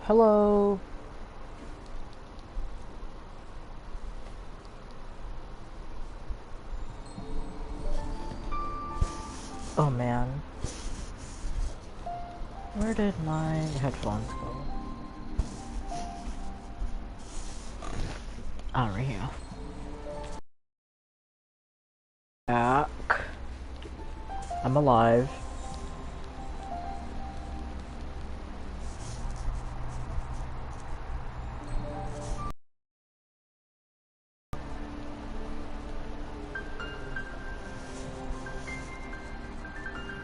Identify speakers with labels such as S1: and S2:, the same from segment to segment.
S1: Hello. Oh man. Where did my headphones go? Oh, right here. Back. I'm alive.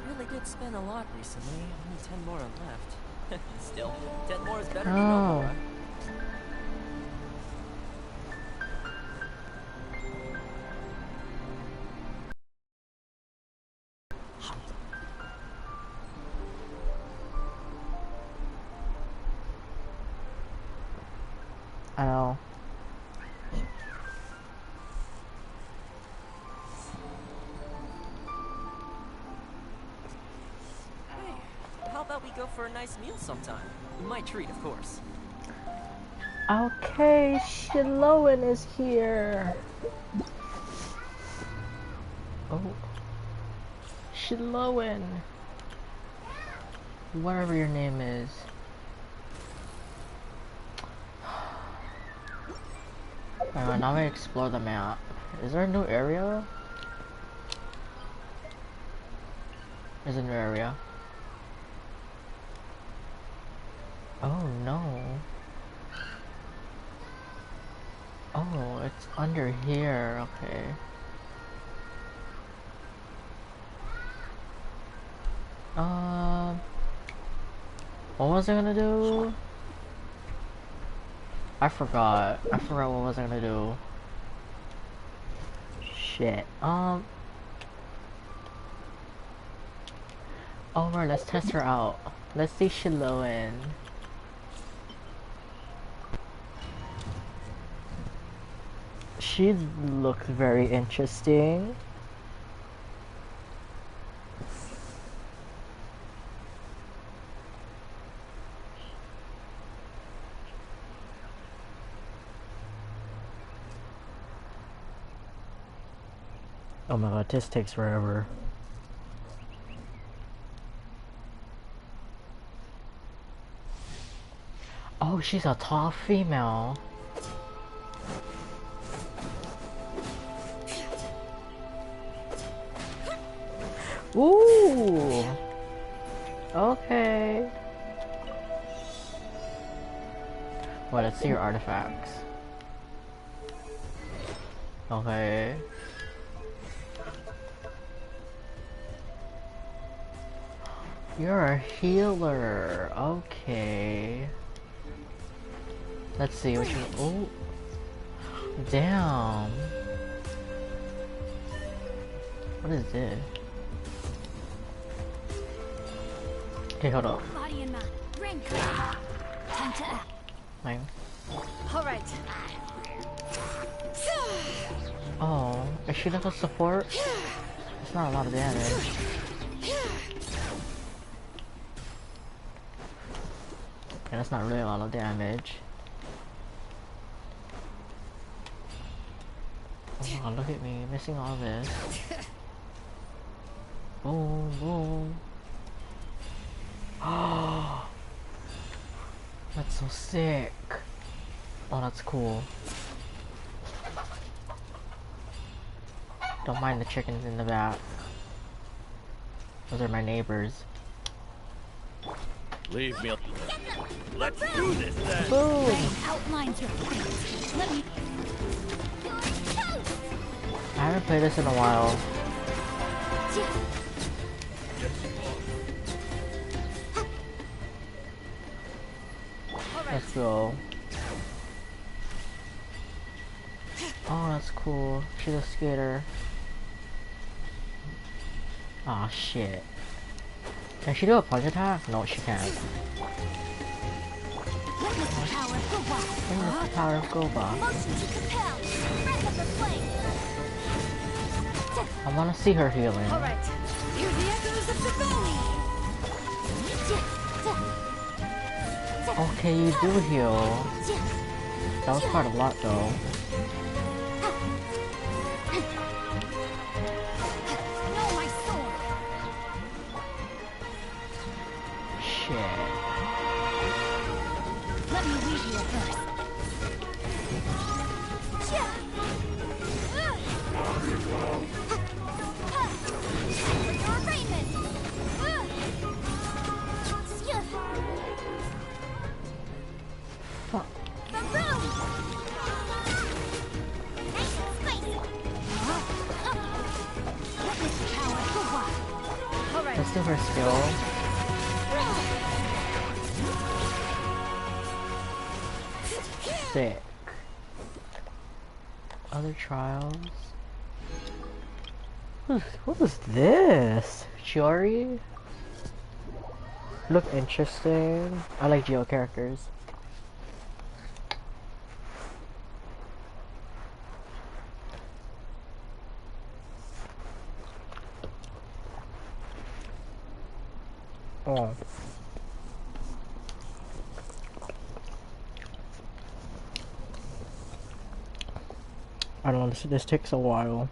S2: Really did spend a lot recently. Only 10 more are left. Still, 10 more is better than
S1: Oh.
S2: no more.
S1: I know.
S2: Hey, how about we go for a nice meal sometime? My treat, of course.
S1: Okay, Xilonen is here. Oh. Xilonen. Whatever your name is. Alright, now we explore the map. Is there a new area? There's a new area. Oh no. Oh, it's under here, okay. What was I gonna do? I forgot what was I gonna do. Shit. Alright, let's test her out. Let's see Xilonen. She looks very interesting. Oh my god, this takes forever. Oh, she's a tall female. Ooh. Okay. Well, let's see your artifacts. Okay. You're a healer. Okay. Let's see what you. Oh. Damn. What is this? Okay, hold up.
S3: Body and mind. Rank. Time to act.
S1: Mine.
S3: All right.
S1: Oh, is she like a support? It's not a lot of damage. Yeah, that's not really a lot of damage. Oh, look at me, missing all this. Boom, boom. Oh, that's so sick. Oh, that's cool. Don't mind the chickens in the back. Those are my neighbors.
S4: Leave me. Let's do this then.
S1: Boom!
S3: Rain outlines your fate. Let me.
S1: I haven't played this in a while. Let's go. Oh, that's cool. She's a skater. Aw, shit. Can she do a punch attack? No, she can't.
S3: Witness the power of Goba.
S1: Witness the power of Goba.
S3: Motion to compel. Breath of the flame.
S1: I wanna see her healing.
S3: All right. Hear the echoes of the valley.
S1: Okay, you do heal. That was quite a lot though.
S3: No, my sword.
S1: Shit.
S3: Let me read you a verse. Your raiment.
S1: Fuck.
S3: Baboon. Nice and spicy. Witness the power for what? All right.
S1: Let's do her skill. Sick. Other trials. What was this? Chiori? Look interesting. I like Geo characters. Oh. I don't know, this takes a while.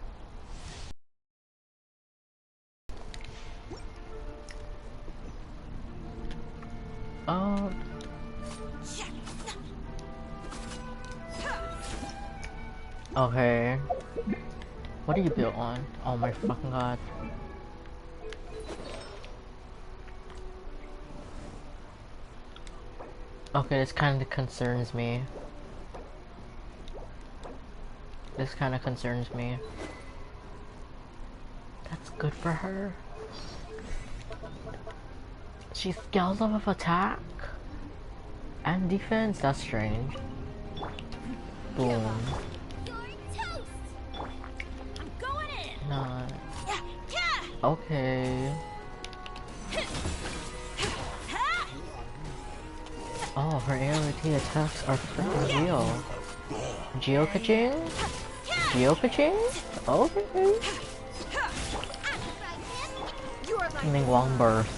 S1: Okay. What are you built on? Oh my fucking god. Okay, this kinda concerns me. This kinda concerns me. That's good for her. She scales off of attack and defense? That's strange. Boom.
S3: I'm going in.
S1: Nah. Okay. Oh, her AoE attacks are freaking real. Geo-kaching? Geo-kaching? Okay. Mingwang burst.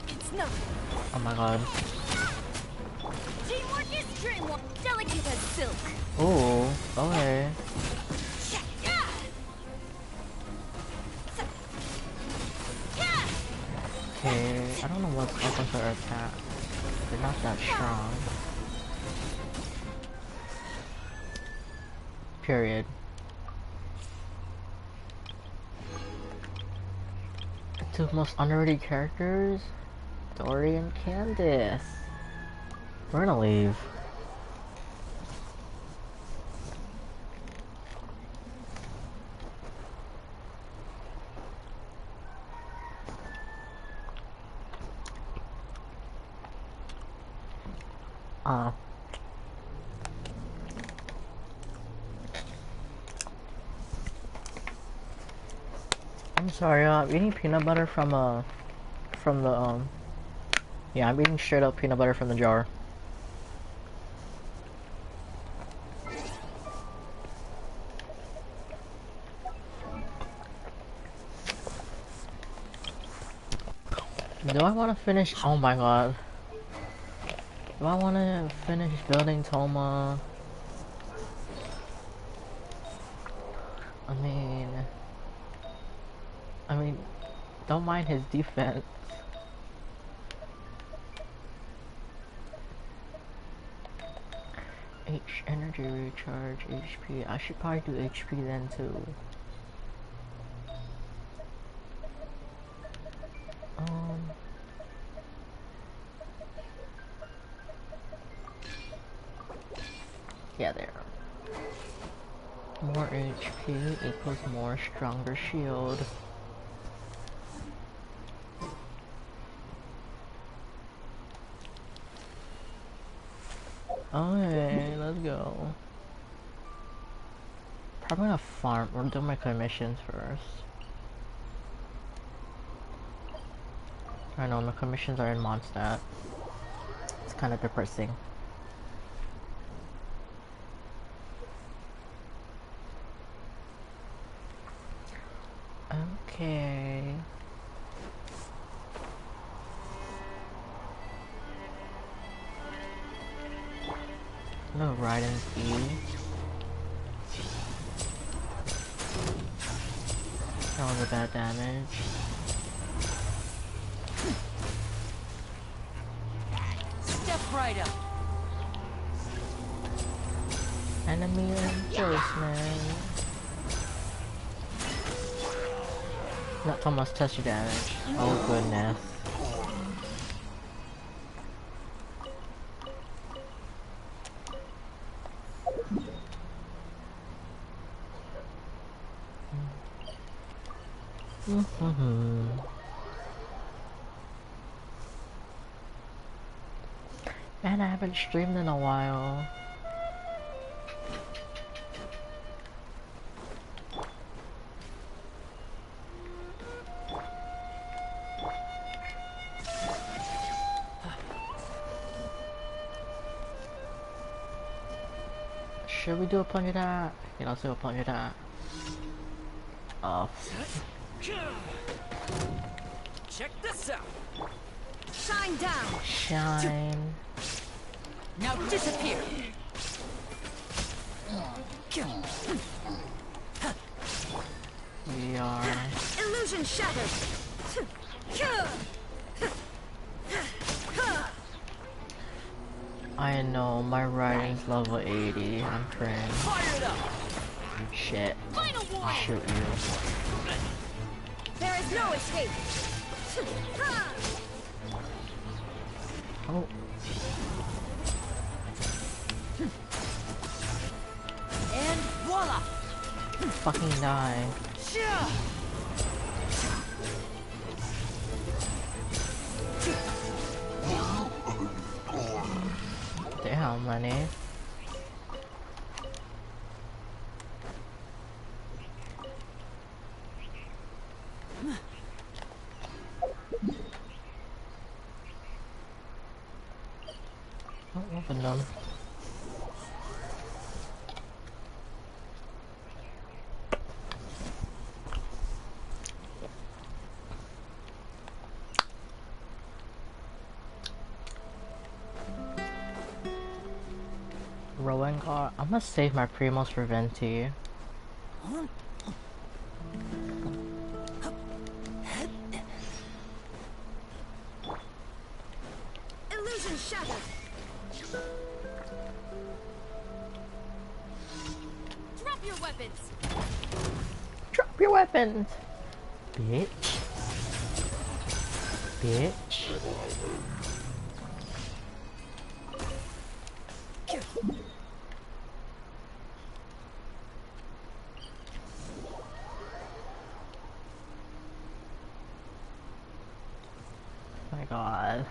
S3: It's nothing.
S1: Oh my god.
S3: Teamwork is dreamwork. Delicate as silk.
S1: Ooh, okay. Okay, I don't know what's up with her attack. They're not that strong. Period. The two most underrated characters? Dory and Candace. We're gonna leave. I'm sorry, I'm eating peanut butter from the, yeah, I'm eating straight up peanut butter from the jar. Do I want to finish, oh my god. Do I want to finish building Toma? I mean, don't mind his defense. Energy recharge, HP. I should probably do HP then too. Yeah, there. More HP equals more stronger shield. Okay, let's go. Probably gonna farm or do my commissions first. I know my commissions are in Mondstadt. It's kind of depressing. Okay. No Raiden's E. That was a bad damage.
S2: Step right up.
S1: Enemy enforcement. Not almost touch your damage. Oh goodness. Man, I haven't streamed in a while. Should we do a plunge attack? Yeah, let's do a plunge attack. Oh.
S2: Check this out.
S3: Shine down.
S1: Shine.
S2: Now disappear.
S1: We are.
S3: Illusion shattered.
S1: I know, my writing's level 80. I'm cringe.
S2: Fire it up.
S1: Shit.
S3: Final
S1: I'll
S3: one.
S1: shoot you.
S3: There is no escape.
S1: Oh.
S2: And voila.
S1: Fucking die. Damn, money. Oh, open them. Rowing car. I'm gonna save my Primos for Venti.
S3: Illusion shattered. Drop your weapons.
S1: Drop your weapons, bitch. Bitch. My God.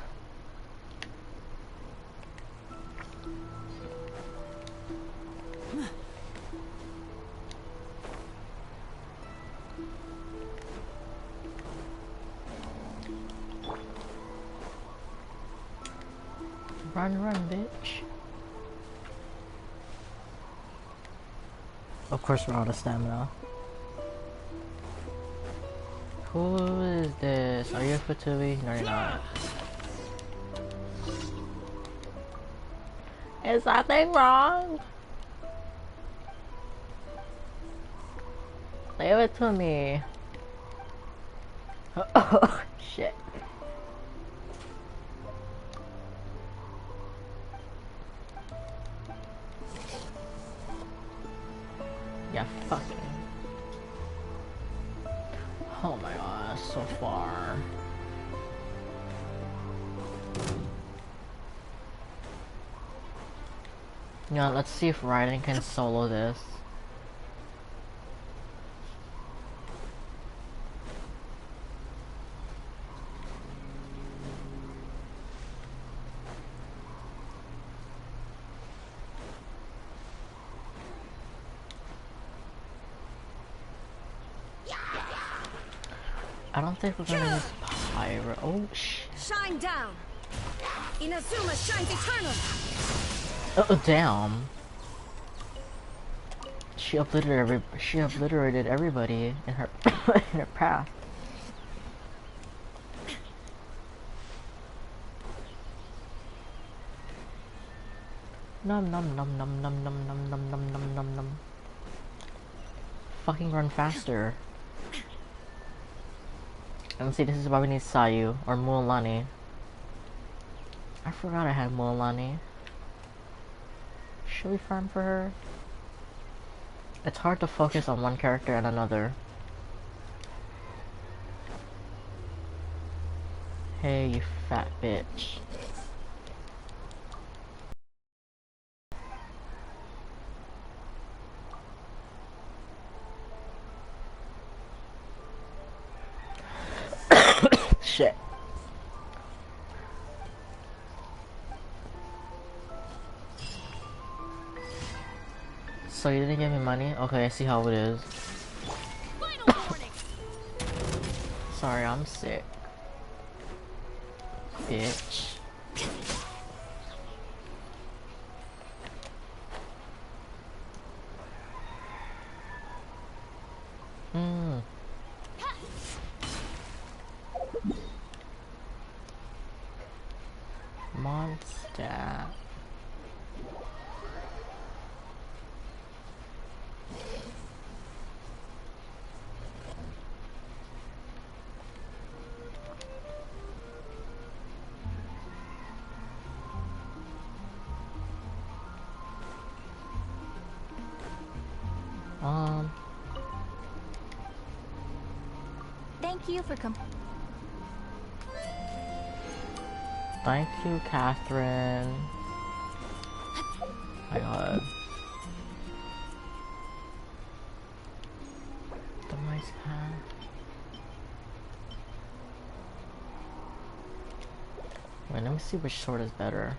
S1: Run, run, bitch. Of course we're out of stamina. Who is this? Are you Fatui? No, you're not. Is something wrong? Leave it to me. Oh, shit. Yeah, fucking. Oh my god, so far. Yeah, let's see if Raiden can solo this. I don't think we're gonna use Pyro. Oh shit.
S3: Shine down. Inazuma shines eternal.
S1: Oh damn. She obliterated everybody in her in her path. Num num num num num num num num num num num num. Fucking run faster. And see, this is why we need Sayu or Mualani. I forgot I had Mualani. Should we farm for her? It's hard to focus on one character and another. Hey, you fat bitch. Shit. So you didn't give me money? Okay, I see how it is. Sorry, I'm sick. Bitch. Monster.
S3: Thank you for
S1: Thank you, Catherine. My god. The mice cat. Wait, let me see which sword is better.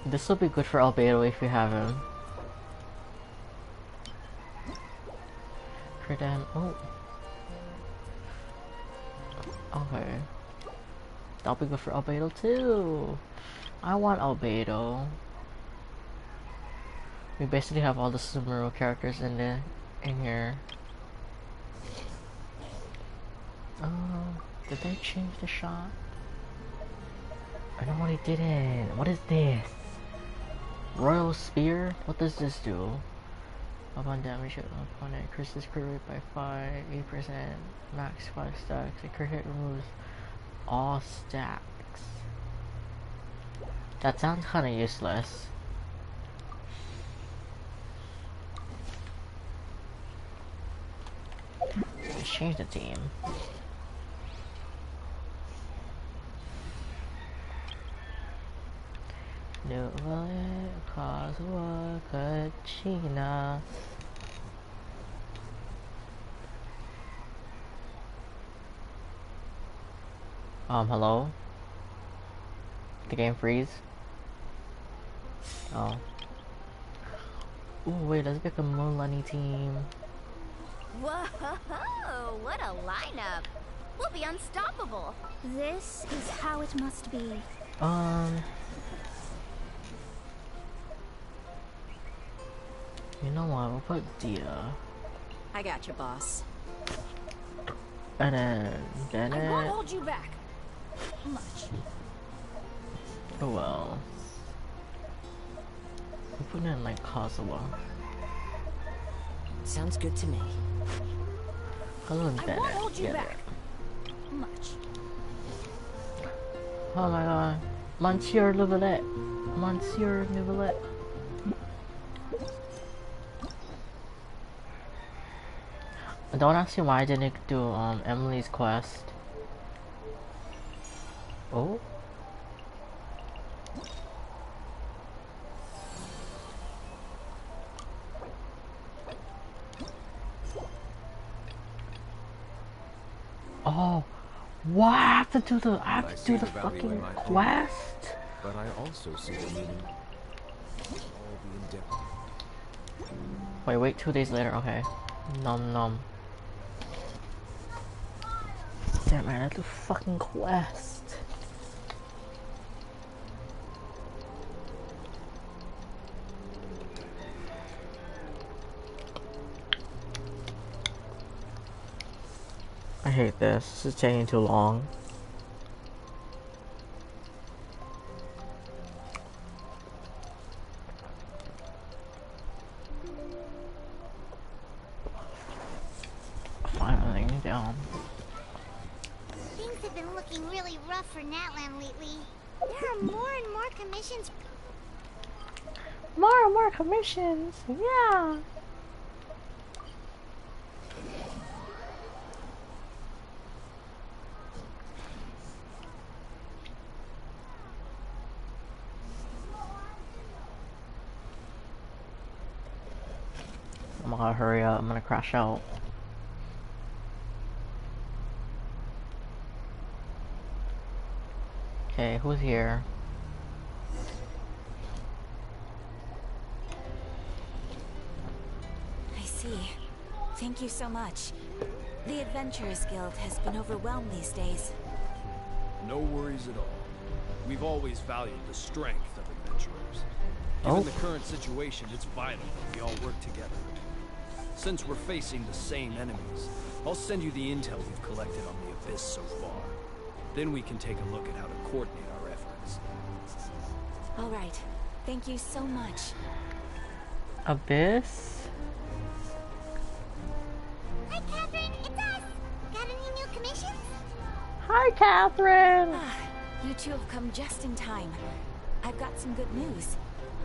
S1: This will be good for Albedo if you have him. Credan. Oh. Okay. That'll be good for Albedo too. I want Albedo. We basically have all the Sumeru characters in here. Did they change the shot? I know what he didn't. What is this? Royal Spear? What does this do? Upon damage hit an opponent, increases crit rate by 8%, max 5 stacks. A crit hit removes all stacks. That sounds kinda useless. Let's change the team. Hello? The game freeze? Oh. Ooh, wait, let's pick a Mualani team.
S3: Whoa! What a lineup! We'll be unstoppable. This is how it must be.
S1: You know what? We'll put Dia.
S3: I got you, boss.
S1: And then
S3: I
S1: Bennett.
S3: won't hold you back. Much.
S1: Who else? We'll put in like Kazuha.
S2: Sounds good to me.
S1: Kazuha and
S3: I
S1: Bennett.
S3: won't hold you
S1: Get
S3: back.
S1: it.
S3: Much.
S1: Oh my god. Monsieur Neuvillette. Monsieur Neuvillette. Don't ask me why I didn't do Emily's quest. Oh? Oh, what? I have to do the fucking quest?
S5: But I also see the meaning of all the endeavor.
S1: Wait, 2 days later, okay. Nom nom. Damn man, I have to fucking quest. I I hate this. This is taking too long. Finally down.
S3: Things have been looking really rough for Natlan lately. There are more and more commissions.
S1: More and more commissions. Yeah. I'm gonna hurry up. I'm gonna crash out. Okay, who's here?
S6: I see. Thank you so much. The Adventurers Guild has been overwhelmed these days.
S5: No worries at all. We've always valued the strength of adventurers. Given the current situation, it's vital that we all work together. Since we're facing the same enemies, I'll send you the intel we've collected on the Abyss so far. Then we can take a look at how to coordinate our efforts.
S6: All right. Thank you so much.
S1: Abyss?
S3: Hi, Catherine. It's us. Got any new commissions?
S1: Hi, Catherine!
S6: Ah, you two have come just in time. I've got some good news.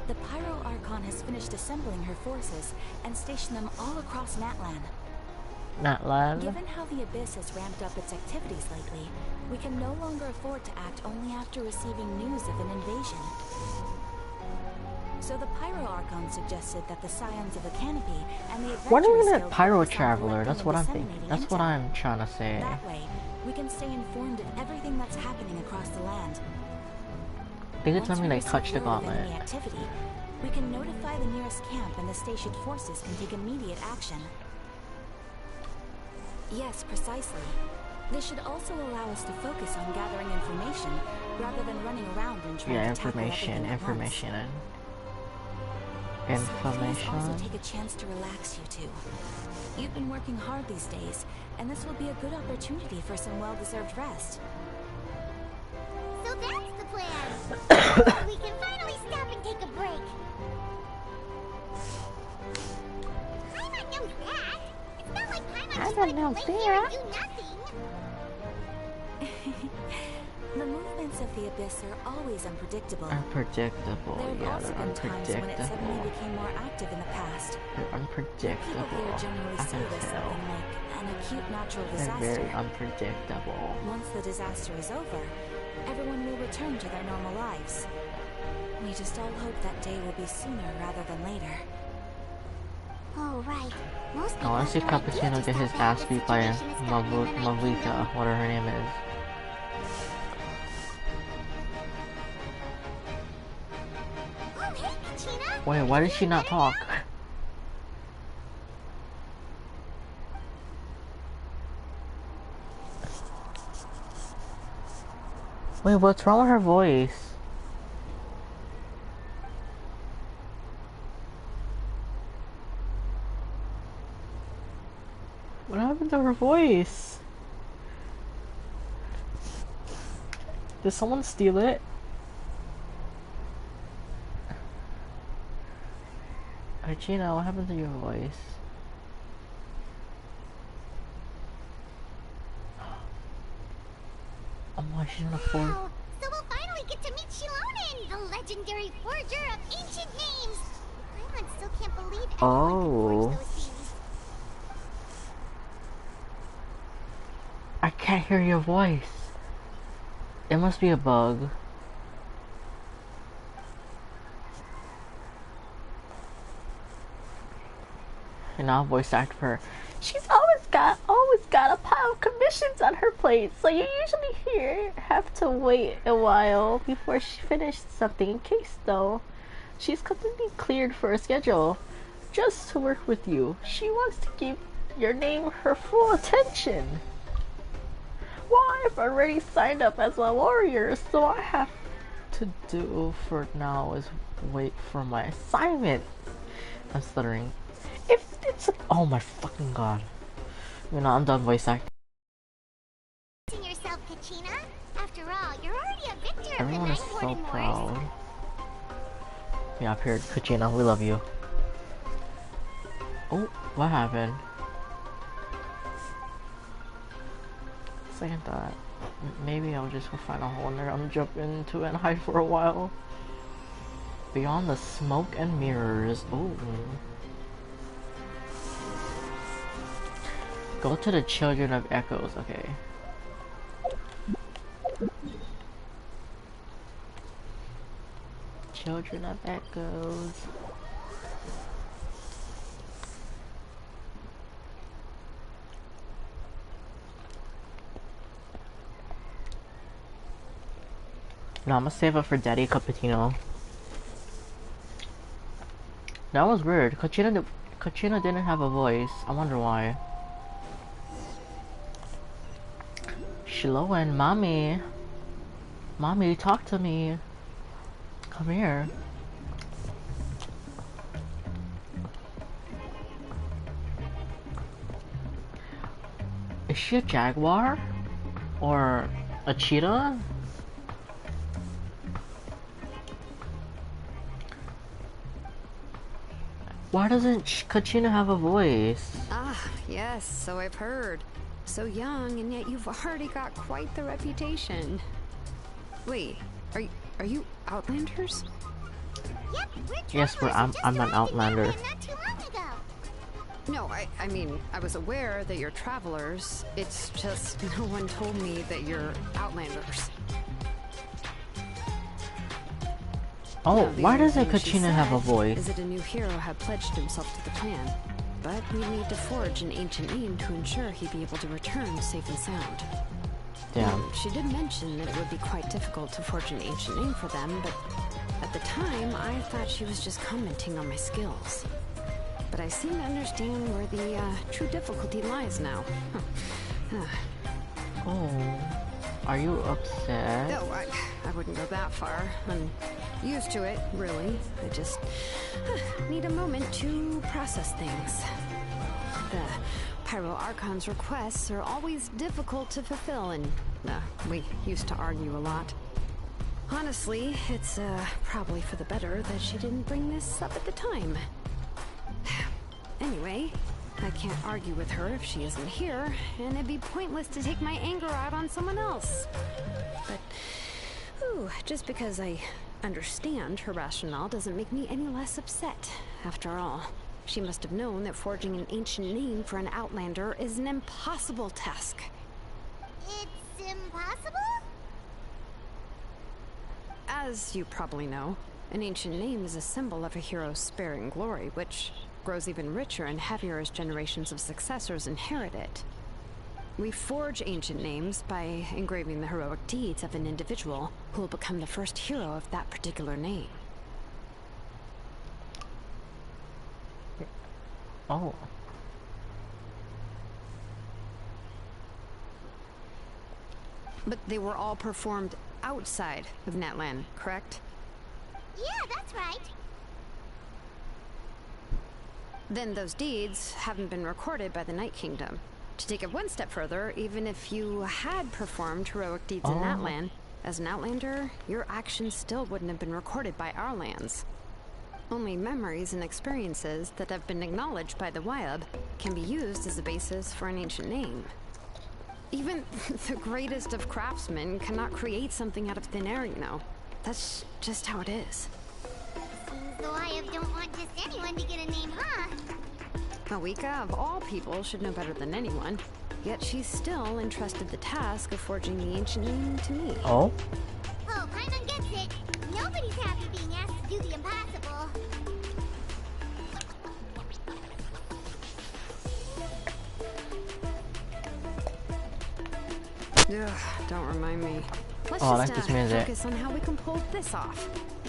S6: The Pyro Archon has finished assembling her forces and stationed them all across Natlan.
S1: Natlan?
S6: Given how the Abyss has ramped up its activities lately, we can no longer afford to act only after receiving news of an invasion. So the Pyro Archon suggested that the Scions of the Canopy and the
S1: What are
S6: Adventurers
S1: we
S6: Guild
S1: Pyro
S6: focus on
S1: Traveler?
S6: collecting
S1: That's what
S6: and
S1: I'm thinking.
S6: disseminating
S1: That's what
S6: intel.
S1: I'm trying to say.
S6: That way, we can stay informed of everything that's happening across the land.
S1: They could tell
S6: Once
S1: me
S6: we
S1: like touch the
S6: receive word of
S1: gauntlet.
S6: enemy activity, we can notify the nearest camp and the stationed forces can take immediate action. Yes, precisely. This should also allow us to focus on gathering information rather than running around and trying
S1: Yeah,
S6: to tackle everything at once. So please also take a chance to relax, you two. You've been working hard these days, and this will be a good opportunity for some well-deserved rest.
S3: So that's the plan. We can finally stop and take a break. Paimon knows that. It's not like Paimon just wanted to lay here and do nothing.
S6: The movements of the Abyss are always unpredictable.
S1: Unpredictable,
S6: There have
S1: yeah,
S6: also
S1: they're
S6: been times when it suddenly
S1: unpredictable.
S6: became more active in the past.
S1: They're
S6: People
S1: unpredictable.
S6: here generally
S1: I
S6: see
S1: can
S6: this
S1: tell.
S6: something like an acute natural
S1: They're
S6: disaster.
S1: very unpredictable.
S6: Once the disaster is over, everyone will return to their normal lives. We just all hope that day will be sooner rather than later.
S3: Oh, right. Most
S1: I
S3: people
S1: want to see
S3: have no idea
S1: Cappuccino
S3: just
S1: get
S3: how
S1: his
S3: bad
S1: ass
S3: the
S1: beat by
S3: situation is gotten in the Night
S1: Mavuka,
S3: Kingdom.
S1: whatever her name is.
S3: Oh, hey, Kachina.
S1: Wait, why did she not talk? Wait, what's wrong with her voice? What happened to her voice? Did someone steal it? Gina, what happened to your voice? Oh my, she's on a floor.
S3: Wow. So we'll finally get to meet Xilonen, the legendary forger of ancient names. Paimon still can't believe anyone could forge those things.
S1: I can't hear your voice. It must be a bug. And I'll voice act for her. She's always got a pile of commissions on her plate, so you usually have to wait a while before she finishes something. In case though, she's completely cleared for a schedule just to work with you. She wants to give your name her full attention. Well, I've already signed up as a warrior, so all I have to do for now is wait for my assignment. I'm stuttering. If it's oh my fucking god. You know, I'm done voice acting.
S3: yourself, Kachina. After all, you're already a victor of the
S1: Everyone is
S3: Nine
S1: so
S3: Warden Wars.
S1: proud. Yeah, up here, Kachina, we love you. Oh, what happened? Second thought. Maybe I'll just go find a hole in there and jump into it and hide for a while. Beyond the smoke and mirrors. Oh. Go to the Children of Echoes. Okay. Children of Echoes. No, I'm gonna save it for Daddy Cappuccino. That was weird. Kachina didn't have a voice. I wonder why. Xilonen, mommy. Mommy, talk to me. Come here. Is she a jaguar? Or a cheetah? Why doesn't Kachina have a voice?
S7: Ah, yes, so I've heard. So young, and yet you've already got quite the reputation. Wait, are you Outlanders?
S3: Yep, we're
S1: Yes,
S3: travelers
S1: I'm
S3: who
S1: an
S3: just arrived in
S1: Outlander.
S3: Norway not too long ago.
S7: No, I mean, I was aware that you're travelers. It's just no one told me that you're Outlanders.
S1: Oh,
S7: Now, the
S1: why
S7: only
S1: doesn't
S7: thing she
S1: Kachina have a
S7: said
S1: voice?
S7: Is that a new hero had pledged himself to the clan, but we need to forge an ancient name to ensure he'd be able to return safe and sound.
S1: Damn.
S7: She did mention that it would be quite difficult to forge an ancient name for them, but at the time, I thought she was just commenting on my skills. But I seem to understand where the true difficulty lies now.
S1: Oh, are you upset?
S7: No, I wouldn't go that far. I'm used to it, really. I just need a moment to process things. The Pyro Archon's requests are always difficult to fulfill, and we used to argue a lot. Honestly, it's probably for the better that she didn't bring this up at the time. Anyway, I can't argue with her if she isn't here, and it'd be pointless to take my anger out on someone else. But, just because I understand her rationale doesn't make me any less upset. After all, she must have known that forging an ancient name for an Outlander is an impossible task.
S3: It's impossible?
S7: As you probably know, an ancient name is a symbol of a hero's sparing glory, which grows even richer and heavier as generations of successors inherit it. We forge ancient names by engraving the heroic deeds of an individual who will become the first hero of that particular name.
S1: Oh.
S7: But they were all performed outside of Natlan, correct?
S3: Yeah, that's right.
S7: Then those deeds haven't been recorded by the Night Kingdom. To take it one step further, even if you had performed heroic deeds in Natlan, as an Outlander, your actions still wouldn't have been recorded by our lands. Only memories and experiences that have been acknowledged by the Wyab can be used as a basis for an ancient name. Even the greatest of craftsmen cannot create something out of thin air, you know. That's just how it is.
S3: Seems the Wyab don't want just anyone to get a name, huh?
S7: Malika, of all people, should know better than anyone. Yet she's still entrusted the task of forging the ancient name to me.
S1: Oh?
S3: Oh, Paimon gets it. Nobody's happy being asked to do the impossible.
S7: Ugh, don't remind me. Let's
S1: Oh, I
S7: just
S1: like this music.
S7: focus on how we can pull this off.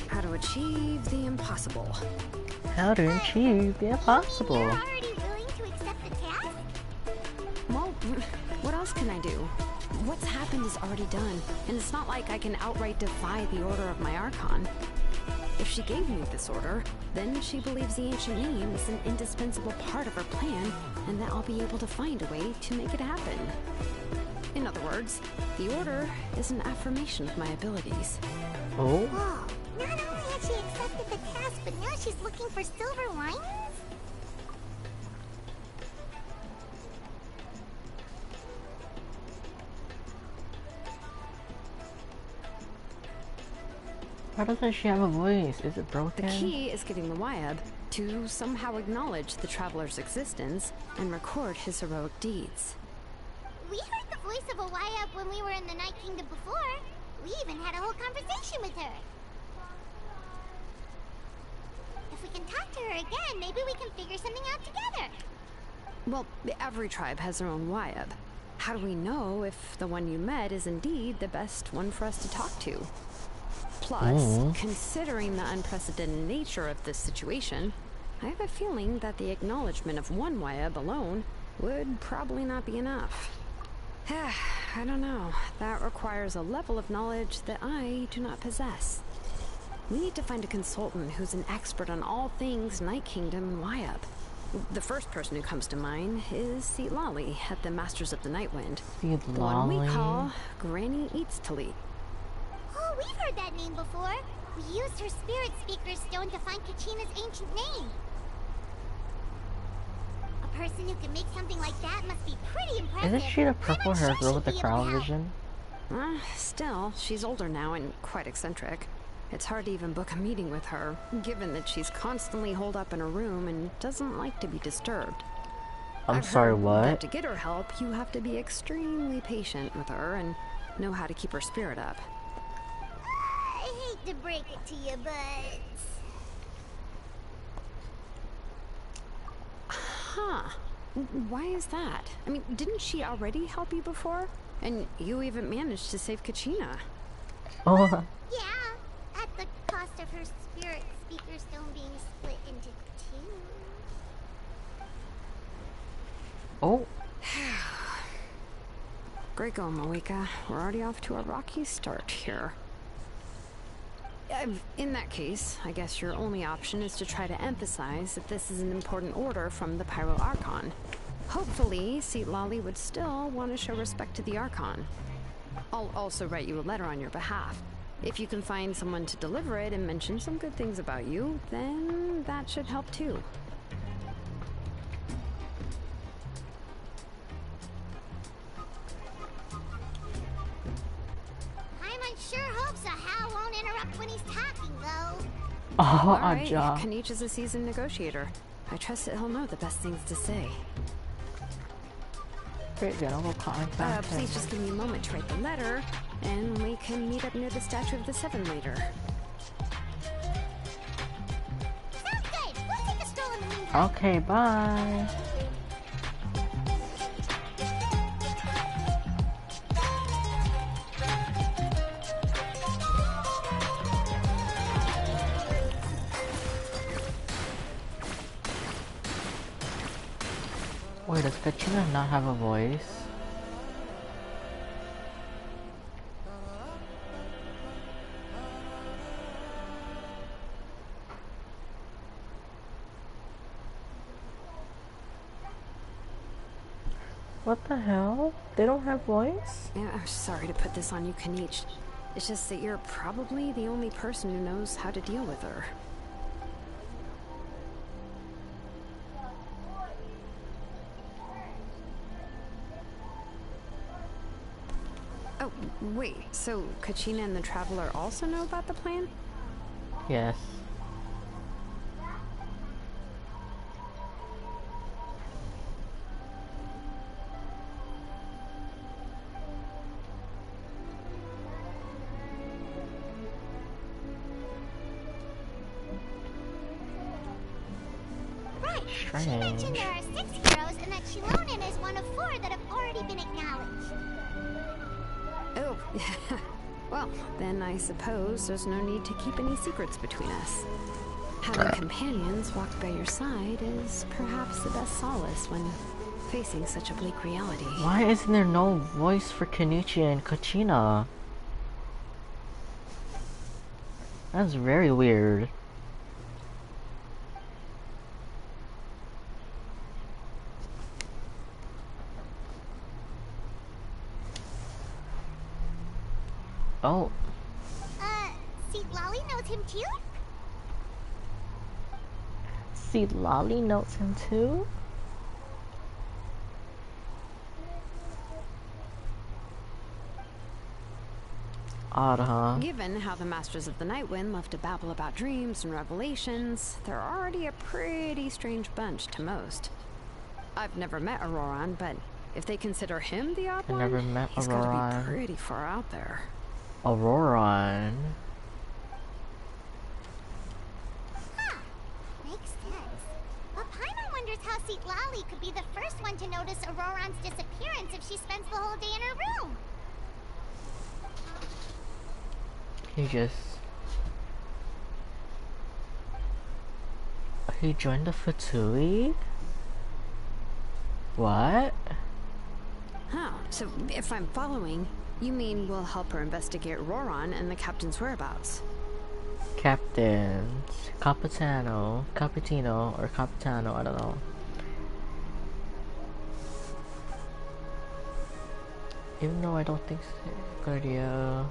S7: How to achieve the impossible.
S1: How to achieve the impossible?
S3: You're already willing to accept the task?
S7: Well, what else can I do? What's happened is already done, and it's not like I can outright defy the order of my Archon. If she gave me this order, then she believes the ancient name is an indispensable part of her plan, and that I'll be able to find a way to make it happen. In other words, the Order is an affirmation of my abilities.
S1: Oh?
S3: Whoa. Not only has she accepted the task, but now she's looking for silver linings?
S1: Why doesn't she have a voice? Is it broken?
S7: The key is getting the Wyab to somehow acknowledge the Traveler's existence and record his heroic deeds.
S3: We heard the voice of a Wyab when we were in the Night Kingdom before. We even had a whole conversation with her. If we can talk to her again, maybe we can figure something out together.
S7: Well, every tribe has their own Wyab. How do we know if the one you met is indeed the best one for us to talk to? Plus, considering the unprecedented nature of this situation, I have a feeling that the acknowledgement of one Wyab alone would probably not be enough. I don't know. That requires a level of knowledge that I do not possess. We need to find a consultant who's an expert on all things Night Kingdom and Wyab. The first person who comes to mind is Xilonen at the Masters of the Nightwind. The one we call Granny Eats to Lead.
S3: Oh, we've heard that name before. We used her Spirit Speaker stone to find Kachina's ancient name. A person who can make something like that must be pretty impressive.
S1: Isn't she the purple-haired girl with the crow vision?
S7: Still, she's older now and quite eccentric. It's hard to even book a meeting with her, given that she's constantly holed up in her room and doesn't like to be disturbed.
S1: I'm sorry, what?
S7: That to get her help, you have to be extremely patient with her and know how to keep her spirit up.
S3: I hate to break it to you, but...
S7: Huh. Why is that? I mean, didn't she already help you before? And you even managed to save Kachina.
S1: Oh.
S3: Yeah, at the cost of her Spirit Speaker stone being split into two.
S1: Oh.
S7: Great going, Moeka. We're already off to a rocky start here. In that case, I guess your only option is to try to emphasize that this is an important order from the Pyro Archon. Hopefully, Xilonen would still want to show respect to the Archon. I'll also write you a letter on your behalf. If you can find someone to deliver it and mention some good things about you, then that should help too.
S3: Sure hopes a Hal won't interrupt when he's talking, though.
S1: Oh,
S7: Alright, Kaniche is a seasoned negotiator. I trust that he'll know the best things to say.
S1: Great, then I'll go contact him.
S7: Please just give me a moment to write the letter, and we can meet up near the Statue of the Seven later.
S3: Sounds good. We'll take a stroll in the meantime.
S1: Okay, bye. Wait, does Kachina not have a voice? What the hell? They don't have voice?
S7: Yeah, I'm sorry to put this on you, Kaniche. It's just that you're probably the only person who knows how to deal with her. Oh, wait, so Kachina and the Traveler also know about the plan?
S1: Yes.
S3: Right.
S1: Strange.
S3: She mentioned there are 6 heroes and that Xilonen is one of 4 that have already been acknowledged.
S7: Oh, well, then I suppose there's no need to keep any secrets between us. Having companions walk by your side is perhaps the best solace when facing such a bleak reality.
S1: Why isn't there no voice for Kaniche and Kachina? That's very weird. Oh.
S3: See, Lolly knows him too?
S1: See, Lolly knows him too? Odd, huh?
S7: Given how the Masters of the Nightwind love to babble about dreams and revelations, they're already a pretty strange bunch to most. I've never met Auroran, but if they consider him the odd one,
S1: never met
S7: he's
S1: Auroran.
S7: gotta be pretty far out there.
S1: Auroran.
S3: Huh. Makes sense. But Paimon wonders how Seat Lolly could be the first one to notice Auroran's disappearance if she spends the whole day in her room.
S1: He joined the Fatui? What?
S7: Huh, so if I'm following, you mean we'll help her investigate Auroran and the captain's whereabouts?
S1: Captains. Capitano, or Capitano, I don't know. Even though I don't think it's a good idea.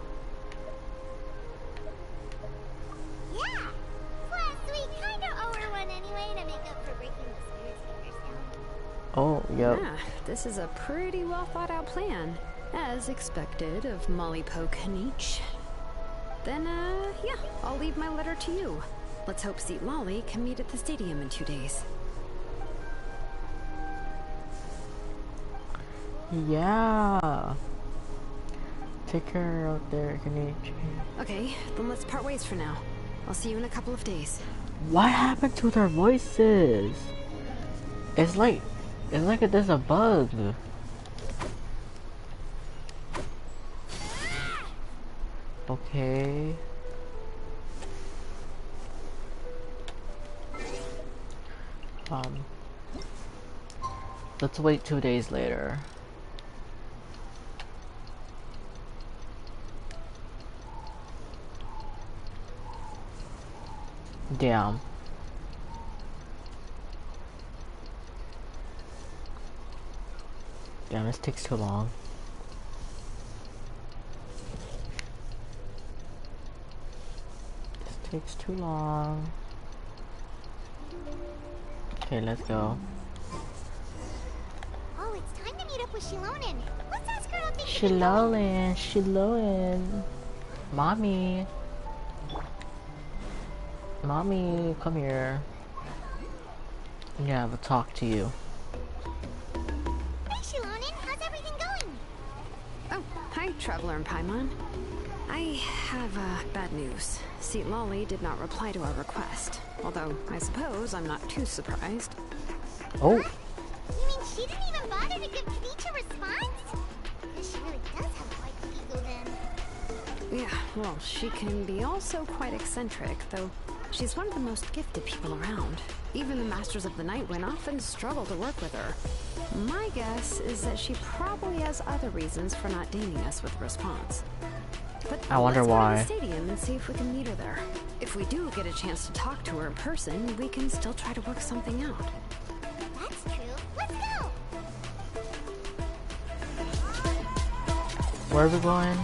S3: Yeah. Plus, we kinda owe her one anyway to make up for breaking the spirit speakers down.
S1: Oh, yep.
S7: Yeah, this is a pretty well thought out plan, as expected of Molly Poke Nietzsche. Then, yeah, I'll leave my letter to you. Let's hope Seat Lolly can meet at the stadium in 2 days.
S1: Yeah. Take care out there, Kenichi.
S7: Okay, then let's part ways for now. I'll see you in a couple of days.
S1: What happened to their voices? It's like there's a bug. Okay. Let's wait 2 days later. Damn. Damn, this takes too long. This takes too long. Okay, let's go.
S3: Oh, it's time to meet up with Xilonen. Let's ask her how things
S1: Xilonen. Mommy. Mommy, come here. Yeah, I have a talk to you.
S3: Hey, Xilonen, how's everything going?
S7: Oh, hi, Traveler and Paimon. I have, bad news. Seat Lolly did not reply to our request. Although, I suppose I'm not too surprised.
S1: Oh.
S3: What? You mean she didn't even bother to give Peach a response? She really does have quite the ego then.
S7: Yeah, well, she can be also quite eccentric, though she's one of the most gifted people around. Even the Masters of the Nightwind often struggle to work with her. My guess is that she probably has other reasons for not deigning us with a response. But
S1: I wonder
S7: let's
S1: why.
S7: go to the stadium and see if we can meet her there. If we do get a chance to talk to her in person, we can still try to work something out.
S3: That's true. Let's go!
S1: Where are we going?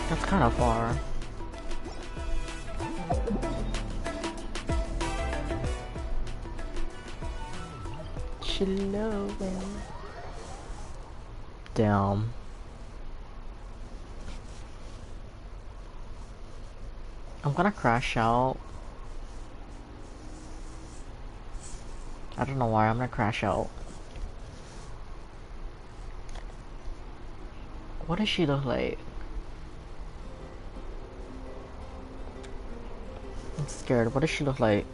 S1: That's kind of far. Xilonen. Damn. I'm gonna crash out. I don't know why I'm gonna crash out. What does she look like? I'm scared. What does she look like?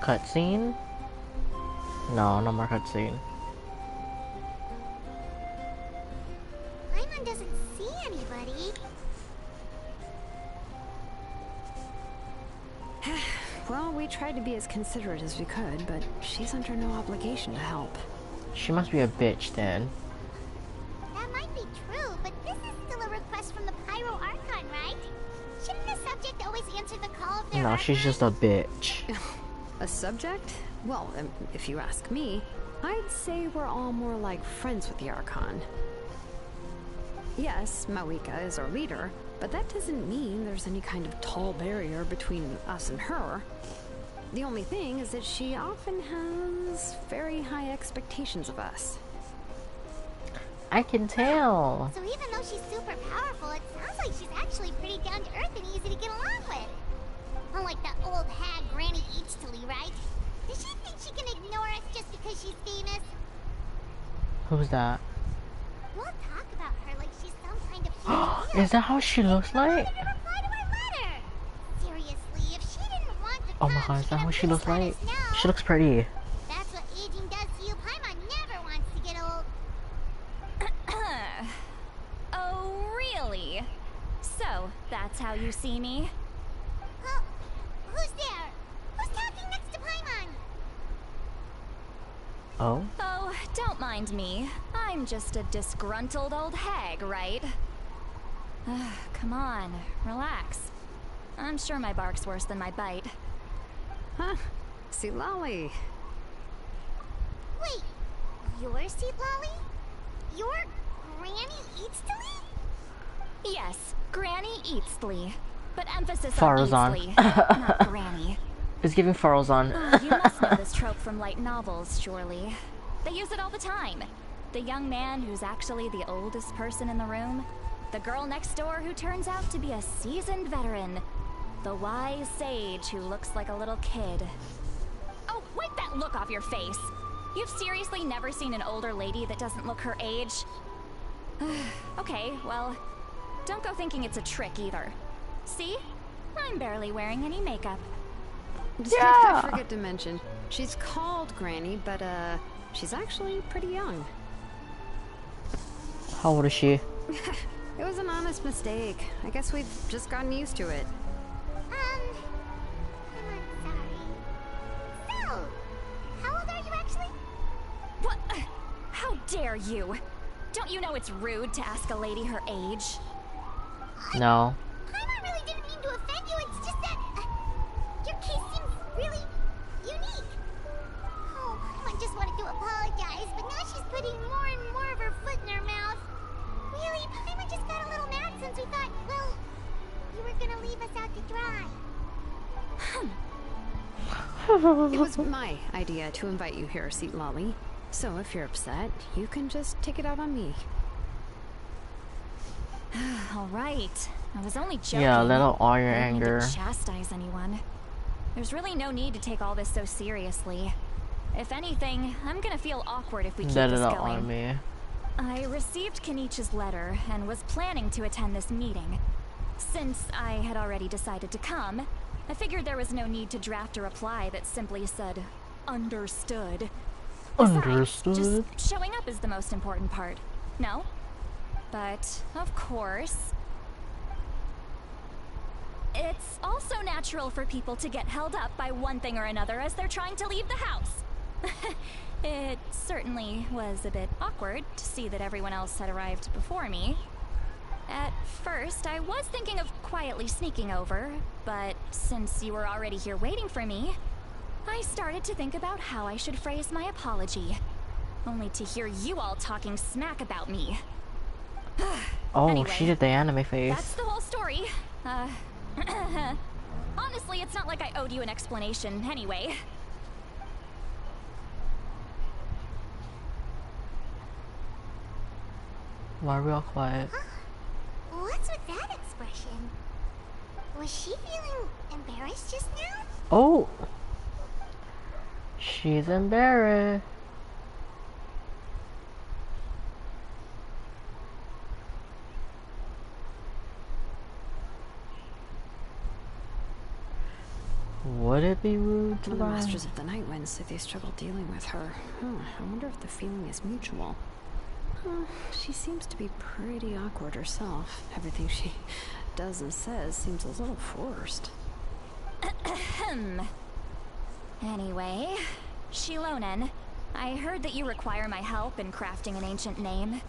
S1: Cutscene? No, no more cutscene.
S3: Paimon doesn't see anybody.
S7: Well, we tried to be as considerate as we could, but she's under no obligation to help.
S1: She must be a bitch then.
S3: That might be true, but this is still a request from the Pyro Archon, right? Shouldn't the subject always answer the call of their
S1: No, she's
S3: Archon?
S1: just a bitch.
S7: A subject? Well, if you ask me, I'd say we're all more like friends with the Archon. Yes, Mawika is our leader, but that doesn't mean there's any kind of tall barrier between us and her. The only thing is that she often has very high expectations of us.
S1: I can tell.
S3: So even though she's super powerful, it sounds like she's actually pretty down to earth and easy to get along with. Unlike that old hag Granny Eachtley, right? Does she think she can ignore us just because she's famous?
S1: Who's that?
S3: We'll talk about her like she's some kind of huge deal.
S1: Is that how she looks like?
S3: She didn't reply to our letter. Seriously, if she didn't want to
S1: Oh my
S3: come,
S1: god, is that how she
S3: could
S1: looks
S3: have
S1: like?
S3: just let us know.
S1: She looks pretty.
S3: That's what aging does to you. Paimon never wants to get old.
S6: Oh, really? So, that's how you see me?
S3: Huh? Who's there? Who's talking next to Paimon?
S1: Oh?
S6: Oh, don't mind me. I'm just a disgruntled old hag, right? Come on, relax. I'm sure my bark's worse than my bite.
S7: Huh? Xilonen.
S3: Wait, you're Seat Lolly? You're Granny Eastly?
S6: Yes, Granny Eatsley. But emphasis
S1: Farazan.
S6: on Eatsley, not Granny.
S1: It's giving Farazan.
S6: Oh, you must know this trope from light novels, surely. They use it all the time. The young man who's actually the oldest person in the room. The girl next door who turns out to be a seasoned veteran. The wise sage who looks like a little kid. Oh, wipe that look off your face! You've seriously never seen an older lady that doesn't look her age? Okay, well, don't go thinking it's a trick either. See? I'm barely wearing any makeup.
S7: Just I forget to mention, she's called Granny, but she's actually pretty young.
S1: How old is she?
S7: It was an honest mistake. I guess we've just gotten used to it.
S3: I'm sorry. So, how old are you actually?
S6: What? How dare you? Don't you know it's rude to ask a lady her age?
S1: No.
S3: Paimon really didn't mean to offend you. It's just that your case seems really unique. Oh, Paimon just wanted to apologize, but now she's putting more and more of her foot in her mouth. Really, Paimon just got a little mad since we thought, well, you were gonna leave us out to dry.
S7: It was my idea to invite you here, Seat Lolly. So if you're upset, you can just take it out on me.
S6: All right. I was only joking.
S1: Yeah, let out all your
S6: I didn't mean
S1: anger.
S6: to chastise anyone. There's really no need to take all this so seriously. If anything, I'm gonna feel awkward if we keep
S1: Let
S6: this
S1: it out
S6: going.
S1: on me.
S6: I received Kenichi's letter and was planning to attend this meeting. Since I had already decided to come, I figured there was no need to draft a reply that simply said, understood. Besides,
S1: Understood.
S6: just showing up is the most important part. No? But, of course, it's also natural for people to get held up by one thing or another as they're trying to leave the house. It certainly was a bit awkward to see that everyone else had arrived before me. At first, I was thinking of quietly sneaking over, but since you were already here waiting for me, I started to think about how I should phrase my apology. Only to hear you all talking smack about me.
S1: Oh,
S6: Anyway,
S1: she did the anime face.
S6: That's the whole story. Honestly, it's not like I owed you an explanation anyway.
S1: Why are we all quiet?
S3: What's with that expression? Was she feeling embarrassed just now?
S1: Oh! She's embarrassed. Would it be rude to
S7: When the
S1: lie?
S7: Masters of the Night Wind say they struggle dealing with her. I wonder if the feeling is mutual. She seems to be pretty awkward herself. Everything she does and says seems a little forced.
S6: Anyway, Xilonen, I heard that you require my help in crafting an ancient name.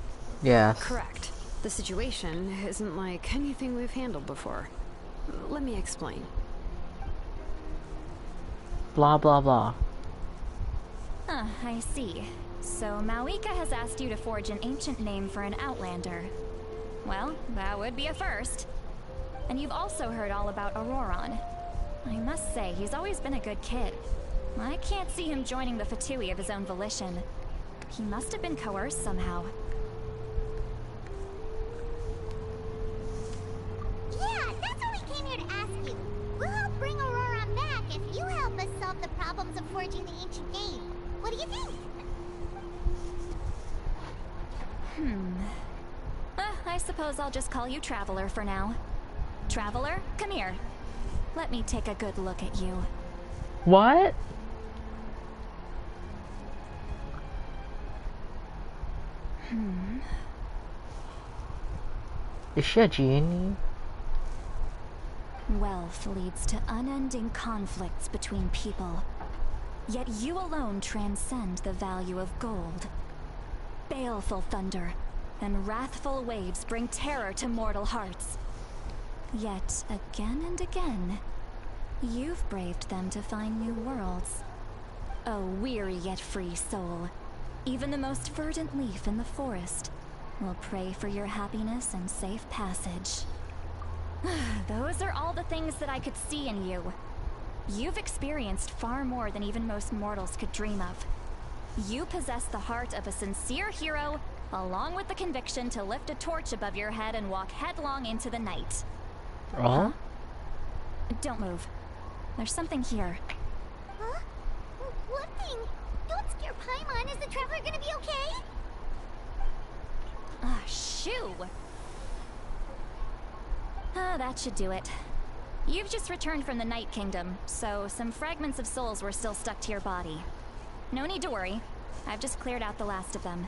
S1: Yeah.
S7: Correct. The situation isn't like anything we've handled before. Let me explain.
S1: Blah blah blah.
S6: I see. So Mauika has asked you to forge an ancient name for an outlander. Well, that would be a first. And you've also heard all about Auroron. I must say, he's always been a good kid. I can't see him joining the Fatui of his own volition. He must have been coerced somehow.
S3: Yeah, that's what we came here to ask you. We'll help bring Auroron back if you help us solve the problems of forging the ancient name. What do you think?
S6: I suppose I'll just call you Traveler for now. Traveler, come here. Let me take a good look at you.
S1: What? Is she a genie?
S6: Wealth leads to unending conflicts between people. Yet you alone transcend the value of gold. Baleful thunder and wrathful waves bring terror to mortal hearts. Yet, again and again, you've braved them to find new worlds. O weary yet free soul, even the most verdant leaf in the forest will pray for your happiness and safe passage. Those are all the things that I could see in you. You've experienced far more than even most mortals could dream of. You possess the heart of a sincere hero, along with the conviction to lift a torch above your head and walk headlong into the night.
S1: Oh?
S6: Don't move. There's something here.
S3: Huh? What thing? Don't scare Paimon. Is the Traveler gonna be okay?
S6: Ah, shoo! That should do it. You've just returned from the Night Kingdom, so some fragments of souls were still stuck to your body. No need to worry. I've just cleared out the last of them.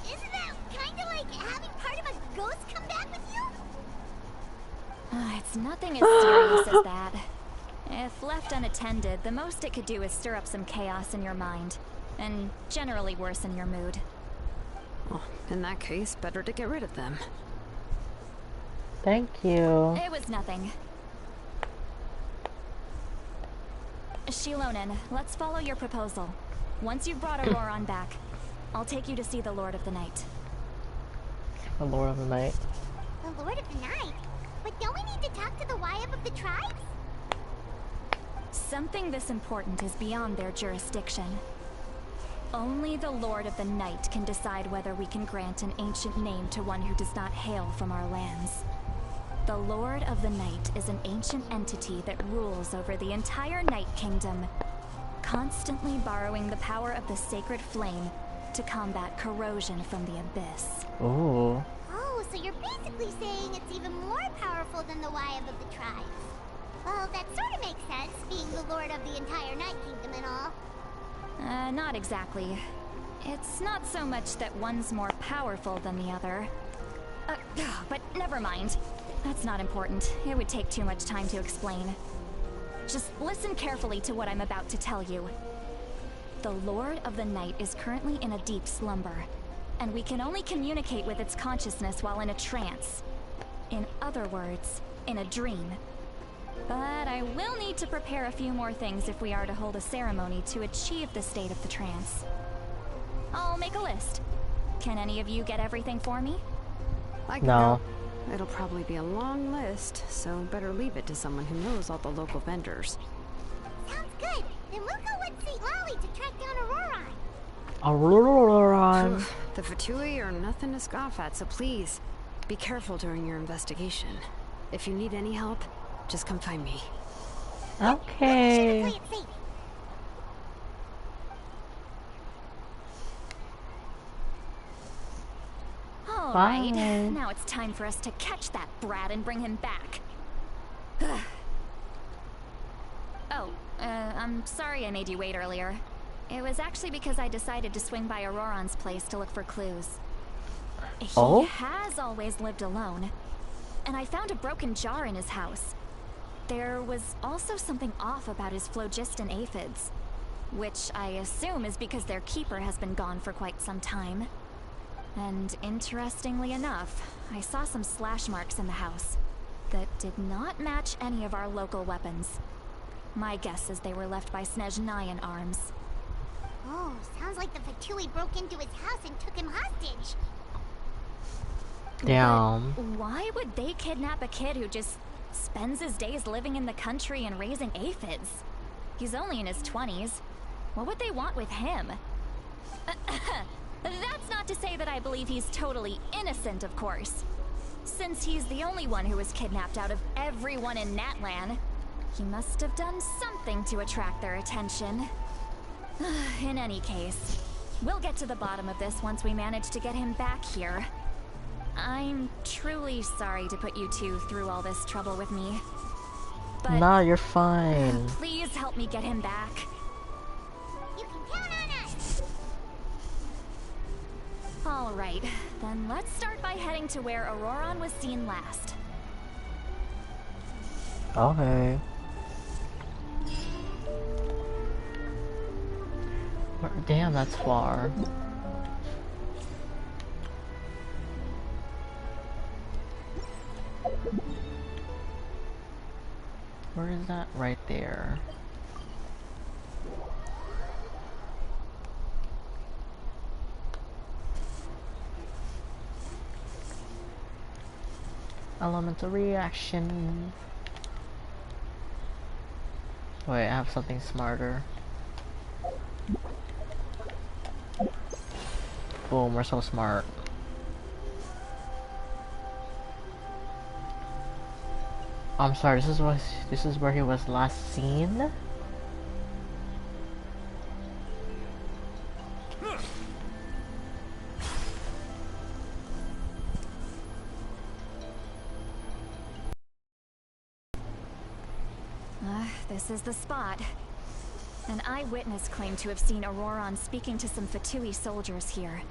S3: Isn't that kinda like having part of a ghost come back with you?
S6: It's nothing as serious as that. If left unattended, the most it could do is stir up some chaos in your mind, and generally worsen your mood.
S7: Well, in that case, better to get rid of them.
S1: Thank you.
S6: It was nothing. Xilonen, let's follow your proposal. Once you've brought Auroron back, I'll take you to see the Lord of the Night.
S1: The Lord of the Night.
S3: The Lord of the Night? But don't we need to talk to the Wyab of the tribes?
S6: Something this important is beyond their jurisdiction. Only the Lord of the Night can decide whether we can grant an ancient name to one who does not hail from our lands. The Lord of the Night is an ancient entity that rules over the entire Night Kingdom, constantly borrowing the power of the sacred flame to combat corrosion from the abyss.
S1: Ooh.
S3: Oh, so you're basically saying it's even more powerful than the Wyab of the tribes. Well, that sort of makes sense, being the Lord of the entire Night Kingdom and all.
S6: Not exactly. It's not so much that one's more powerful than the other. But never mind. That's not important. It would take too much time to explain. Just listen carefully to what I'm about to tell you. The Lord of the Night is currently in a deep slumber, and we can only communicate with its consciousness while in a trance. In other words, in a dream. But I will need to prepare a few more things if we are to hold a ceremony to achieve the state of the trance. I'll make a list. Can any of you get everything for me?
S7: I can
S1: No.
S7: go. It'll probably be a long list, so better leave it to someone who knows all the local vendors.
S3: Sounds good. Then we'll go with St. Lolly to track down Auroron.
S1: Auroron.
S7: The Fatui are nothing to scoff at, so please, be careful during your investigation. If you need any help, just come find me.
S1: Okay.
S3: Play it safe.
S6: All
S1: Bye.
S6: right, now it's time for us to catch that brat and bring him back. I'm sorry I made you wait earlier. It was actually because I decided to swing by Auroron's place to look for clues. He has always lived alone, and I found a broken jar in his house. There was also something off about his phlogiston aphids, which I assume is because their keeper has been gone for quite some time. And interestingly enough, I saw some slash marks in the house that did not match any of our local weapons. My guess is they were left by Snezhnayan arms.
S3: Oh, sounds like the Fatui broke into his house and took him hostage.
S1: Damn.
S6: But why would they kidnap a kid who just spends his days living in the country and raising aphids? He's only in his 20s. What would they want with him? That's not to say that I believe he's totally innocent, of course. Since he's the only one who was kidnapped out of everyone in Natlan, he must have done something to attract their attention. In any case, we'll get to the bottom of this once we manage to get him back here. I'm truly sorry to put you two through all this trouble with me. But
S1: nah, you're fine.
S6: please help me get him back.
S3: You can count on us!
S6: Alright, then let's start by heading to where Auroron was seen last.
S1: Okay. Damn, that's far. Where is that? Right there. Elemental reaction. Wait, I have something smarter. Boom, we're so smart. I'm sorry, this is where he was last seen?
S6: This is the spot. An eyewitness claimed to have seen Auroron speaking to some Fatui soldiers here.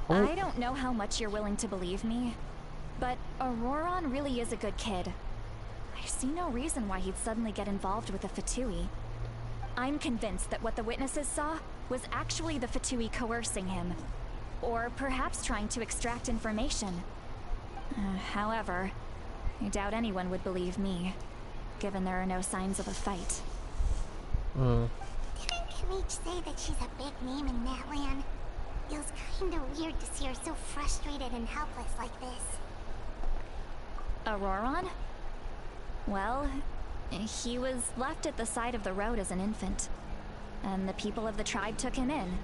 S1: Oh.
S6: I don't know how much you're willing to believe me, but Auroron really is a good kid. I see no reason why he'd suddenly get involved with the Fatui. I'm convinced that what the witnesses saw was actually the Fatui coercing him, or perhaps trying to extract information. However, I doubt anyone would believe me, given there are no signs of a fight.
S3: Didn't Kaleech say that she's a big name in Natlan? Feels kinda weird to see her so frustrated and helpless like this.
S6: Auroron? Well, he was left at the side of the road as an infant, and the people of the tribe took him in.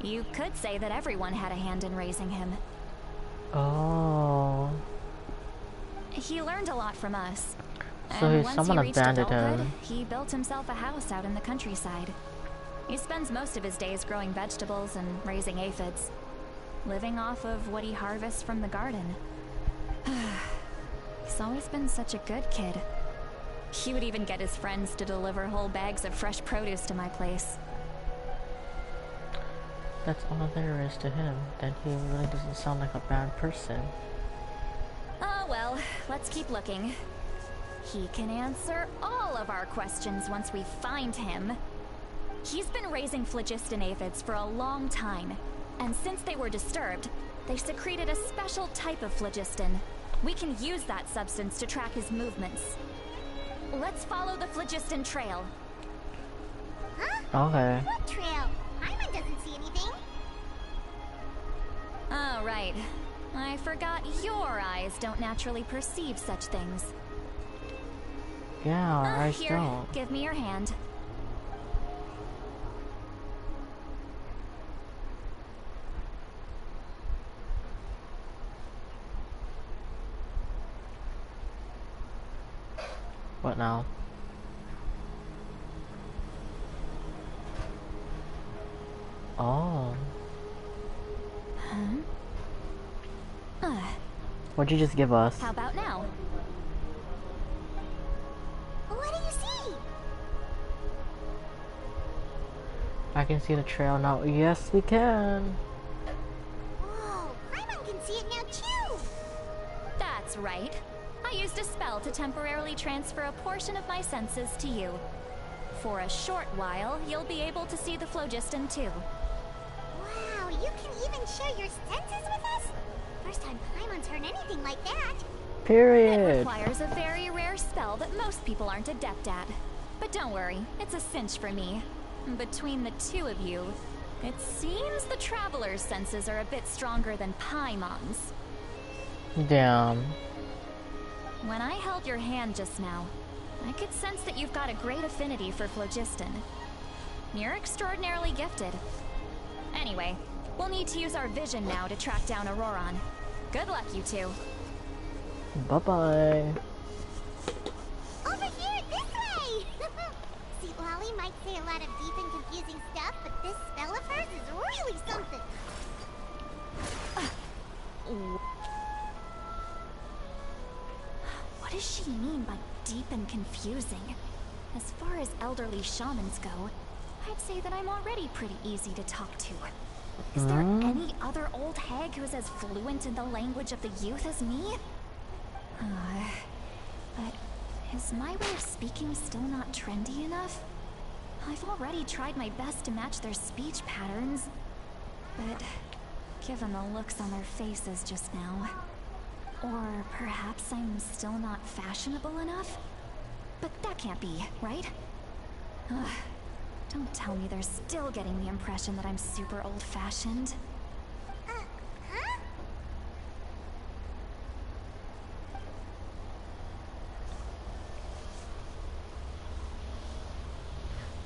S6: You could say that everyone had a hand in raising him.
S1: Oh.
S6: He learned a lot from us.
S1: So
S6: And once
S1: someone
S6: he reached
S1: abandoned
S6: adulthood,
S1: him.
S6: he built himself a house out in the countryside. He spends most of his days growing vegetables and raising aphids, living off of what he harvests from the garden. He's always been such a good kid. He would even get his friends to deliver whole bags of fresh produce to my place.
S1: That's all there is to him. Then he really doesn't sound like a bad person.
S6: Oh well, let's keep looking. He can answer all of our questions once we find him. He's been raising phlogiston aphids for a long time, and since they were disturbed, they secreted a special type of phlogiston. We can use that substance to track his movements. Let's follow the phlogiston trail.
S3: Huh?
S1: Okay.
S3: What trail? Paimon doesn't see anything.
S6: Oh, right. I forgot your eyes don't naturally perceive such things.
S1: Yeah, I
S6: Here,
S1: don't.
S6: give me your hand.
S1: What now? Oh. What'd you just give us?
S6: How about now?
S3: What do you see?
S1: I can see the trail now. Yes, we can.
S3: Whoa, Paimon can see it now too.
S6: That's right. I used a spell to temporarily transfer a portion of my senses to you. For a short while, you'll be able to see the phlogiston too.
S3: Wow, you can even share your senses with us? First time Paimon's heard anything like that.
S6: It
S1: Period.
S6: requires a very rare spell that most people aren't adept at. But don't worry, it's a cinch for me. Between the two of you, it seems the traveler's senses are a bit stronger than Paimon's.
S1: Damn.
S6: When I held your hand just now, I could sense that you've got a great affinity for phlogiston. You're extraordinarily gifted. Anyway, we'll need to use our vision now to track down Auroron. Good luck, you two.
S1: Bye-bye.
S3: Over here, this way! See, Lolly might say a lot of deep and confusing stuff, but this spell of hers is really something.
S6: What does she mean by deep and confusing? As far as elderly shamans go, I'd say that I'm already pretty easy to talk to. Is there any other old hag who is as fluent in the language of the youth as me? But is my way of speaking still not trendy enough? I've already tried my best to match their speech patterns, but given the looks on their faces just now, or perhaps I'm still not fashionable enough? But that can't be, right? Don't tell me they're still getting the impression that I'm super old-fashioned.
S3: Huh?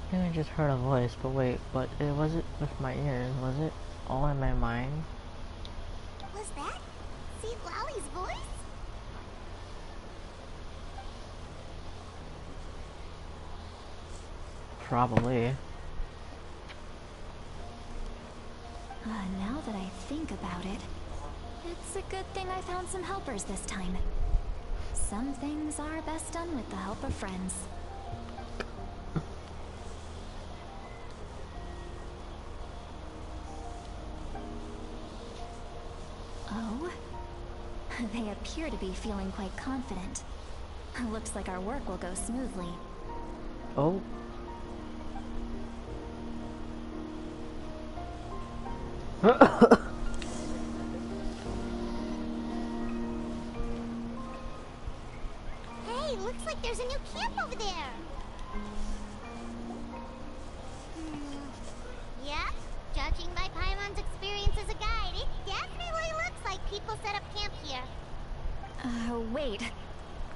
S1: I think I just heard a voice, but wait, but it wasn't with my ears, was it? All in my mind?
S3: Was that St. Lolly's voice?
S1: Probably.
S6: Now that I think about it, it's a good thing I found some helpers this time. Some things are best done with the help of friends. Oh? They appear to be feeling quite confident. Looks like our work will go smoothly.
S1: Oh.
S3: Hey, looks like there's a new camp over there. Yeah, judging by Paimon's experience as a guide, it definitely looks like people set up camp here.
S6: Wait.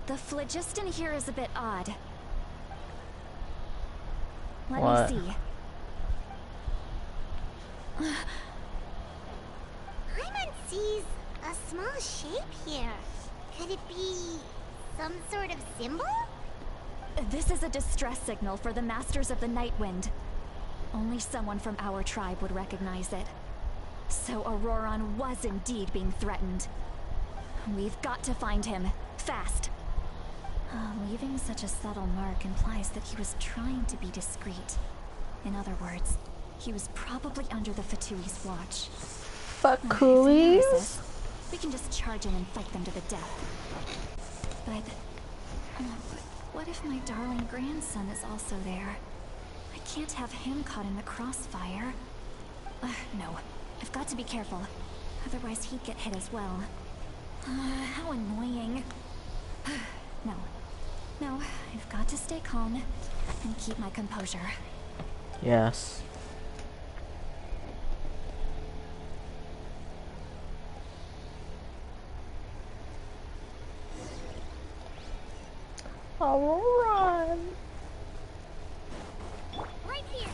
S6: The phlogiston here is a bit odd. Let me see.
S3: Paimon sees a small shape here. Could it be some sort of symbol?
S6: This is a distress signal for the Masters of the Night Wind. Only someone from our tribe would recognize it. So Auroron was indeed being threatened. We've got to find him, fast. Leaving such a subtle mark implies that he was trying to be discreet. In other words, he was probably under the Fatui's watch.
S1: Fuck
S6: If they
S1: coolies.
S6: notice us, we can just charge in and fight them to the death. But what if my darling grandson is also there? I can't have him caught in the crossfire. No, I've got to be careful. Otherwise he'd get hit as well. How annoying. No, I've got to stay calm and keep my composure.
S1: Yes. I'll run.
S3: Right here.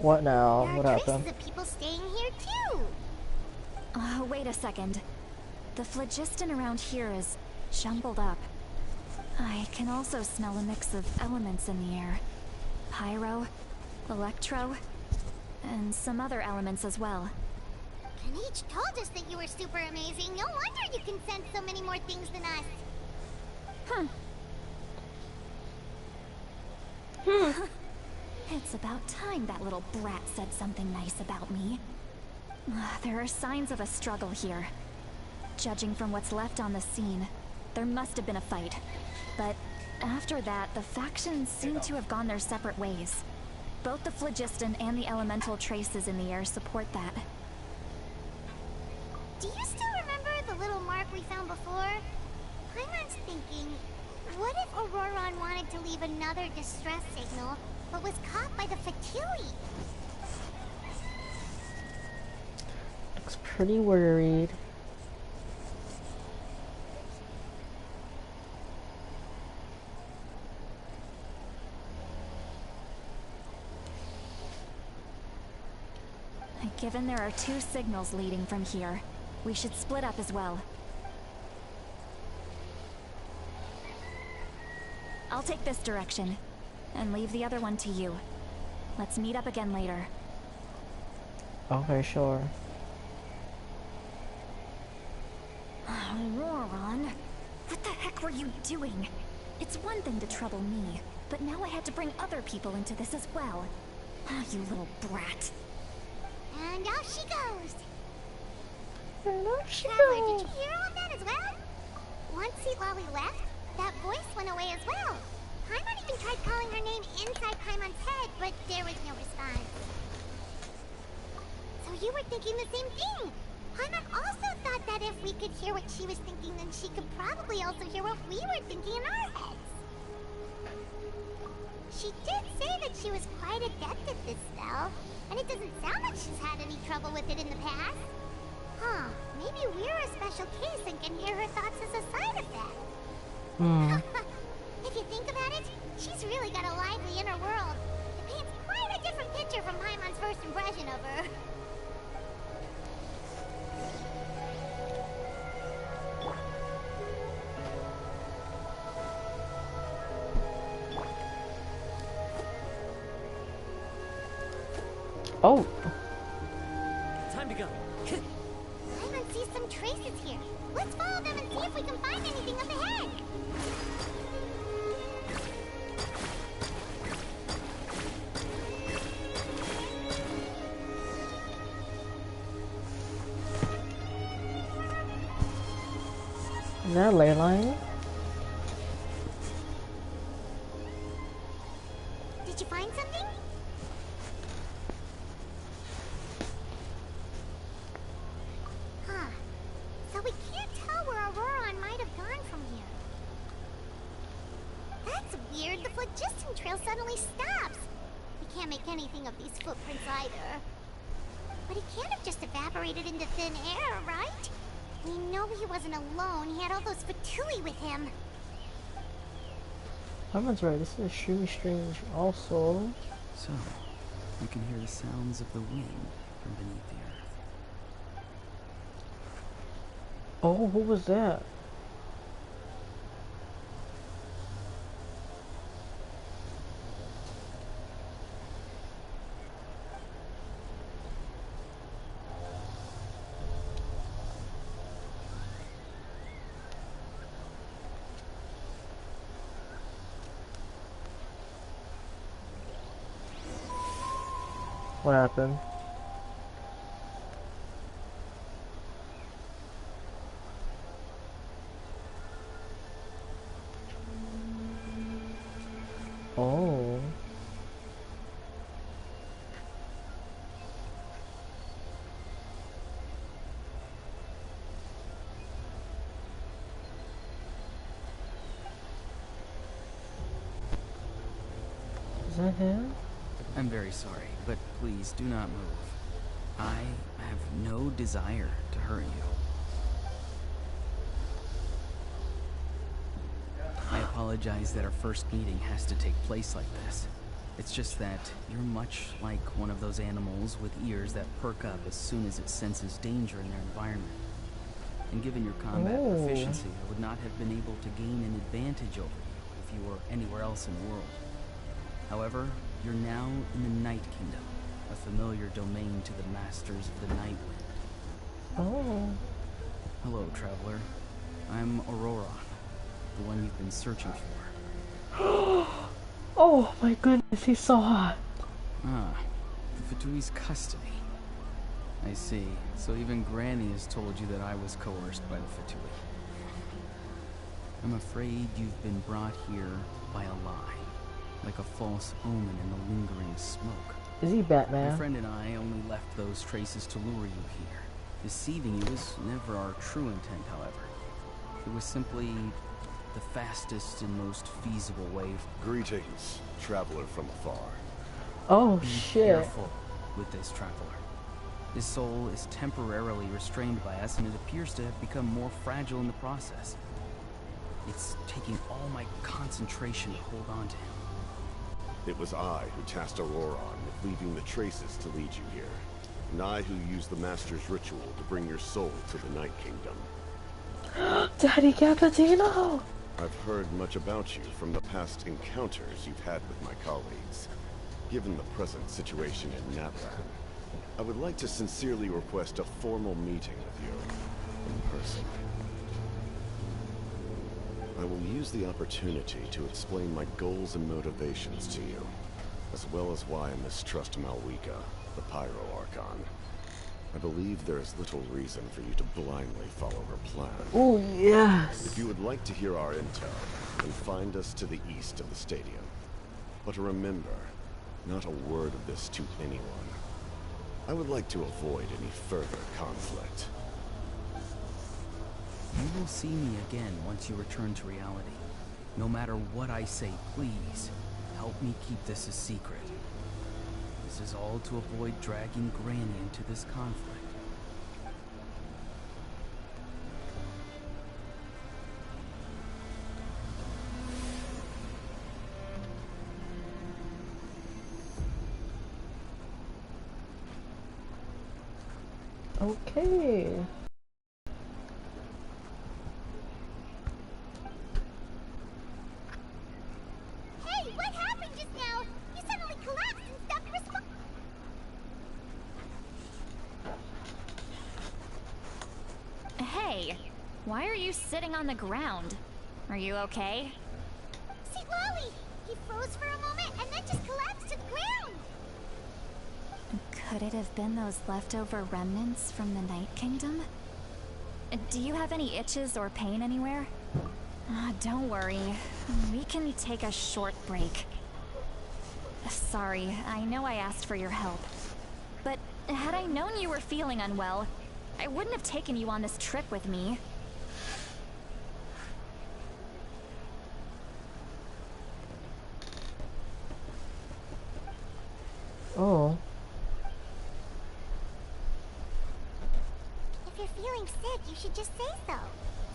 S1: What now?
S3: There
S1: What
S3: are
S1: happened?
S3: traces of people staying here too.
S6: Wait a second. The phlogiston around here is jumbled up. I can also smell a mix of elements in the air. Pyro, electro, and some other elements as well.
S3: Kanich told us that you were super amazing. No wonder you can sense so many more things than us.
S6: It's about time that little brat said something nice about me. There are signs of a struggle here. Judging from what's left on the scene, there must have been a fight. But after that, the factions seem to have gone their separate ways. Both the phlogiston and the elemental traces in the air support that.
S3: Do you still remember the little mark we found before? Paimon's thinking, what if Auroron wanted to leave another distress signal, but was caught by the Fatui?
S1: Looks pretty worried.
S6: Given there are 2 signals leading from here, we should split up as well. I'll take this direction, and leave the other one to you. Let's meet up again later.
S1: Okay, sure.
S6: Auroron, what the heck were you doing? It's one thing to trouble me, but now I had to bring other people into this as well. You little brat.
S3: And off she goes.
S1: She
S3: Traveler, did you hear all that as well? Once Lolly left, that voice went away as well. Paimon even tried calling her name inside Paimon's head, but there was no response. So you were thinking the same thing. Paimon also thought that if we could hear what she was thinking, then she could probably also hear what we were thinking in our heads. She did say that she was quite adept at this spell, and it doesn't sound like she's had any trouble with it in the past. Huh, maybe we're a special case and can hear her thoughts as a side effect. If you think about it, she's really got a lively inner world. It paints quite a different picture from Paimon's first impression of her.
S1: Oh!
S2: Time to go.
S3: Paimon sees some traces here. Let's follow them and see if we can find anything up ahead.
S1: Is that a ley line?
S3: Did you find something? Huh. So we can't tell where Auroron might have gone from here. That's weird. The phlogiston trail suddenly stops. We can't make anything of these footprints either. But he can't have just evaporated into thin air, right? We know he wasn't alone. He had all those Fatui with him.
S1: Paimon's right, this is extremely strange also.
S8: So, you can hear the sounds of the wind from beneath the earth.
S1: Oh, who was that? What happened? Oh. Is that him?
S8: I'm very sorry, but please do not move. I have no desire to hurt you. I apologize that our first meeting has to take place like this. It's just that you're much like one of those animals with ears that perk up as soon as it senses danger in their environment. And given your combat proficiency, I would not have been able to gain an advantage over you if you were anywhere else in the world. However, you're now in the Night Kingdom, a familiar domain to the masters of the Night Wind.
S1: Oh.
S8: Hello, traveler. I'm Auroron, the one you've been searching for.
S1: Oh my goodness, he's so hot.
S8: Ah, the Fatui's custody. I see. So even Granny has told you that I was coerced by the Fatui. I'm afraid you've been brought here by a lie. like a false omen in the lingering smoke.
S1: Is he
S8: My
S1: Batman?
S8: friend and I only left those traces to lure you here. Deceiving you was never our true intent, however. It was simply the fastest and most feasible way.
S9: Greetings, traveler from afar.
S1: Oh
S8: Be
S1: shit.
S8: careful with this traveler. His soul is temporarily restrained by us, and it appears to have become more fragile in the process. It's taking all my concentration to hold on to him.
S9: It was I who tasked Auroron with leaving the traces to lead you here. And I who used the Master's ritual to bring your soul to the Night Kingdom.
S1: Daddy Cappuccino!
S9: I've heard much about you from the past encounters you've had with my colleagues. Given the present situation in Natlan, I would like to sincerely request a formal meeting with you in person. I will use the opportunity to explain my goals and motivations to you, as well as why I mistrust Malwika, the Pyro Archon. I believe there is little reason for you to blindly follow her plan.
S1: Oh yes!
S9: If you would like to hear our intel, then find us to the east of the stadium. But remember, not a word of this to anyone. I would like to avoid any further conflict.
S8: You will see me again once you return to reality. No matter what I say, please, help me keep this a secret. This is all to avoid dragging Granny into this conflict.
S1: Okay.
S3: Hey, what happened just now? You suddenly collapsed and stopped responding.
S6: Hey, why are you sitting on the ground? Are you okay?
S3: See, Lolly, he froze for a moment and then just collapsed to the ground.
S6: Could it have been those leftover remnants from the Night Kingdom? Do you have any itches or pain anywhere? Don't worry. We can take a short break. Sorry, I know I asked for your help. But had I known you were feeling unwell, I wouldn't have taken you on this trip with me.
S1: Oh.
S3: If you're feeling sick, you should just say so.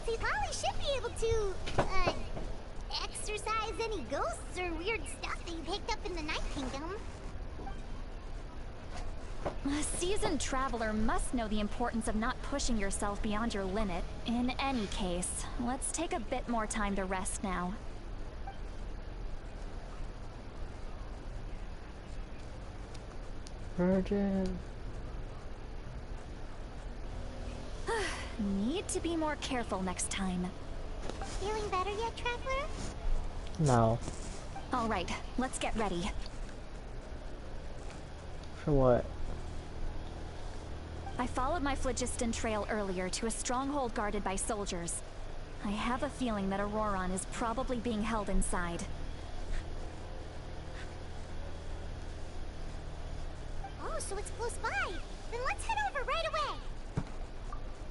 S3: See, Lolly should be able to, exorcise any ghosts or weird stuff that you picked up in the Night Kingdom.
S6: A seasoned traveler must know the importance of not pushing yourself beyond your limit. In any case, let's take a bit more time to rest now.
S1: Virgin.
S6: Need to be more careful next time.
S3: Feeling better yet, Traveler?
S1: No.
S6: All right, let's get ready.
S1: For what?
S6: I followed my phlogiston trail earlier to a stronghold guarded by soldiers. I have a feeling that Auroron is probably being held inside.
S3: Oh, so it's close by. Then let's head over right away.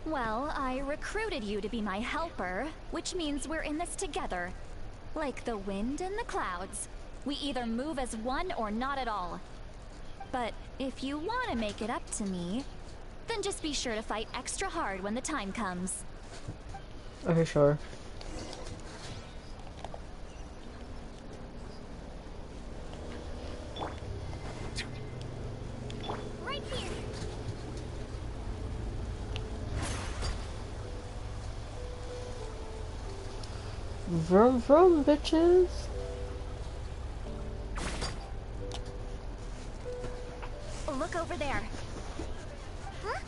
S6: Well, I recruited you to be my helper, which means we're in this together. Like the wind and the clouds. We either move as one or not at all. But if you want to make it up to me, then just be sure to fight extra hard when the time comes.
S1: Okay, sure.
S3: Right here.
S1: Vroom vroom, bitches.
S6: Look over there.
S3: Huh?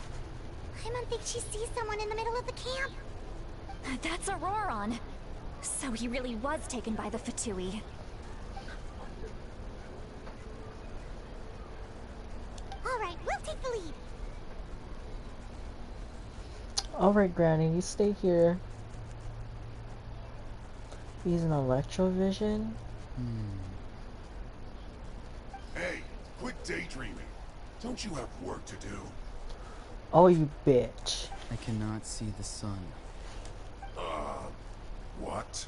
S3: I don't think she sees someone in the middle of the camp.
S6: That's Auroron. So he really was taken by the Fatui.
S3: All right, we'll take the lead.
S1: Alright, Granny, you stay here. Use an electrovision.
S10: Quit daydreaming. Don't you have work to do?
S1: Oh, you bitch.
S8: I cannot see the sun.
S10: What?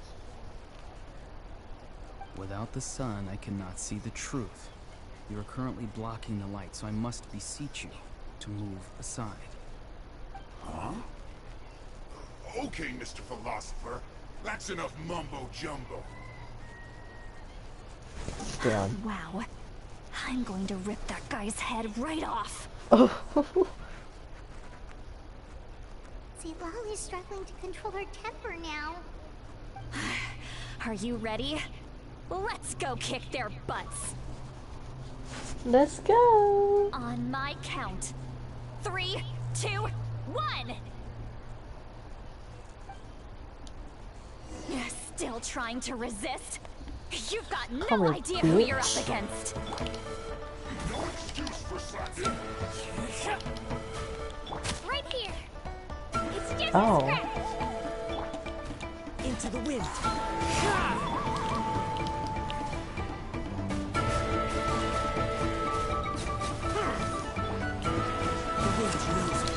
S8: Without the sun, I cannot see the truth. You are currently blocking the light, so I must beseech you to move aside.
S10: Huh? Okay, Mr. Philosopher. That's enough mumbo-jumbo.
S1: Damn.
S6: Wow. I'm going to rip that guy's head right off.
S3: See, Lolly's struggling to control her temper now.
S6: Are you ready? Let's go kick their butts.
S1: Let's go.
S6: On my count. 3, 2, 1. Still trying to resist? You've got no idea who you're up against.
S10: No excuse for slacking.
S3: Right here. It's just
S1: Oh.
S3: a scratch.
S2: Into the wind. The wind knows me.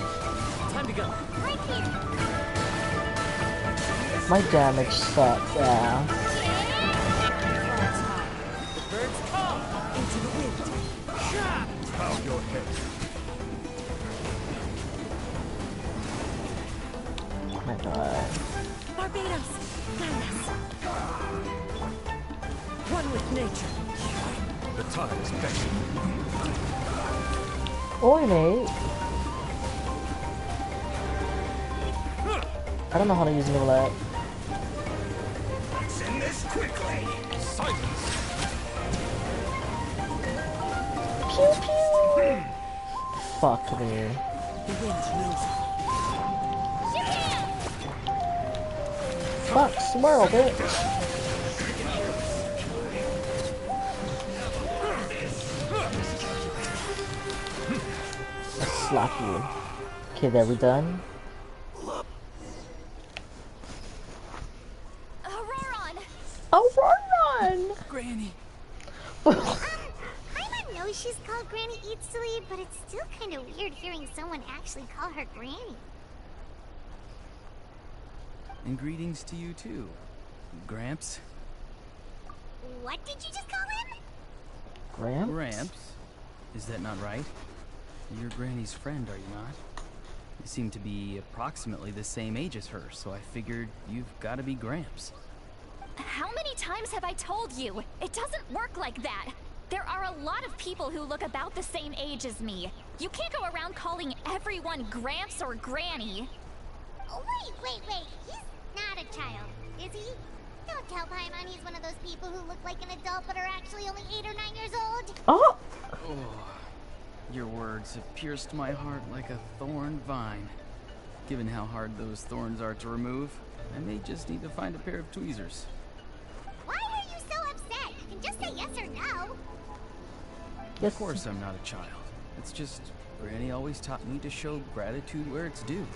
S2: Time to go.
S3: Right here.
S1: My damage sucks, yeah.
S2: The birds come. Into the wind.
S10: Bow your head.
S1: Oh my god.
S2: Barbados. Guide us. One with nature.
S5: The tide is beckoning.
S1: Oi, mate. I don't know how to use Millet.
S10: Send this quickly.
S5: Silence!
S1: Pew pew! Fuck me.
S2: The wind knows
S1: Fuck, swirl, bitch. Let's slap you. Okay, there, we done? Auroron!
S8: Granny!
S3: Paimon knows she's called Granny Eatsley, but it's still kind of weird hearing someone actually call her Granny.
S8: And greetings to you too, Gramps.
S3: What did you just call him?
S1: Gramps?
S8: Gramps? Is that not right? You're Granny's friend, are you not? You seem to be approximately the same age as her, so I figured you've got to be Gramps.
S6: How many times have I told you? It doesn't work like that. There are a lot of people who look about the same age as me. You can't go around calling everyone Gramps or Granny.
S3: Oh, wait. He's not a child, is he? Don't tell Paimon he's one of those people who look like an adult but are actually only 8 or 9 years old.
S1: Oh!
S8: Oh, your words have pierced my heart like a thorn vine. Given how hard those thorns are to remove, I may just need to find a pair of tweezers.
S3: Why are you so upset? You can just say yes or no.
S1: Yes.
S8: Of course I'm not a child. It's just, Granny always taught me to show gratitude where it's due.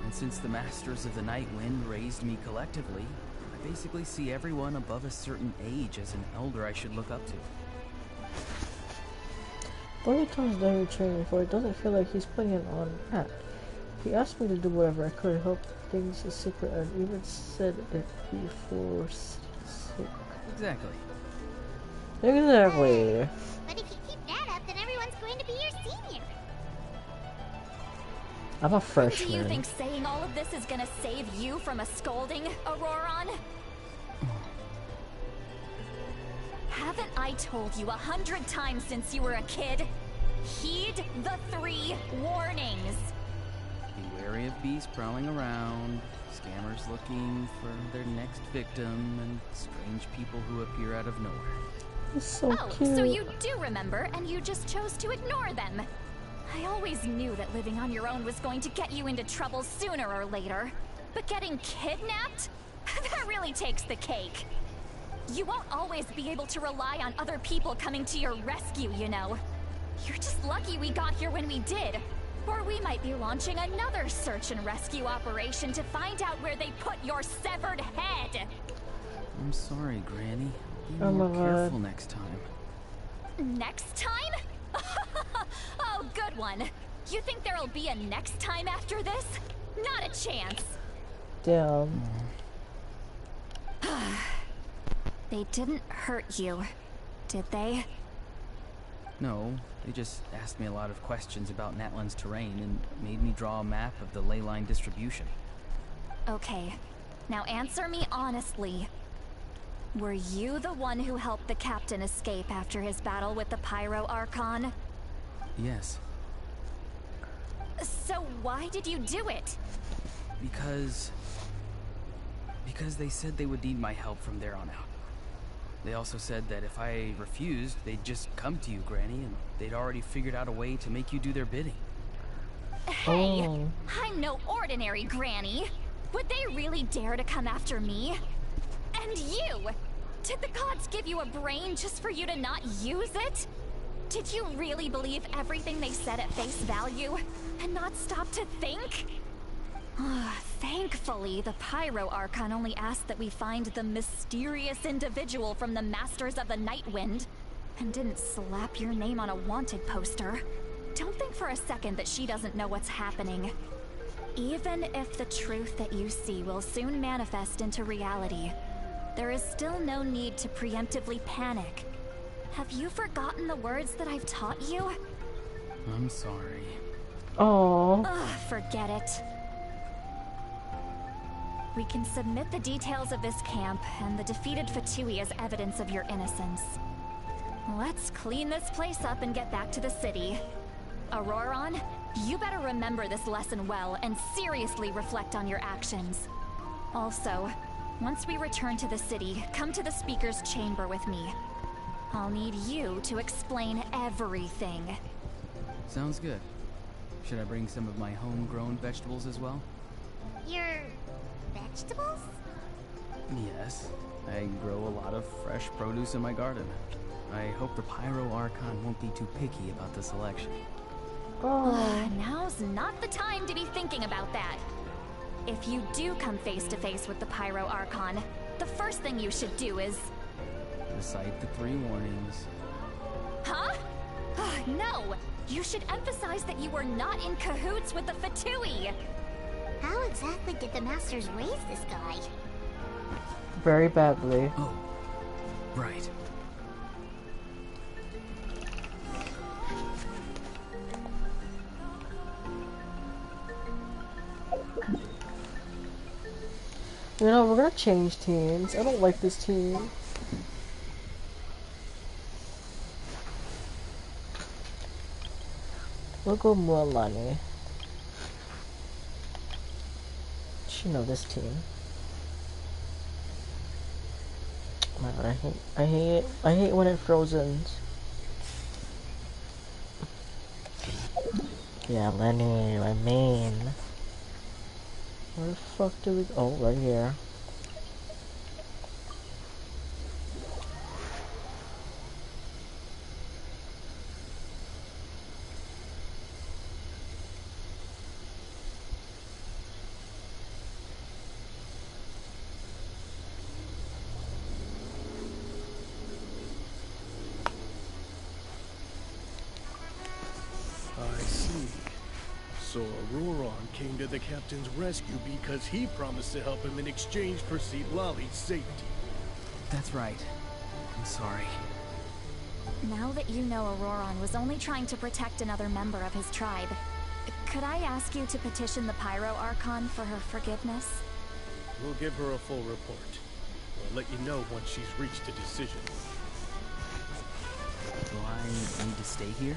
S8: And since the Masters of the Night Wind raised me collectively, I basically see everyone above a certain age as an elder I should look up to.
S1: The only times that he trained for, it doesn't feel like he's putting it on act. He asked me to do whatever I could, help things a secret, and even said it before sick.
S8: Exactly.
S1: Exactly.
S3: But if you keep that up, then everyone's going to be your senior.
S1: I'm a
S6: Do you
S1: freshman.
S6: think saying all of this is gonna save you from a scolding, Auroron? Haven't I told you 100 times since you were a kid? Heed the 3 warnings.
S8: Be wary of bees prowling around, scammers looking for their next victim, and strange people who appear out of nowhere.
S1: He's so
S6: Oh,
S1: cute.
S6: so you do remember, and you just chose to ignore them. I always knew that living on your own was going to get you into trouble sooner or later. But getting kidnapped? That really takes the cake. You won't always be able to rely on other people coming to your rescue, you know. You're just lucky we got here when we did. Or we might be launching another search and rescue operation to find out where they put your severed head.
S8: I'm sorry, Granny. Be
S1: Oh
S8: more
S1: my
S8: careful
S1: God.
S8: next time.
S6: Next time? Oh, good one. You think there'll be a next time after this? Not a chance.
S1: Damn.
S6: They didn't hurt you, did they?
S8: No, they just asked me a lot of questions about Natlan's terrain and made me draw a map of the ley line distribution.
S6: Okay, now answer me honestly. Were you the one who helped the captain escape after his battle with the Pyro Archon?
S8: Yes.
S6: So why did you do it?
S8: Because they said they would need my help from there on out. They also said that if I refused, they'd just come to you, Granny, and they'd already figured out a way to make you do their bidding.
S6: Hey,
S1: Oh.
S6: I'm no ordinary Granny. Would they really dare to come after me? And you! Did the gods give you a brain just for you to not use it? Did you really believe everything they said at face value and not stop to think? Thankfully, the Pyro Archon only asked that we find the mysterious individual from the Masters of the Night Wind and didn't slap your name on a wanted poster. Don't think for a second that she doesn't know what's happening. Even if the truth that you see will soon manifest into reality, there is still no need to preemptively panic. Have you forgotten the words that I've taught you?
S8: I'm sorry.
S1: Oh.
S6: Forget it. We can submit the details of this camp and the defeated Fatui as evidence of your innocence. Let's clean this place up and get back to the city. Auroron, you better remember this lesson well and seriously reflect on your actions. Also, once we return to the city, come to the speaker's chamber with me. I'll need you to explain everything.
S8: Sounds good. Should I bring some of my homegrown vegetables as well?
S3: Your vegetables?
S8: Yes. I grow a lot of fresh produce in my garden. I hope the Pyro Archon won't be too picky about the selection.
S1: Oh.
S6: Now's not the time to be thinking about that. If you do come face to face with the Pyro Archon, the first thing you should do is...
S8: Recite the 3 warnings.
S6: Huh? No! You should emphasize that you were not in cahoots with the Fatui!
S3: How exactly did the Masters raise this guy?
S1: Very badly.
S8: Oh, right.
S1: You know, we're gonna change teams. I don't like this team. We'll go Mualani. Should know this team. Man, I hate when it frozens. Yeah, Lenny, my main. Where the fuck do we go? Oh, right here.
S11: I see. So Auroron came to the captain's rescue because he promised to help him in exchange for Xilolen's safety.
S8: That's right. I'm sorry.
S6: Now that you know Auroron was only trying to protect another member of his tribe, could I ask you to petition the Pyro Archon for her forgiveness?
S11: We'll give her a full report. We'll let you know once she's reached a decision.
S8: Do I need to stay here?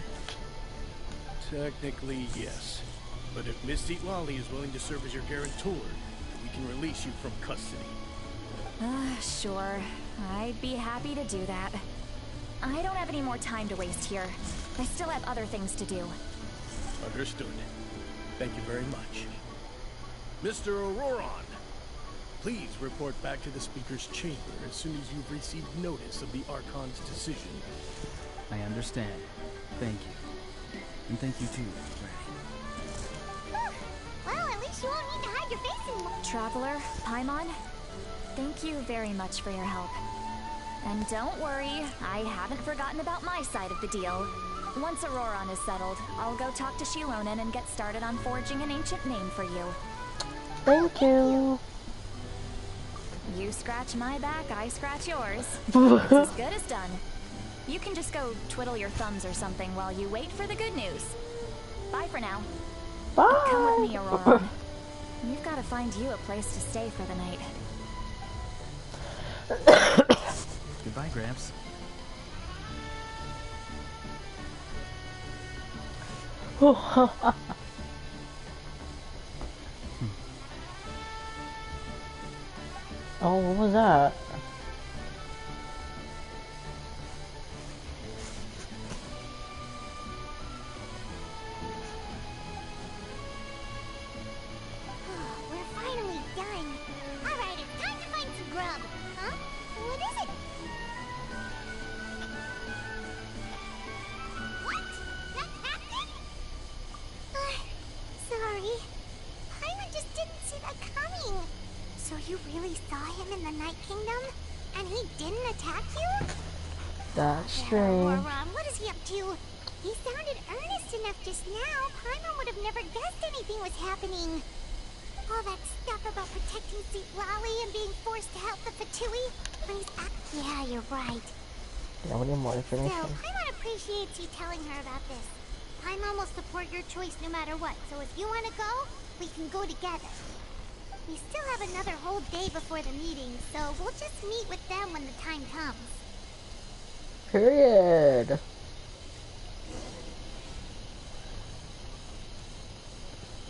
S11: Technically, yes. But if Miss Xilolen is willing to serve as your guarantor, we can release you from custody.
S6: Sure. I'd be happy to do that. I don't have any more time to waste here. I still have other things to do.
S11: Understood. Thank you very much. Mr. Auroron, please report back to the Speaker's chamber as soon as you've received notice of the Archon's decision.
S8: I understand. Thank you. And thank you too, Granny.
S3: Well, at least you won't need to hide your face anymore.
S6: Traveler, Paimon, thank you very much for your help. And don't worry, I haven't forgotten about my side of the deal. Once Auroron is settled, I'll go talk to Xilonen and get started on forging an ancient name for you.
S1: Thank you.
S6: You scratch my back, I scratch yours. It's as good as done. You can just go twiddle your thumbs or something while you wait for the good news. Bye for now.
S1: Bye.
S6: Come with me, Auroron. We've got to find you a place to stay for the night.
S8: Goodbye, Gramps.
S1: Oh, what was that?
S3: We're finally done. Alright, it's time to find some grub. Huh? What is it? What? That happened? Sorry. Paimon just didn't see that coming. So you really saw him in the Night Kingdom? And he didn't attack you?
S1: That's strange.
S3: Auroron, what is he up to? He sounded earnest enough just now. Paimon would have never guessed anything was happening. All that stuff about protecting St. Lolly and being forced to help the Fatui when he's yeah, you're right.
S1: Yeah, we need more information.
S3: Still, Paimon appreciates you telling her about this. Paimon will support your choice no matter what, so if you want to go, we can go together. We still have another whole day before the meeting, so we'll just meet with them when the time comes.
S1: Period.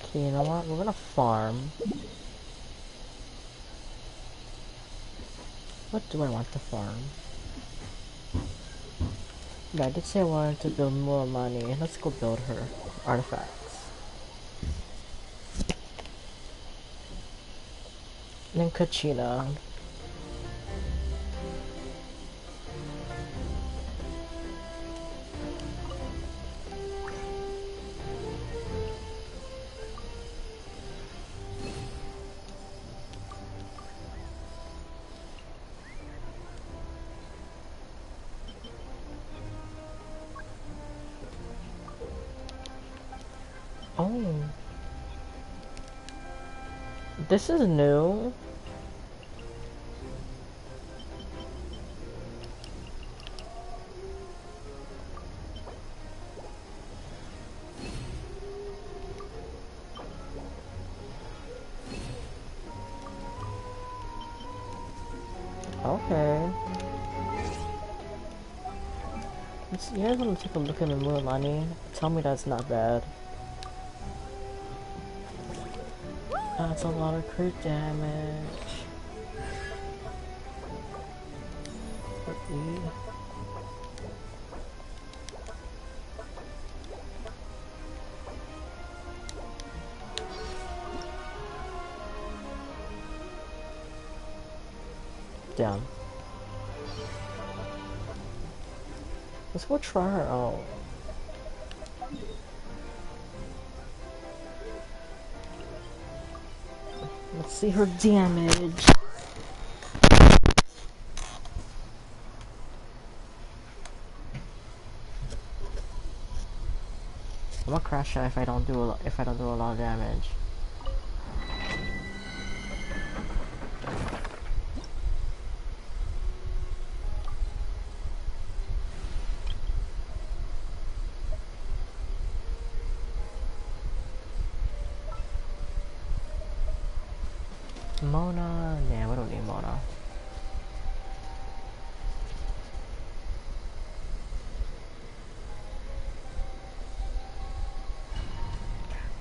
S1: Okay, you know what? We're gonna farm. What do I want to farm? Yeah, I did say I wanted to build more money. Let's go build her artifacts. And then Kachina. Oh. This is new. Okay. You guys want to take a look at the Muramani? Tell me that's not bad. That's a lot of crit damage. Down. Let's go try her out. Let's see her damage. I'm gonna crash out if I don't do a lot of damage. Mona? Yeah, we don't need Mona.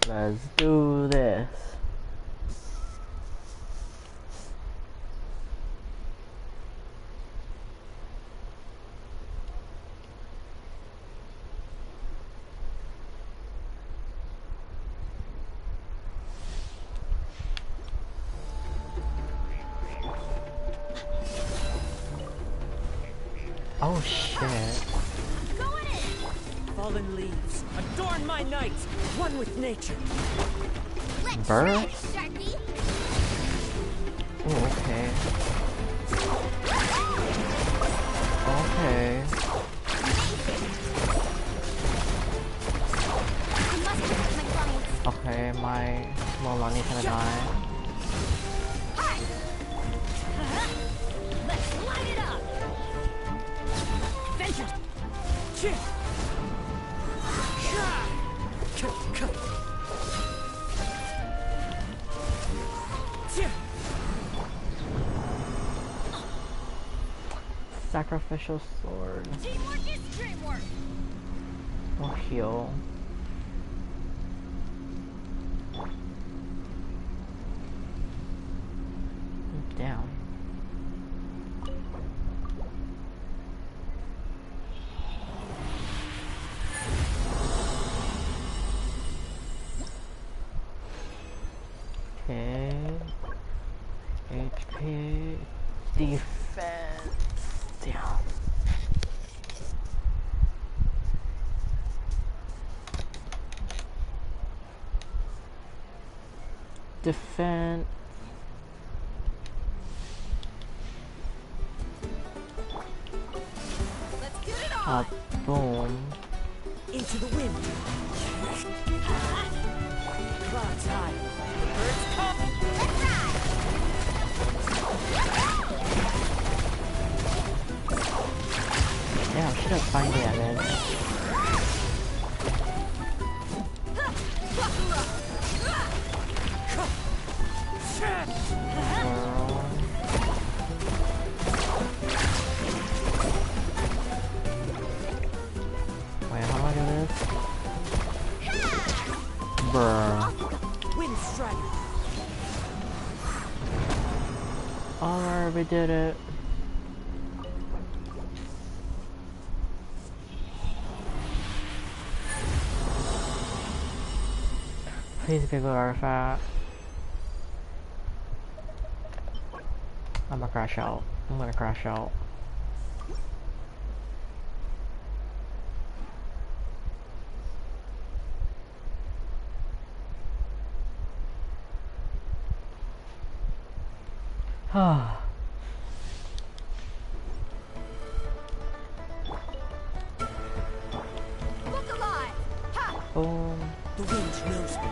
S1: Let's do this. Oh shit.
S2: Fallen leaves, adorn my night, one with nature.
S1: Bird? Oh, okay. Okay. Okay, my Molani's gonna die.
S2: Let's light it up. Vengeance.
S1: Sacrificial sword.
S2: Teamwork is dreamwork.
S1: Or heal. Down. Okay. HP. Defense. Down. Defense.
S2: Let's get it on.
S1: Boom.
S2: Into the wind. Clouds high. The birds come.
S1: Damn, she does fine damage. Wait, how do I do this? Bruh.
S2: Wind strider.
S1: Alright, we did it. Please be a good artifact. I'm gonna crash out. I'm gonna crash out.
S2: Look alive. Ha!
S1: Boom.
S2: The wind knows me.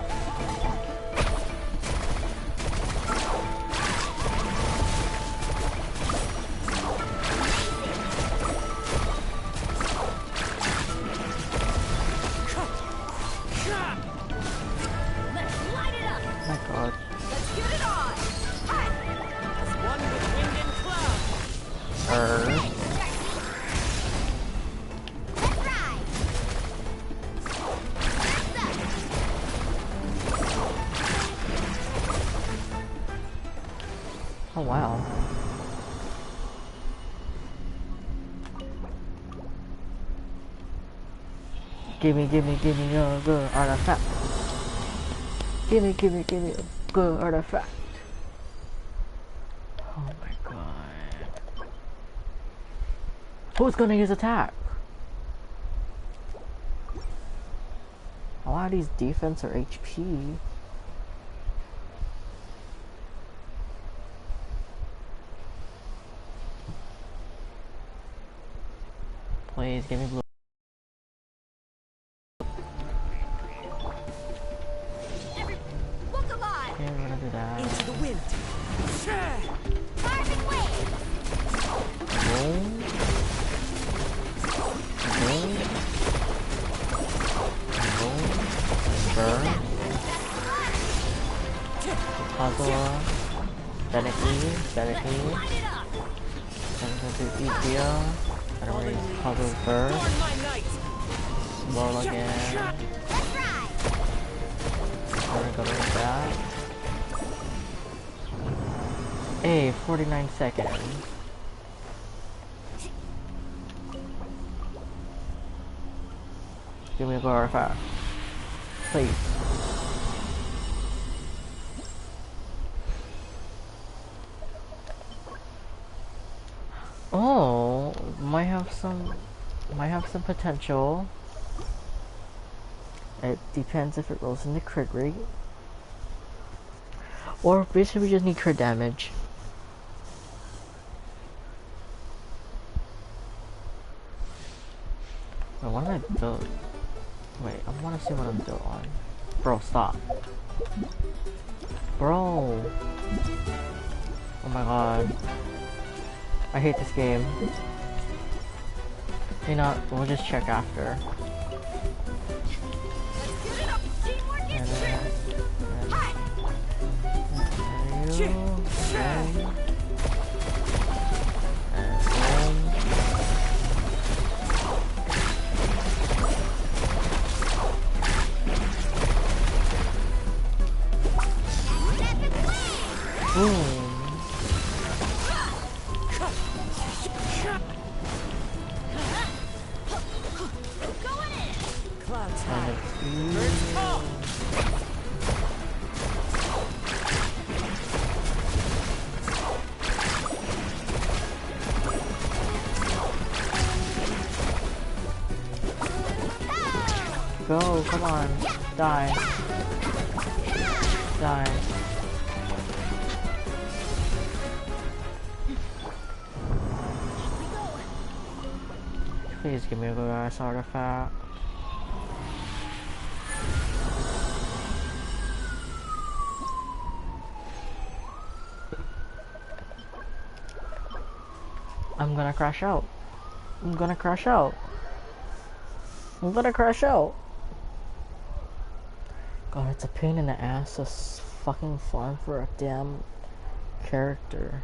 S2: Let's light it up.
S1: Oh my god.
S2: Let's get it on. Hi. As one with wind and cloud.
S3: Let's ride.
S1: Oh wow. Give me a good artifact. Give me a good artifact. Oh my god. Who's gonna use attack? A lot of these defense or HP. Please give me blue.
S2: Look alive.
S1: Okay, we're gonna do that.
S2: Into the wind.
S3: Carving waves.
S1: Boom. Boom. Boom. Burn. Puzzle. Statically.
S2: Light it up.
S1: I'm gonna do easier. I don't really puzzle first.
S2: Burn my night.
S1: Roll again.
S3: Let's ride.
S1: We're gonna go with that. Hey, 49 seconds. Give me a good artifact. Please. Oh, might have some potential. It depends if it rolls into crit rate. Or basically we just need crit damage. see what I'm doing. Bro, stop. Bro. Oh my god. I hate this game. You know, we'll just check after. Go, come on. Die. Die. Please give me a good ass artifact. I'm gonna crash out. I'm gonna crash out. I'm gonna crash out. God, it's a pain in the ass to fucking farm for a damn character.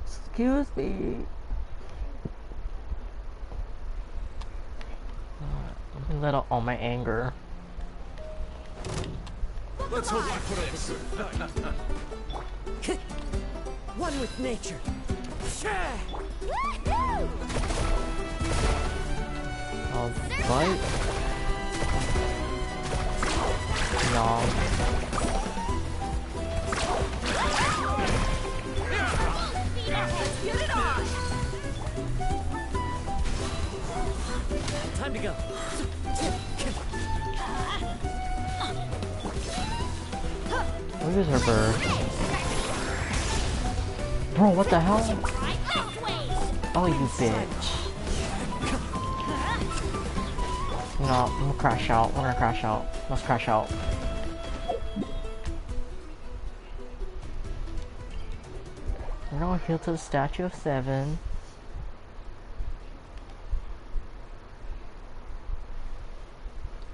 S1: Excuse me. Let me let out all my anger.
S11: Let's hope you put up a good fight. One with nature.
S1: I'll fight. No.
S2: Let's get it on! Time to go.
S1: Where is her bird? Bro, what the hell? Oh, you bitch. No, I'm gonna crash out. We're gonna crash out. Let's crash out. We're gonna heal to the statue of 7.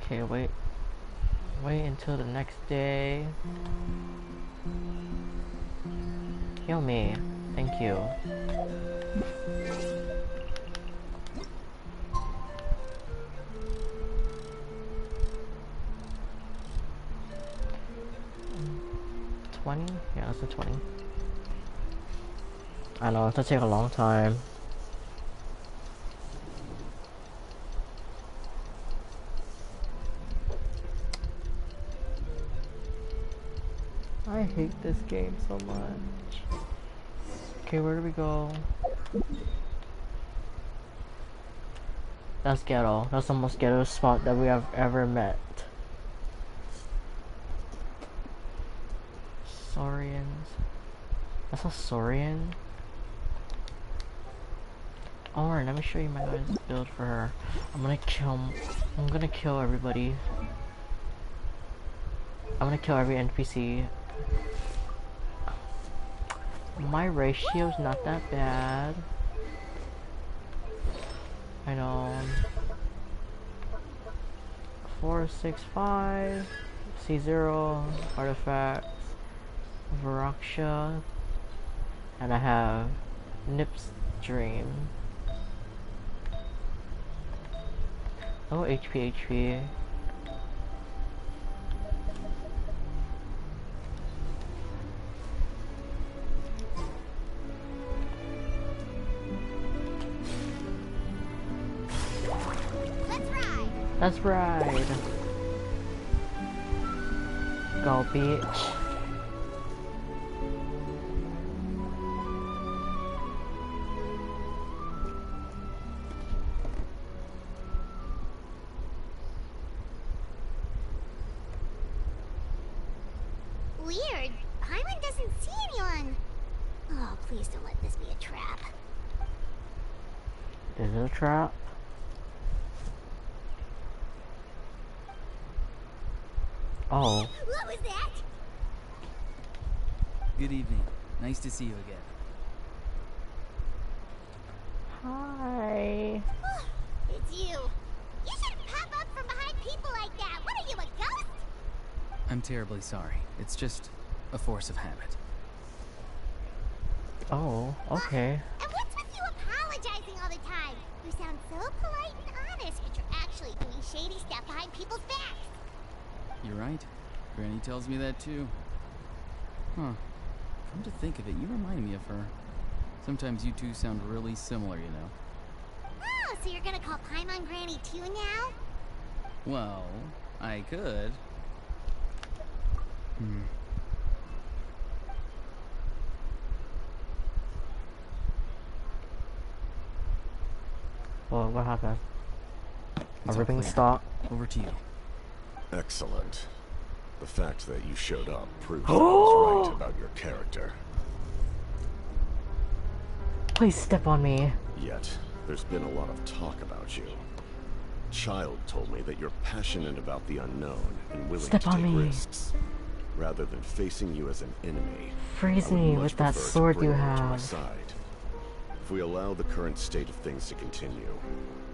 S1: Okay, wait until the next day. Heal me. Thank you. $20? Yeah, that's a 20. I know, it's gonna take a long time. I hate this game so much. Okay, where do we go? That's ghetto. That's the most ghetto spot that we have ever met. Saurians. That's a Saurian? Alright, let me show you my guys' build for her. I'm gonna kill everybody. I'm gonna kill every NPC. My ratio's not that bad. I know. 4, 6, 5, C0, artifacts, Varaksha, and I have Nip's Dream. Oh, HP. Let's ride. Go, bitch.
S3: Weird. Please don't let this be a trap.
S1: Is it a trap? Oh.
S3: What was that?
S8: Good evening. Nice to see you again.
S1: Hi.
S3: It's you. You shouldn't pop up from behind people like that. What are you, a ghost?
S8: I'm terribly sorry. It's just a force of habit.
S1: Oh, okay.
S3: And what's with you apologizing all the time? You sound so polite and honest, but you're actually doing shady stuff behind people's backs.
S8: You're right. Granny tells me that too. Huh. Come to think of it, you remind me of her. Sometimes you two sound really similar, you know.
S3: Oh, so you're gonna call Paimon Granny too now?
S8: Well, I could.
S1: Well, what happened?
S8: It's
S1: A ripping
S8: all clear.
S1: stock.
S8: Over to you.
S9: Excellent. The fact that you showed up proves I was right about your character.
S1: Please step on me.
S9: Yet, there's been a lot of talk about you. Child told me that you're passionate about the unknown and willing
S1: Step
S9: to
S1: on
S9: take
S1: me.
S9: risks. Rather than facing you as an enemy,
S1: Freeze
S9: I would
S1: me
S9: much
S1: with that
S9: prefer to
S1: sword
S9: bring
S1: you
S9: to my
S1: have.
S9: side. If we allow the current state of things to continue,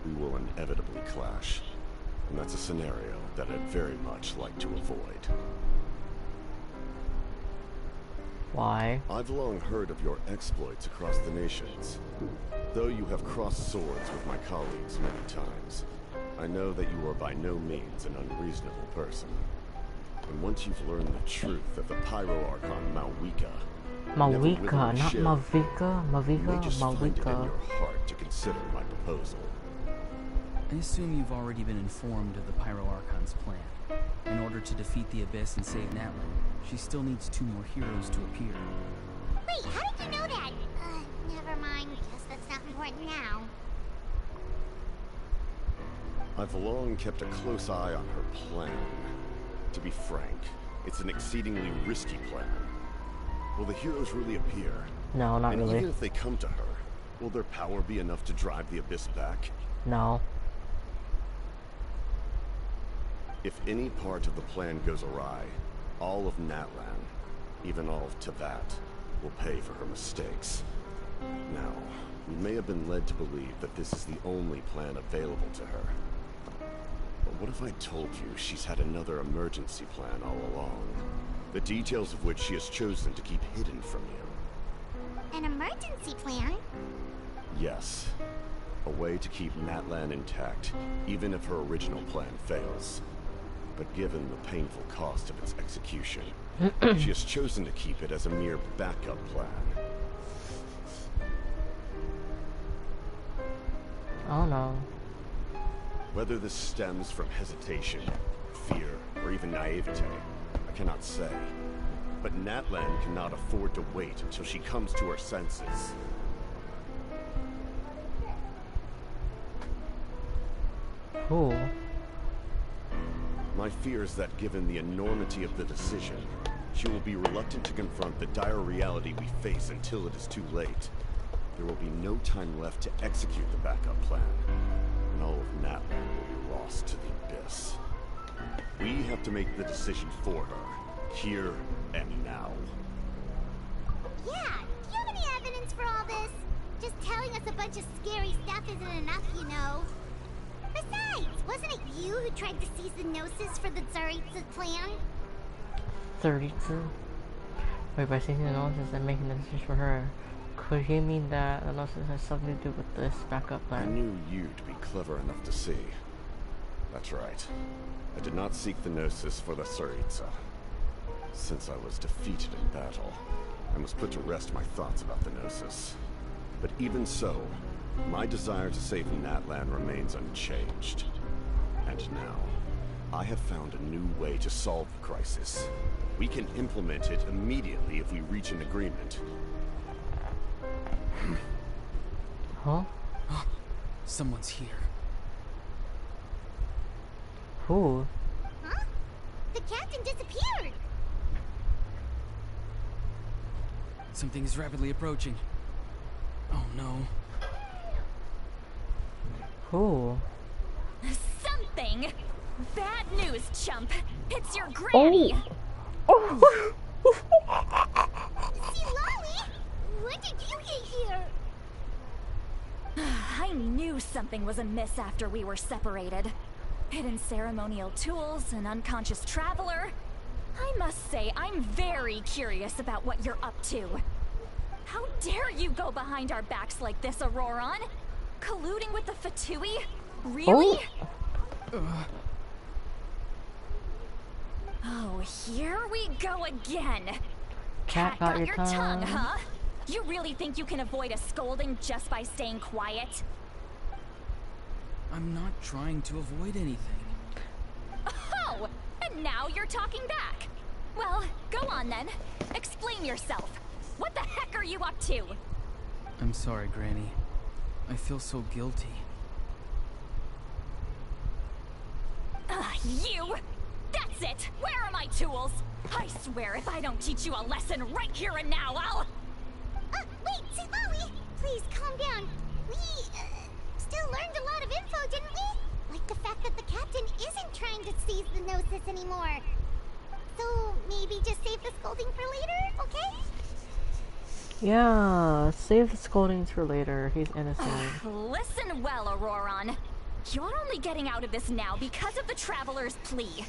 S9: we will inevitably clash. And that's a scenario that I'd very much like to avoid.
S1: Why?
S9: I've long heard of your exploits across the nations. Though you have crossed swords with my colleagues many times, I know that you are by no means an unreasonable person. And once you've learned the truth of the Pyro Archon Malwika,
S1: Malwika, not Mavika.
S9: you may just find it in
S1: Malwika.
S9: your heart to consider my proposal.
S8: I assume you've already been informed of the Pyro Archon's plan. In order to defeat the Abyss and save Natlan, she still needs 2 more heroes to appear.
S3: Wait, how did you know that? Never mind. Guess that's not important now.
S9: I've long kept a close eye on her plan. To be frank, it's an exceedingly risky plan. Will the heroes really appear?
S1: No, not
S9: And
S1: really.
S9: even if they come to her, will their power be enough to drive the Abyss back?
S1: No.
S9: If any part of the plan goes awry, all of Natlan, even all of Teyvat, will pay for her mistakes. Now, we may have been led to believe that this is the only plan available to her. But what if I told you she's had another emergency plan all along? The details of which she has chosen to keep hidden from you.
S3: An emergency plan?
S9: Yes. A way to keep Natlan intact, even if her original plan fails. But given the painful cost of its execution, she has chosen to keep it as a mere backup plan.
S1: Oh no.
S9: Whether this stems from hesitation, fear, or even naivete, I cannot say. But Natlan cannot afford to wait until she comes to her senses.
S1: Cool.
S9: My fear is that given the enormity of the decision, she will be reluctant to confront the dire reality we face until it is too late. There will be no time left to execute the backup plan, and all of Natlan will be lost to the Abyss. We have to make the decision for her, here and now.
S3: Yeah, do you have any evidence for all this? Just telling us a bunch of scary stuff isn't enough, you know. Besides, wasn't it you who tried to seize the Gnosis for the Tsaritsa plan?
S1: 32. Wait, by seeing the Gnosis and making the decision for her, could he mean that the Gnosis has something to do with this backup
S9: I
S1: plan?
S9: knew you to be clever enough to see. That's right. I did not seek the Gnosis for the Tsaritsa. Since I was defeated in battle, I must put to rest my thoughts about the Gnosis. But even so, my desire to save Natlan remains unchanged. And now, I have found a new way to solve the crisis. We can implement it immediately if we reach an agreement.
S1: Huh?
S8: Someone's here.
S1: Who?
S3: Huh? The captain disappeared!
S8: Something is rapidly approaching. Oh no.
S1: Who?
S6: Something? Bad news, chump. It's your granny.
S1: Oh.
S3: Xilonen, when did you get here?
S6: I knew something was amiss after we were separated. Hidden ceremonial tools, an unconscious traveler. I must say, I'm very curious about what you're up to. How dare you go behind our backs like this, Auroron? Colluding with the Fatui? Really? Oh, here we go again.
S1: Cat got your
S6: tongue, huh? You really think you can avoid a scolding just by staying quiet?
S8: I'm not trying to avoid anything.
S6: Oh, and now you're talking back. Well, go on then. Explain yourself. What the heck are you up to?
S8: I'm sorry, Granny. I feel so guilty.
S6: You! That's it! Where are my tools? I swear if I don't teach you a lesson right here and now, I'll...
S3: Wait, Xilonen! Please, calm down. We, still learned a lot of info, didn't we? Like the fact that the captain isn't trying to seize the Gnosis anymore. So, maybe just save the scolding for later, okay?
S1: Yeah, save the scoldings for later. He's innocent.
S6: Listen well, Auroron. You're only getting out of this now because of the Traveler's plea.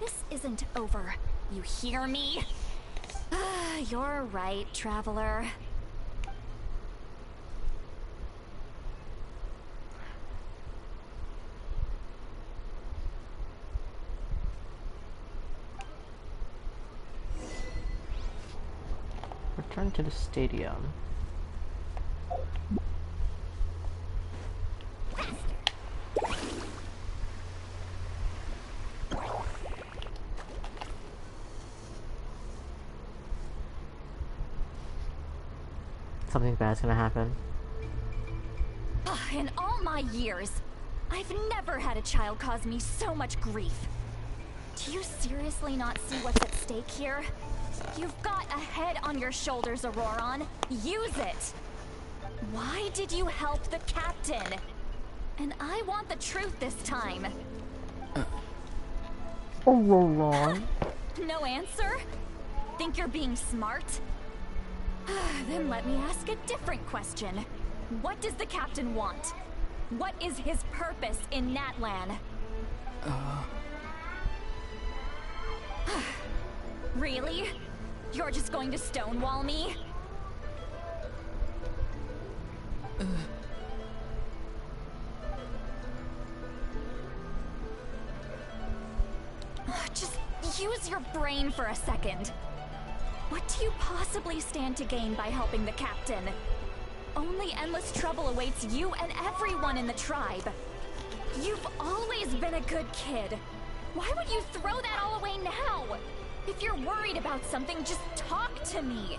S6: This isn't over. You hear me? You're right, Traveler.
S1: Return to the stadium. Something bad's gonna happen.
S6: In all my years, I've never had a child cause me so much grief. Do you seriously not see what's at stake here? You've got a head on your shoulders, Auroron. Use it! Why did you help the captain? And I want the truth this time.
S1: Auroron?
S6: No answer? Think you're being smart? Then let me ask a different question. What does the captain want? What is his purpose in Natlan? Really? You're just going to stonewall me? Just use your brain for a second. What do you possibly stand to gain by helping the captain? Only endless trouble awaits you and everyone in the tribe. You've always been a good kid. Why would you throw that all away now? If you're worried about something, just talk to me.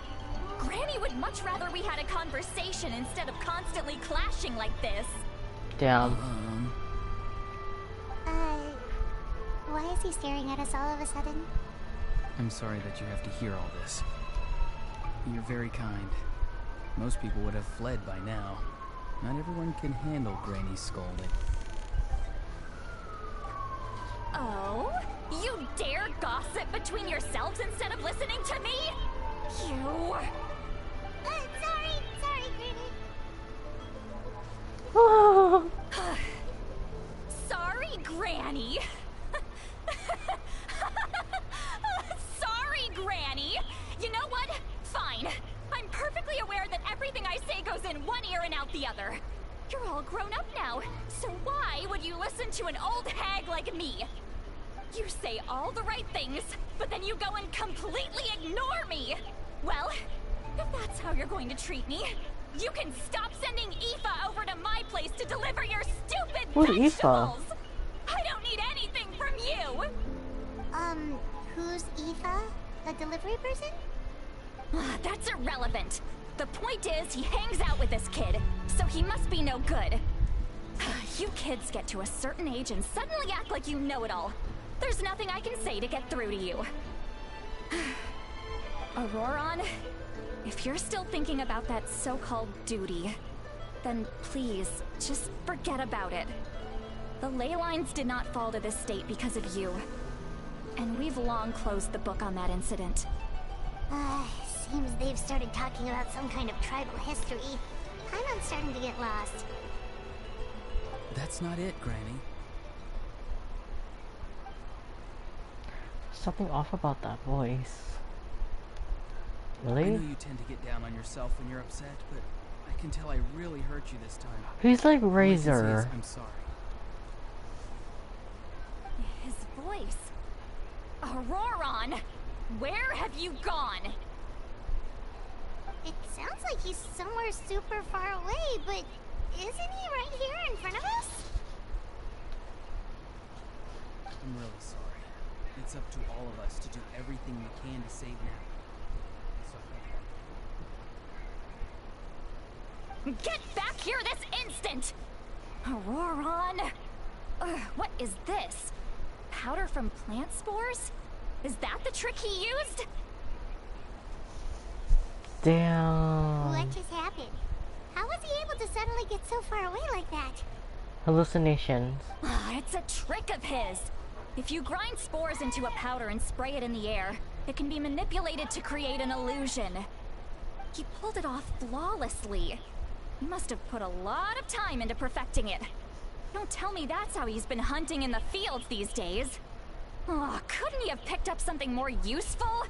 S6: Granny would much rather we had a conversation instead of constantly clashing like this.
S1: Damn.
S3: Why is he staring at us all of a sudden?
S8: I'm sorry that you have to hear all this. You're very kind. Most people would have fled by now. Not everyone can handle Granny's scolding.
S6: Oh? You dare gossip between yourselves instead of listening to me? You...
S3: Sorry, Granny.
S6: Sorry, Granny. Sorry, Granny. You know what? Fine. I'm perfectly aware that everything I say goes in one ear and out the other. You're all grown up now, so why would you listen to an old hag like me? You say all the right things, but then you go and completely ignore me. Well, if that's how you're going to treat me, you can stop sending Aoife over to my place to deliver your stupid vegetables. I don't need anything from you.
S3: Who's Aoife? The delivery person?
S6: That's irrelevant. The point is, he hangs out with this kid, so he must be no good. You kids get to a certain age and suddenly act like you know it all. There's nothing I can say to get through to you. Auroron, If you're still thinking about that so-called duty, then please, just forget about it. The ley lines did not fall to this state because of you. And we've long closed the book on that incident.
S3: Seems they've started talking about some kind of tribal history. I'm starting to get lost.
S8: That's not it, Granny.
S1: Something off about that voice.
S8: I
S1: Really?
S8: know you tend to get down on yourself when you're upset, but I can tell I really hurt you this time.
S1: He's like
S8: All I can say is
S1: Razor.
S8: I'm sorry.
S6: His voice. Auroron! Where have you gone?
S3: It sounds like he's somewhere super far away, but isn't he right here in front of us?
S8: I'm really sorry. It's up to all of us to do everything we can to save Nat.
S6: Get back here this instant! Auroron! What is this? Powder from plant spores? Is that the trick he used?
S1: Damn.
S3: What just happened? How was he able to suddenly get so far away like that?
S1: Hallucinations.
S6: It's a trick of his. If you grind spores into a powder and spray it in the air, it can be manipulated to create an illusion. He pulled it off flawlessly. He must have put a lot of time into perfecting it. Don't tell me that's how he's been hunting in the fields these days. Oh, couldn't he have picked up something more useful?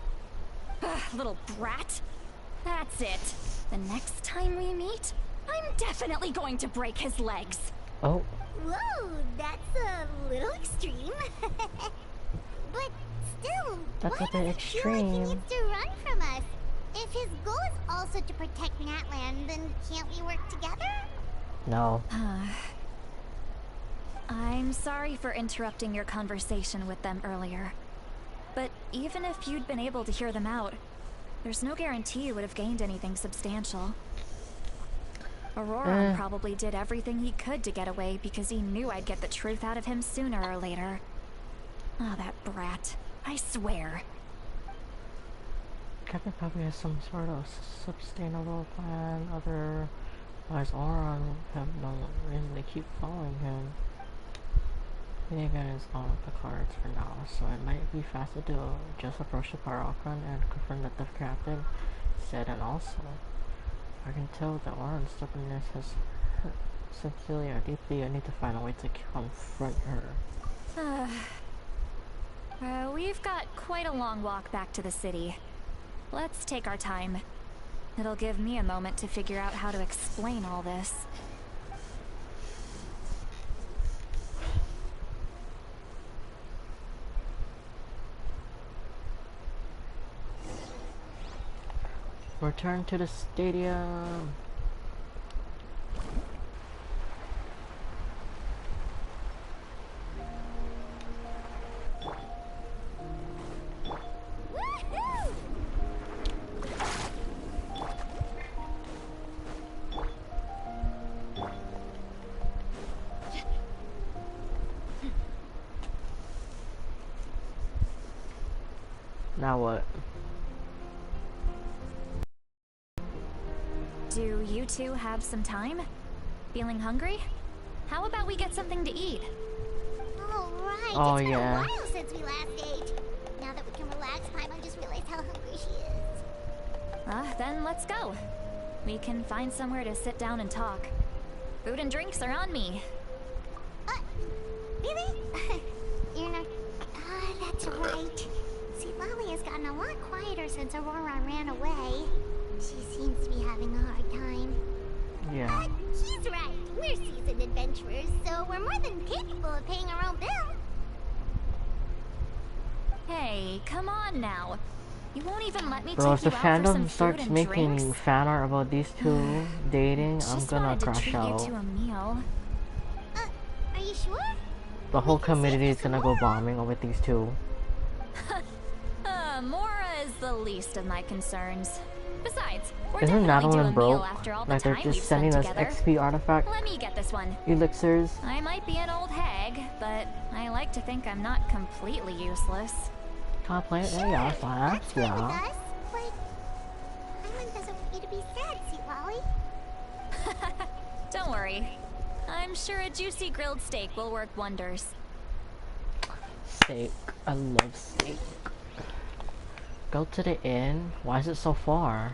S6: Little brat. That's it. The next time we meet, I'm definitely going to break his legs.
S1: Oh.
S3: Whoa, that's a little extreme. But still,
S1: That's
S3: why
S1: a bit
S3: does it feel like he
S1: extreme.
S3: needs to run from us? If his goal is also to protect Natland, then can't we work together?
S1: No.
S6: I'm sorry for interrupting your conversation with them earlier. But even if you'd been able to hear them out, there's no guarantee you would have gained anything substantial. Auroron probably did everything he could to get away because he knew I'd get the truth out of him sooner or later. Ah, that brat. I swear.
S1: Captain probably has some sort of sustainable plan, otherwise Auron would have no reason to keep following him. Minigun is on the cards for now, so it might be faster to just approach the Pyrocan and confront that the captain said, and also, I can tell that Auron's stubbornness has hurt Cecilia deeply. I need to find a way to confront her.
S6: We've got quite a long walk back to the city. Let's take our time. It'll give me a moment to figure out how to explain all this.
S1: Return to the stadium. Now what?
S6: Do you two have some time? Feeling hungry? How about we get something to eat?
S3: All right.
S1: Oh,
S3: It's been
S1: yeah.
S3: a while since we last ate. Now that we can relax, Paimon just realized how hungry she is.
S6: Then let's go. We can find somewhere to sit down and talk. Food and drinks are on me.
S3: Really? You're not... that's right. See, Lolly has gotten a lot quieter since Aurora ran away. She seems to be having a hard time.
S1: Yeah.
S3: He's right. We're seasoned adventurers, so we're more than capable of paying our own bill.
S6: Hey, come on now. You won't even let me
S1: Bro, if
S6: take
S1: the
S6: you out for some
S1: fandom
S6: food
S1: starts
S6: and
S1: making
S6: drinks?
S1: fan art about these two dating, I'm
S6: Just
S1: gonna
S6: wanted to
S1: crash
S6: treat
S1: out.
S6: you to a meal.
S3: Are you sure?
S1: The whole community is gonna go bombing over these two.
S6: Mora is the least of my concerns. Besides, we're
S1: Isn't
S6: definitely due a
S1: Madeline
S6: meal
S1: broke?
S6: after all the
S1: Like they're
S6: time we've
S1: just
S6: spent
S1: sending us
S6: together.
S1: XP artifact
S6: Let me get this one.
S1: elixirs.
S6: I might be an old hag, but I like to think I'm not completely useless.
S1: Can't play it, yeah, fine,
S3: That's fine with
S1: yeah.
S3: us. But Paimon doesn't to be sad, Sweet Lolly.
S6: Don't worry. I'm sure a juicy grilled steak will work wonders.
S1: Steak. I love steak. Go to the inn? Why is it so far?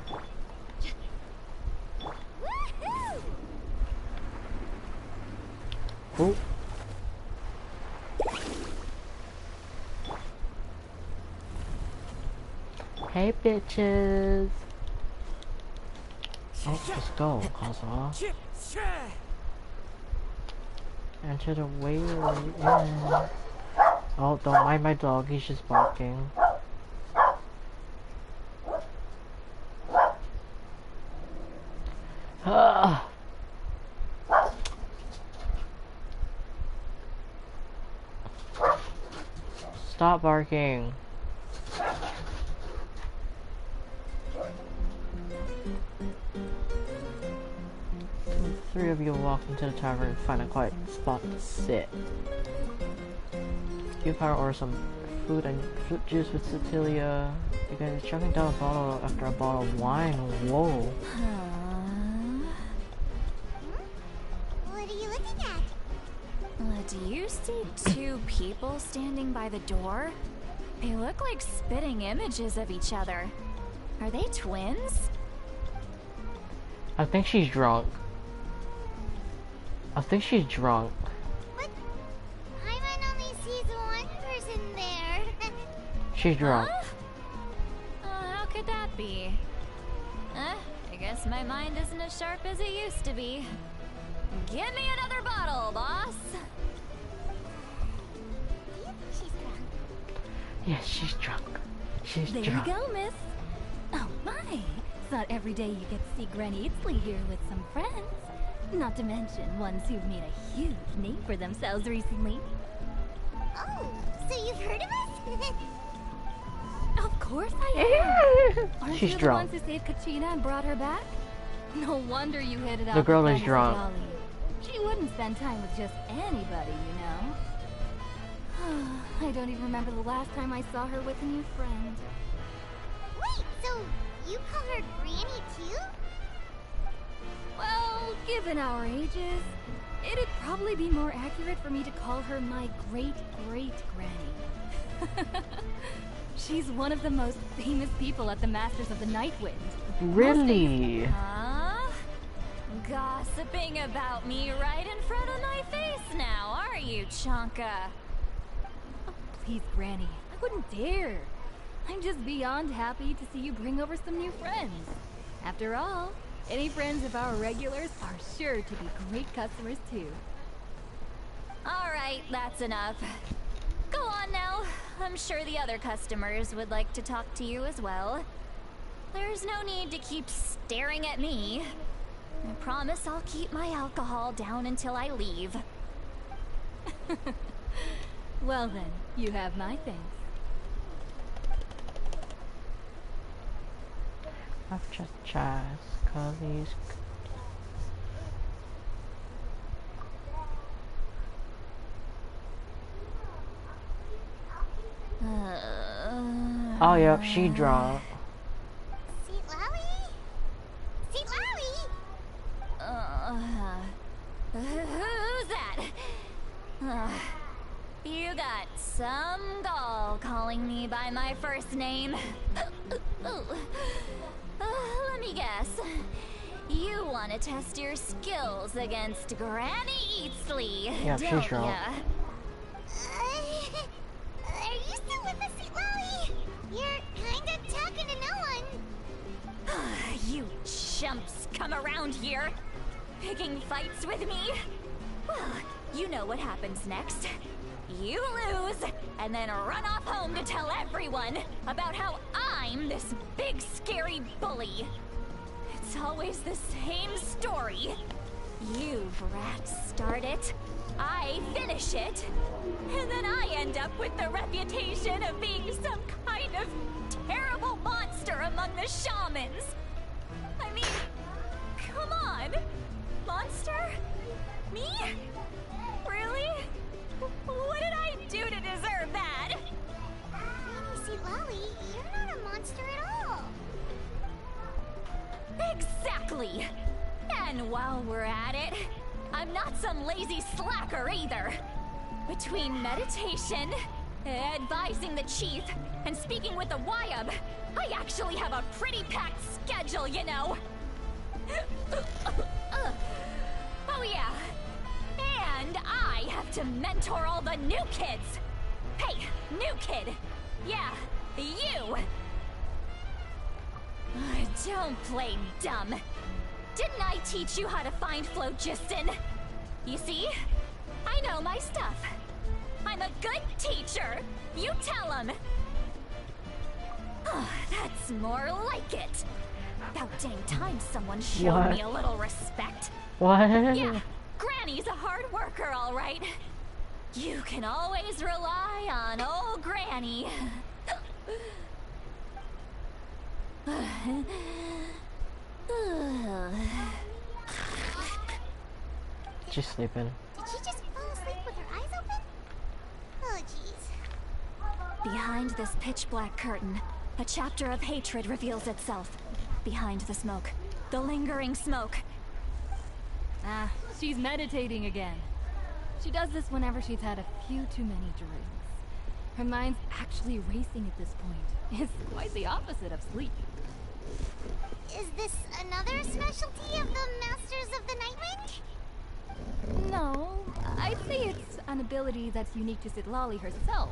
S1: Oh. Hey bitches. Oh, let's go, Kazuha. Enter the wailer inn. Oh, don't mind my dog, he's just barking. Ah. Stop barking. The three of you walk into the tavern and find a quiet spot to sit. You power order some food and fruit juice with Cecilia. You guys are chugging down a bottle after a bottle of wine. Whoa.
S3: What are you looking at?
S6: Do you see two people standing by the door? They look like spitting images of each other. Are they twins?
S1: I think she's drunk. I think she's drunk.
S3: What? I might only see one person there.
S1: She's drunk.
S6: Huh? How could that be? I guess my mind isn't as sharp as it used to be. Give me another bottle, boss!
S3: Do you think she's drunk?
S1: Yes, she's drunk. She's
S12: There
S1: drunk.
S12: you go, miss. Oh my! It's not every day you get to see Granny Itzley here with some friends. Not to mention ones who've made a huge name for themselves recently.
S3: Oh, so you've heard of us?
S12: Of course I am! Aren't
S1: She's
S12: you
S1: drunk.
S12: the ones who saved Katrina and brought her back? No wonder you hit it off.
S1: The girl
S12: with
S1: is
S12: Fantasy
S1: drunk.
S12: Dolly. She wouldn't spend time with just anybody, you know? I don't even remember the last time I saw her with a new friend.
S3: Wait, so you call her Granny too?
S12: Well, given our ages, it'd probably be more accurate for me to call her my great-great-granny. She's one of the most famous people at the Masters of the Nightwind.
S1: Really?
S6: Huh? Gossiping about me right in front of my face now, are you, Chonka?
S12: Oh, please, Granny, I wouldn't dare. I'm just beyond happy to see you bring over some new friends. After all, any friends of our regulars are sure to be great customers too.
S6: Alright, that's enough. Go on now. I'm sure the other customers would like to talk to you as well. There's no need to keep staring at me. I promise I'll keep my alcohol down until I leave.
S12: Well then, you have my thanks.
S1: I've just cause he's... Oh, yep, she drunk.
S3: Sweet Lolly? Sweet Lolly?
S6: Who's that? You got some gall calling me by my first name. Let me guess. You want to test your skills against Granny Eatsley,
S1: Yeah,
S6: don't
S1: she's drunk.
S6: ya?
S3: Are you still with us, Sweet Lolly? You're kinda talking to no one.
S6: You chumps come around here, picking fights with me? Well, you know what happens next. You lose, and then run off home to tell everyone about how I'm this big scary bully. It's always the same story. You brats start it, I finish it, and then I end up with the reputation of being some kind of terrible monster among the shamans. I mean, come on. Monster? Me? Really? What did I do to deserve that?
S3: Granny Sweet Lolly, you're not a monster at all.
S6: And while we're at it, I'm not some lazy slacker either. Between meditation, advising the chief, and speaking with the Wyab, I actually have a pretty packed schedule, you know. Oh yeah. And I have to mentor all the new kids. Hey, new kid. Yeah, you. Don't play dumb. Didn't I teach you how to find phlogiston? You see? I know my stuff. I'm a good teacher. You tell him. That's more like it. About dang time someone showed me a little respect.
S1: What?
S6: Yeah, Granny's a hard worker, all right. You can always rely on old Granny.
S1: She's sleeping.
S3: Did she just fall asleep with her eyes open? Oh, jeez.
S6: Behind this pitch black curtain, a chapter of hatred reveals itself. Behind the smoke, the lingering smoke.
S12: Ah, she's meditating again. She does this whenever she's had a few too many drinks. Her mind's actually racing at this point. It's quite the opposite of sleep.
S3: Is this another specialty of the Masters of the Nightwind?
S12: No, I'd say it's an ability that's unique to Citlali herself.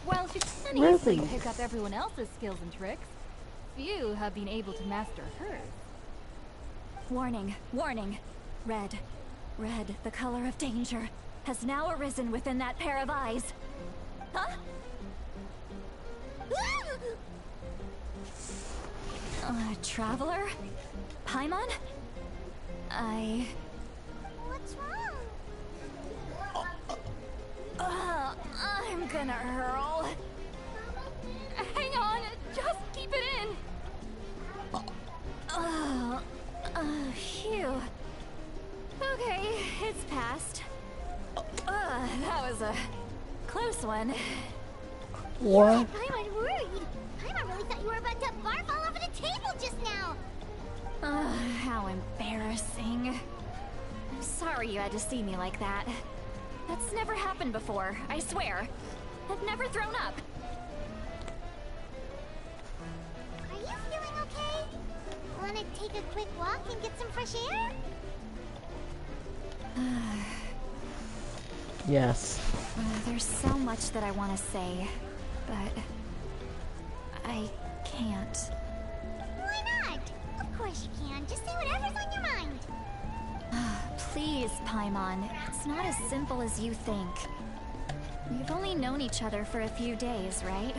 S12: While she can
S1: Really?
S12: easily pick up everyone else's skills and tricks, few have been able to master hers.
S6: Warning, warning. Red, red, the color of danger, has now arisen within that pair of eyes. Huh? Traveler? Paimon?
S3: What's wrong?
S6: I'm gonna hurl.
S12: Hang on, just keep it in.
S6: Phew. Okay, it's passed. That was a close one.
S1: What?
S3: Paimon worried. Paimon really thought you were about to barf all over the table just now.
S6: How embarrassing. I'm sorry you had to see me like that. That's never happened before, I swear. I've never thrown up.
S3: Are you feeling okay? Wanna take a quick walk and get some fresh air?
S1: Yes.
S6: There's so much that I want to say, but I can't.
S3: Why not? Of course you can. Just say whatever's on your mind.
S6: Please, Paimon. It's not as simple as you think. We've only known each other for a few days, right?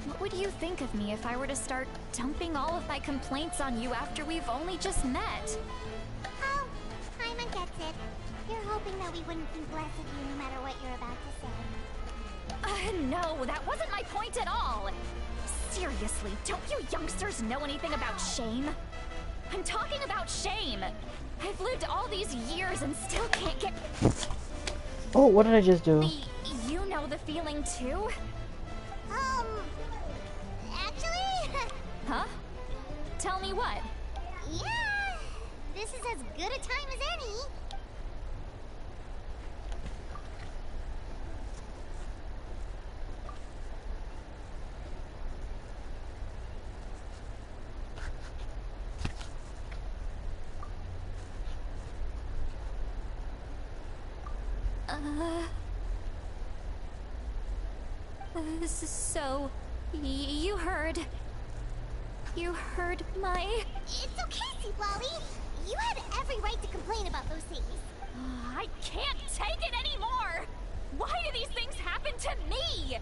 S6: What would you think of me if I were to start dumping all of my complaints on you after we've only just met?
S3: Oh, Paimon gets it. You're hoping that we wouldn't think less of you no matter what you're about to say.
S6: No, that wasn't my point at all. Seriously, don't you youngsters know anything about shame? I'm talking about shame. I've lived all these years and still can't get...
S1: Oh, what did I just do?
S6: You know the feeling too?
S3: Actually...
S6: Huh? Tell me what?
S3: Yeah, this is as good a time as any.
S6: So, you heard my...
S3: It's okay, Citlali. You had every right to complain about those things.
S6: I can't take it anymore! Why do these things happen to me?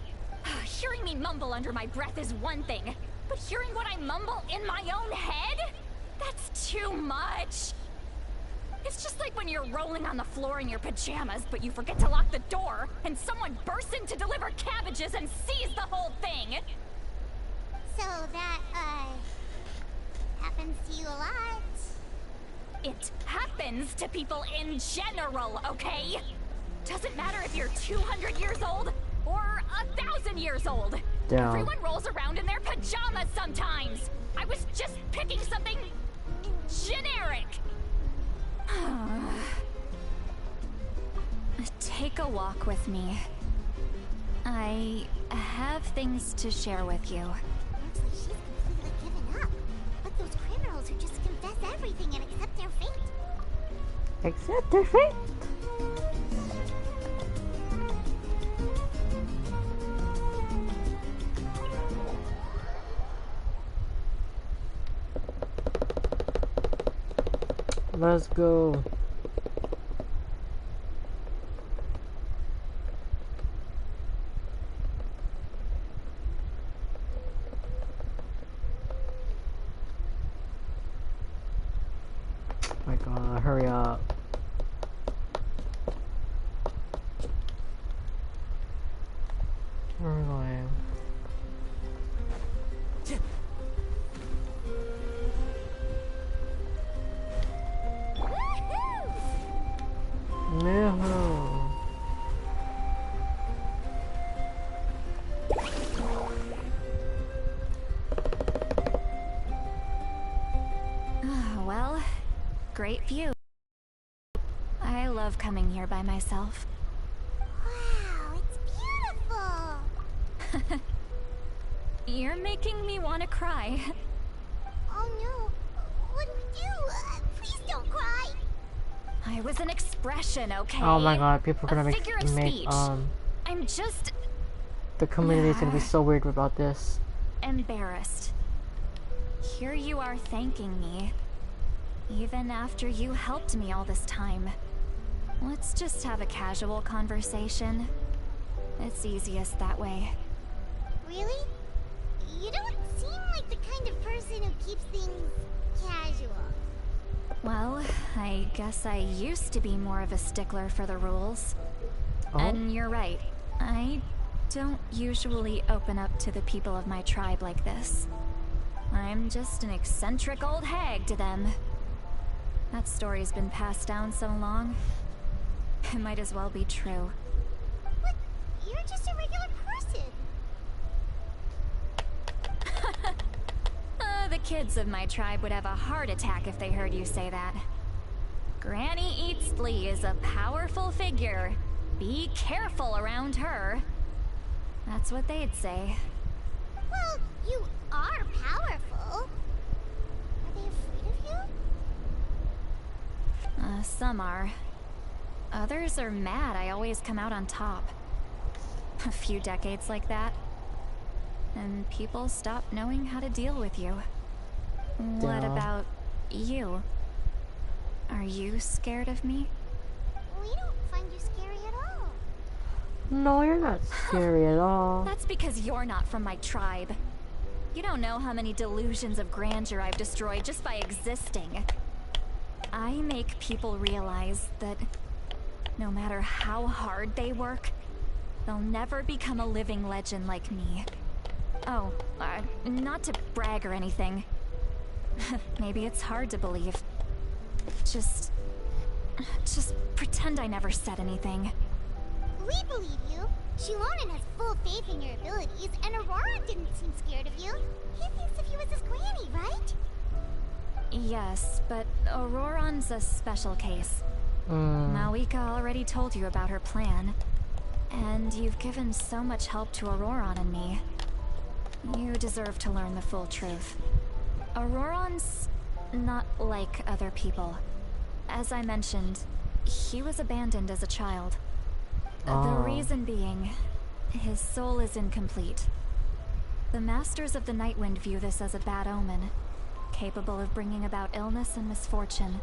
S6: Hearing me mumble under my breath is one thing, but hearing what I mumble in my own head? That's too much. It's just like when you're rolling on the floor in your pajamas, but you forget to lock the door, and someone bursts in to deliver cabbages and sees the whole thing!
S3: So that, happens to you a lot.
S6: It happens to people in general, okay? Doesn't matter if you're 200 years old or 1,000 years old.
S1: Down.
S6: Everyone rolls around in their pajamas sometimes. I was just picking something generic. a walk with me? I have things to share with you.
S3: Looks like she's completely given up. Like those criminals who just confess everything and accept their fate.
S1: Accept their fate? Let's go. My God, hurry up. Where are we going? No.
S6: Well, great view. I love coming here by myself.
S3: Wow, it's beautiful.
S6: You're making me want to cry.
S3: Oh no. What do we do? Please don't cry.
S6: I was an expression, okay?
S1: Oh my God, people are gonna make
S6: speech. I'm just
S1: the community's gonna be so weird about this.
S6: embarrassed. Here you are thanking me, even after you helped me all this time. Let's just have a casual conversation. It's easiest that way.
S3: Really? You don't seem like the kind of person who keeps things casual.
S6: Well, I guess I used to be more of a stickler for the rules. And you're right. I don't usually open up to the people of my tribe like this. I'm just an eccentric old hag to them. That story's been passed down so long, it might as well be true.
S3: But you're just a regular person.
S6: The kids of my tribe would have a heart attack if they heard you say that. Granny Eatsley is a powerful figure. Be careful around her. That's what they'd say.
S3: Well, you are powerful. Are they afraid of you?
S6: Some are. Others are mad I always come out on top. A few decades like that, and people stop knowing how to deal with you. What about you? Are you scared of me?
S3: We don't find you scary at all.
S1: No, you're not scary at all.
S6: That's because you're not from my tribe. You don't know how many delusions of grandeur I've destroyed just by existing. I make people realize that no matter how hard they work, they'll never become a living legend like me. Oh, not to brag or anything. Maybe it's hard to believe. Just pretend I never said anything.
S3: We believe you. Xilonen has full faith in your abilities, and Aurora didn't seem scared of you. He thinks of you as his granny, right?
S6: Yes, but Auroron's a special case. Malika already told you about her plan. And you've given so much help to Auroron and me. You deserve to learn the full truth. Auroron's not like other people. As I mentioned, he was abandoned as a child. The reason being, his soul is incomplete. The Masters of the Nightwind view this as a bad omen, capable of bringing about illness and misfortune.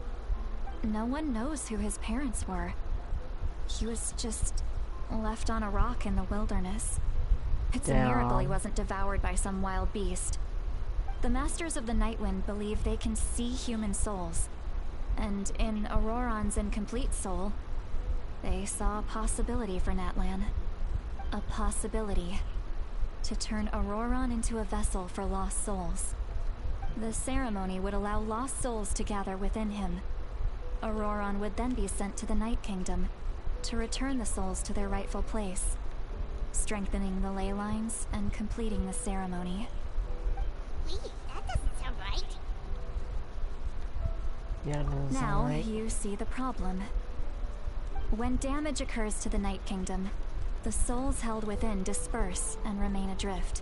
S6: No one knows who his parents were. He was just left on a rock in the wilderness. It's a miracle he wasn't devoured by some wild beast. The Masters of the Nightwind believe they can see human souls, and in Auroron's incomplete soul, they saw a possibility for Natlan. A possibility to turn Auroron into a vessel for lost souls. The ceremony would allow lost souls to gather within him. Auroron would then be sent to the Night Kingdom to return the souls to their rightful place, strengthening the ley lines and completing the ceremony.
S3: Wait, that doesn't sound right.
S1: Yeah,
S6: Now you see the problem. When damage occurs to the Night Kingdom, the souls held within disperse and remain adrift,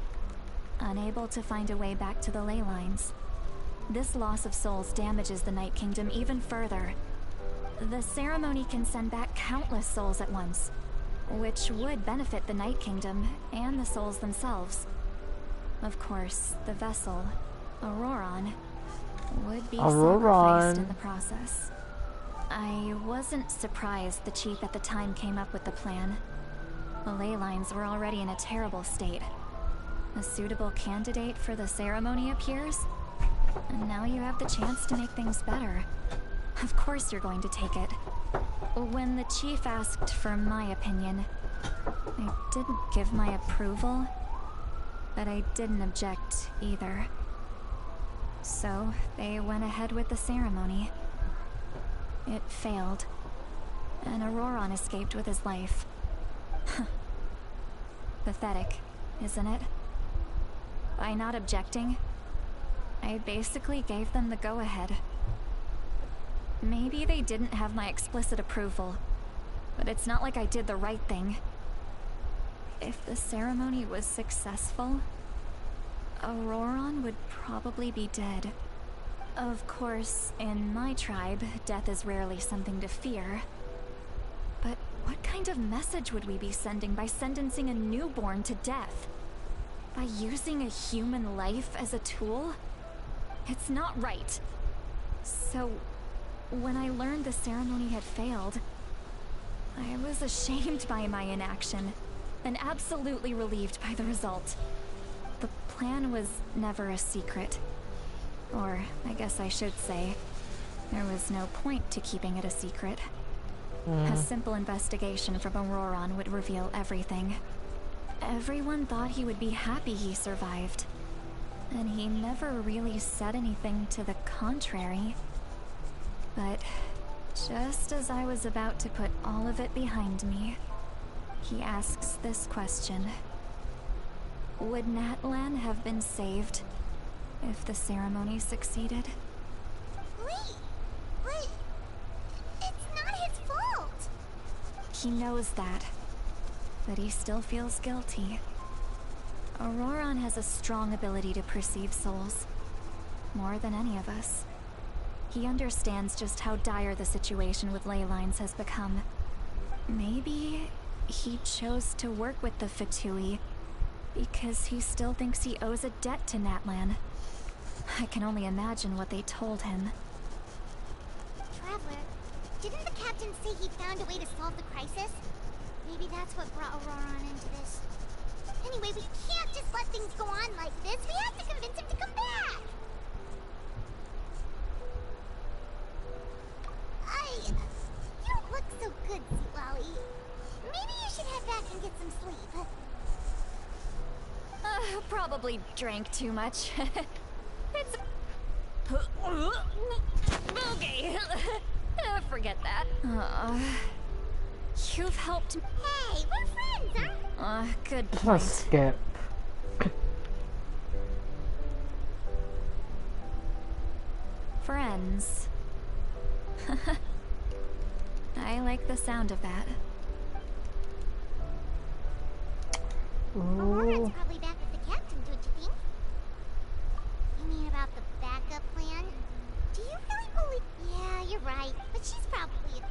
S6: unable to find a way back to the ley lines. This loss of souls damages the Night Kingdom even further. The ceremony can send back countless souls at once, which would benefit the Night Kingdom and the souls themselves. Of course, the vessel, Auroron, would be sacrificed in the process. I wasn't surprised the chief at the time came up with the plan. The ley lines were already in a terrible state. A suitable candidate for the ceremony appears, and now you have the chance to make things better. Of course you're going to take it. When the chief asked for my opinion, I didn't give my approval, but I didn't object either. So they went ahead with the ceremony. It failed, and Auroron escaped with his life. Pathetic, isn't it? By not objecting, I basically gave them the go-ahead. Maybe they didn't have my explicit approval, but it's not like I did the right thing. If the ceremony was successful, Auroron would probably be dead. Of course, in my tribe, death is rarely something to fear. But what kind of message would we be sending by sentencing a newborn to death? By using a human life as a tool? It's not right. So, when I learned the ceremony had failed, I was ashamed by my inaction, and absolutely relieved by the result. The plan was never a secret. Or, I guess I should say, there was no point to keeping it a secret. A simple investigation from Auroron would reveal everything. Everyone thought he would be happy he survived, and he never really said anything to the contrary. But just as I was about to put all of it behind me, he asks this question. Would Natlan have been saved if the ceremony succeeded?
S3: Wait, but it's not his fault.
S6: He knows that, but he still feels guilty. Auroron has a strong ability to perceive souls, more than any of us. He understands just how dire the situation with ley lines has become. Maybe he chose to work with the Fatui because he still thinks he owes a debt to Natlan. I can only imagine what they told him.
S3: Traveler, didn't the captain say he found a way to solve the crisis? Maybe that's what brought Auroron into this. Anyway, we can't just let things go on like this. We have to convince him to come back. You don't look so good, Xilonen. Maybe you should head back and get some sleep.
S6: Probably drank too much. It's... Okay. Forget that. You've helped...
S3: Hey, we're friends, huh?
S6: Good point.
S1: Let's skip.
S6: Friends. I like the sound of that.
S3: Auroron's probably back with the captain, don't you think? You mean about the backup plan? Do you really believe... Yeah, you're right, but she's probably...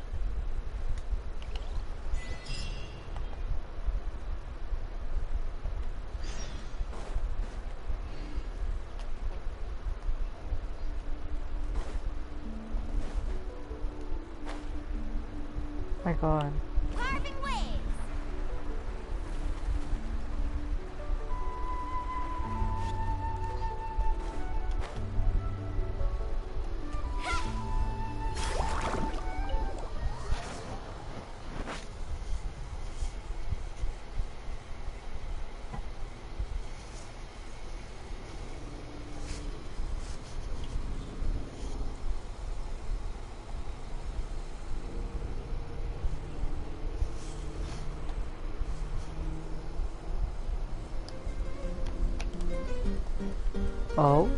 S1: My god.
S3: Carving waves!
S1: Oh?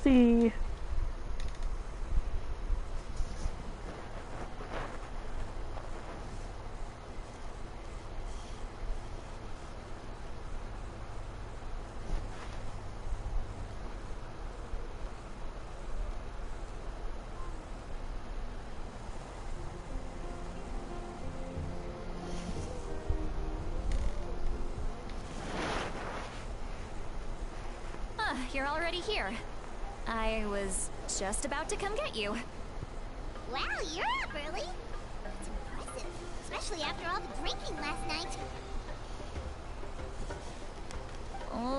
S1: see.
S6: You're already here. I was just about to come get you.
S3: Wow, you're up early. That's impressive, especially after all the drinking last night.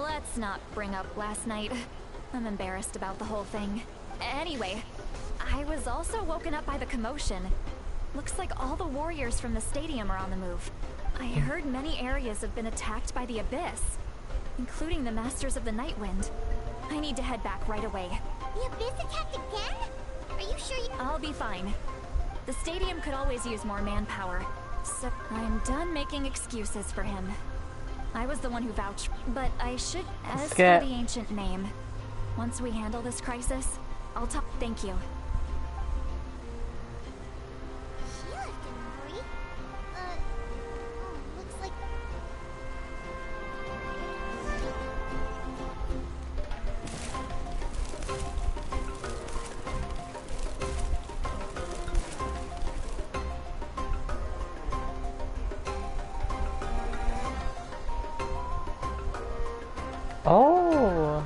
S6: Let's not bring up last night. I'm embarrassed about the whole thing. Anyway, I was also woken up by the commotion. Looks like all the warriors from the stadium are on the move. I heard many areas have been attacked by the Abyss, including the Masters of the Nightwind. I need to head back right away.
S3: The Abyss attacked again? Are you sure you—
S6: I'll be fine. The stadium could always use more manpower, so I'm done making excuses for him. I was the one who vouched, but I should ask for the ancient name. Once we handle this crisis, I'll talk. Thank you.
S3: She left in a hurry. Looks like—
S1: Oh!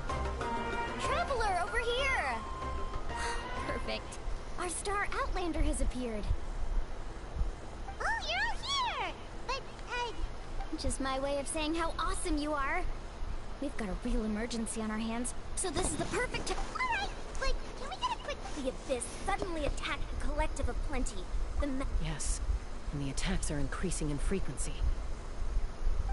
S3: Traveler, over here! Perfect. Our star Outlander has appeared. Oh, you're all here! But, just my way of saying how awesome you are. We've got a real emergency on our hands, so this is the perfect time. Alright, but can we get a quick— The Abyss suddenly attacked the Collective of Plenty.
S13: Yes, and the attacks are increasing in frequency.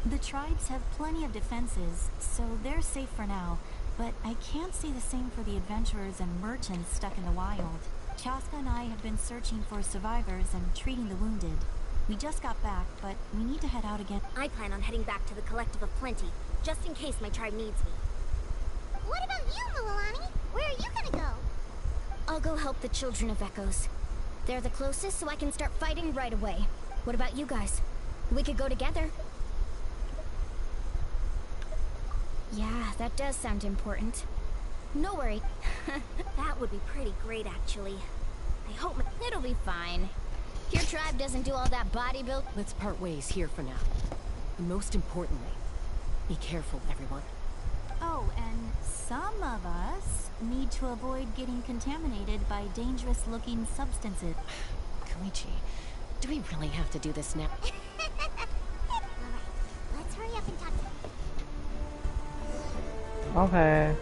S14: The tribes have plenty of defenses, so they're safe for now. But I can't say the same for the adventurers and merchants stuck in the wild. Chaska and I have been searching for survivors and treating the wounded. We just got back, but we need to head out again.
S3: I plan on heading back to the Collective of Plenty, just in case my tribe needs me. What about you, Mualani? Where are you gonna go? I'll go help the Children of Echoes. They're the closest, so I can start fighting right away. What about you guys? We could go together. Yeah, that does sound important. No worry. That would be pretty great, actually. I hope it'll be fine. Your tribe doesn't do all that bodybuild.
S13: Let's part ways here for now. And most importantly, be careful, everyone.
S14: Oh, and some of us need to avoid getting contaminated by dangerous-looking substances.
S13: Koichi, do we really have to do this now?
S3: Alright, let's hurry up and talk to—
S1: Okay.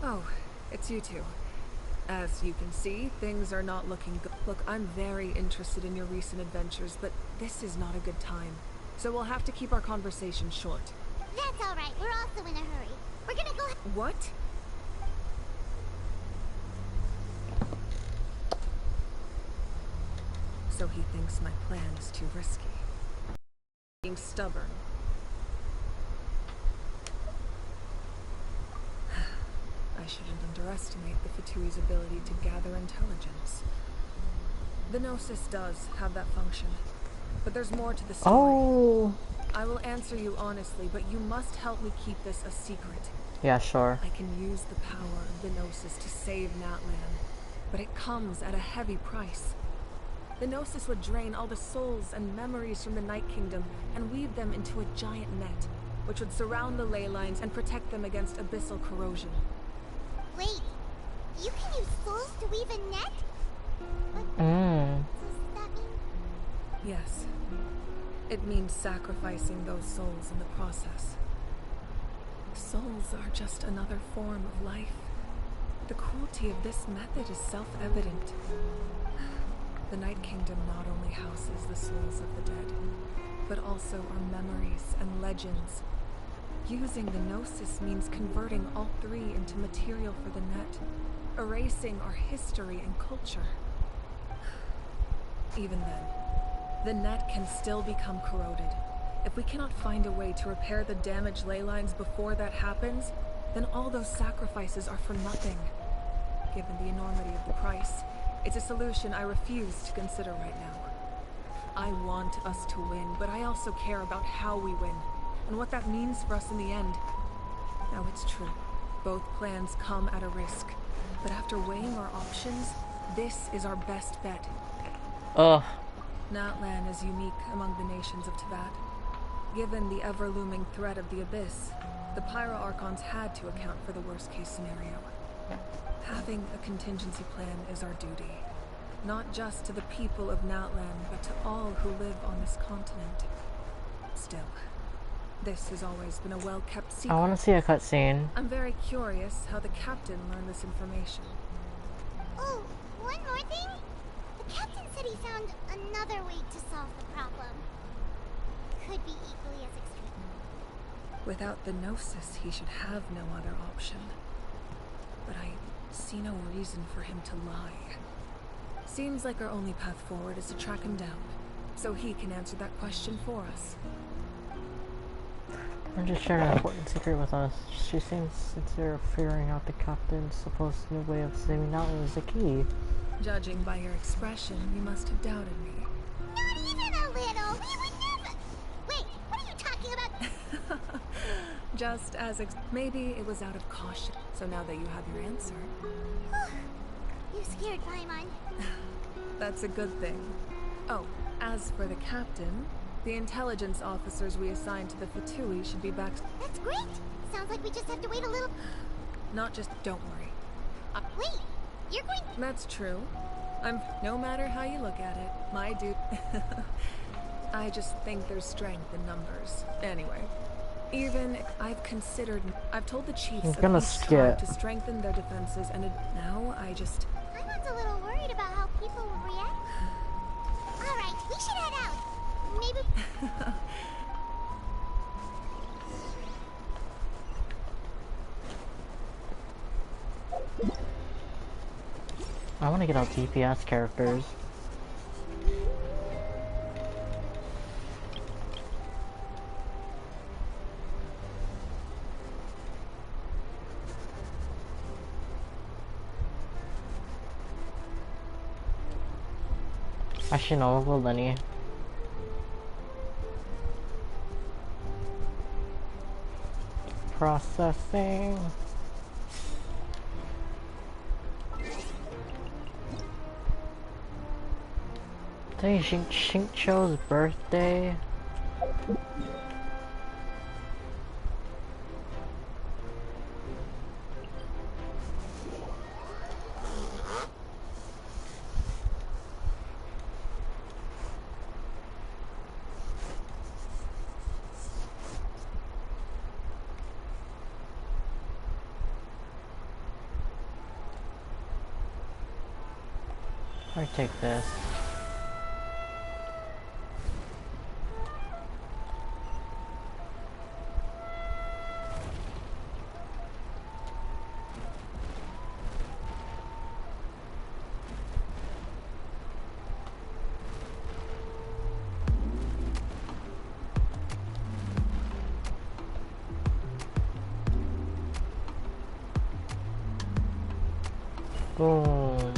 S15: Oh, it's you two. As you can see, things are not looking good. Look, I'm very interested in your recent adventures, but this is not a good time. So we'll have to keep our conversation short.
S3: That's alright, we're also in a hurry. We're gonna go—
S15: What? So he thinks my plan is too risky. Being stubborn. I shouldn't underestimate the Fatui's ability to gather intelligence. The Gnosis does have that function, but there's more to the story.
S1: Oh!
S15: I will answer you honestly, but you must help me keep this a secret.
S1: Yeah, sure.
S15: I can use the power of the Gnosis to save Natlan, but it comes at a heavy price. The Gnosis would drain all the souls and memories from the Night Kingdom and weave them into a giant net, which would surround the ley lines and protect them against abyssal corrosion.
S3: Wait, you can use souls to weave a net? What does that mean?
S15: Yes. It means sacrificing those souls in the process. Souls are just another form of life. The cruelty of this method is self-evident. The Night Kingdom not only houses the souls of the dead, but also our memories and legends. Using the Gnosis means converting all three into material for the net, erasing our history and culture. Even then, The net can still become corroded. If we cannot find a way to repair the damaged ley lines before that happens, then all those sacrifices are for nothing. Given the enormity of the price, it's a solution I refuse to consider right now. I want us to win, but I also care about how we win, and what that means for us in the end. Now it's true, both plans come at a risk, but after weighing our options, this is our best bet.
S1: Ugh.
S15: Natlan is unique among the nations of Teyvat. Given the ever-looming threat of the Abyss, the Pyro Archons had to account for the worst-case scenario. Having a contingency plan is our duty. Not just to the people of Natlan, but to all who live on this continent. Still, this has always been a well-kept secret.
S1: I want to see a cutscene.
S15: I'm very curious how the captain learned this information.
S3: Oh, one more thing? The captain said he found another way to solve the problem. Could be equally as extreme.
S15: Without the Gnosis, he should have no other option. But I see no reason for him to lie. Seems like our only path forward is to track him down, so he can answer that question for us.
S1: I'm just sharing an important secret with us. She seems sincere of figuring out the captain's supposed new way of saving Natlan is the key.
S15: Judging by your expression, you must have doubted me.
S3: Not even a little! We would never... Wait, what are you talking about?
S15: Just as maybe it was out of caution. So now that you have your answer...
S3: You scared Paimon.
S15: That's a good thing. Oh, as for the captain, the intelligence officers we assigned to the Fatui should be back...
S3: That's great! Sounds like we just have to wait a little...
S15: Not just... don't worry.
S3: Wait! You're going...
S15: That's true. No matter how you look at it, my dude... I just think there's strength in numbers. Anyway. Even I've told the chiefs of each tribe to strengthen their defenses, and now I just...
S3: Paimon's a little worried about how people will react. Alright, we should head out. Maybe...
S1: I want to get out DPS characters. Actually, no, we'll go Lenny. Processing. Today is Xingqiu's birthday. I take this. Boom.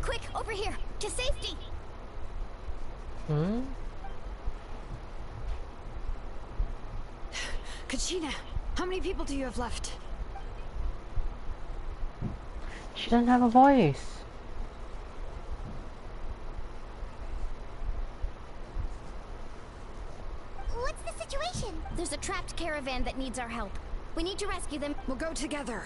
S6: Quick, over here, to safety.
S7: Kachina, how many people do you have left?
S1: She doesn't have a voice.
S3: What's the situation?
S6: There's a trapped caravan that needs our help. We need to rescue them.
S7: We'll go together.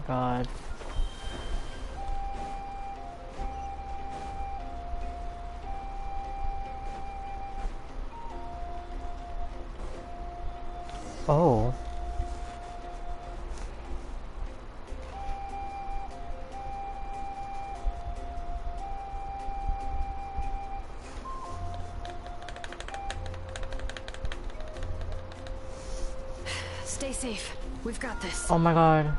S1: God. Oh.
S7: Stay safe. We've got this.
S1: Oh my god.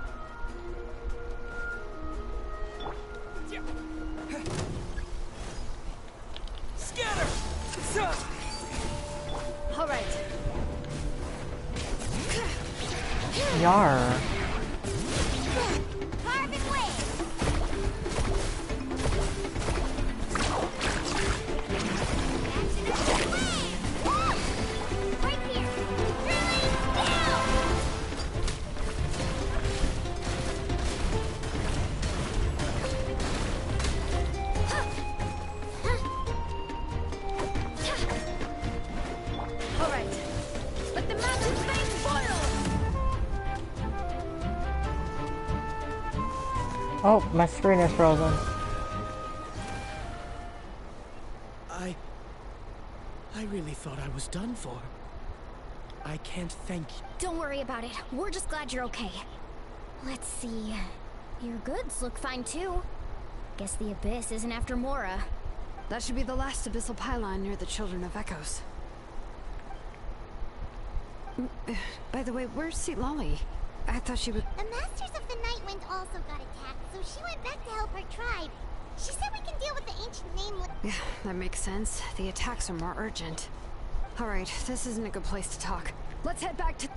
S2: Scatter!
S7: All right.
S1: Yar.
S7: All right. Let the magic flame boil.
S1: Oh, my screen is frozen.
S11: I really thought I was done for. I can't thank you.
S6: Don't worry about it. We're just glad you're okay. Let's see. Your goods look fine too. Guess the Abyss isn't after Mora.
S7: That should be the last abyssal pylon near the Children of Echoes. By the way, where's Xilonen? I thought she was...
S3: The Masters of the Night Wind also got attacked, so she went back to help her tribe. She said we can deal with the ancient name...
S7: Yeah, that makes sense. The attacks are more urgent. Alright, this isn't a good place to talk. Let's head back to...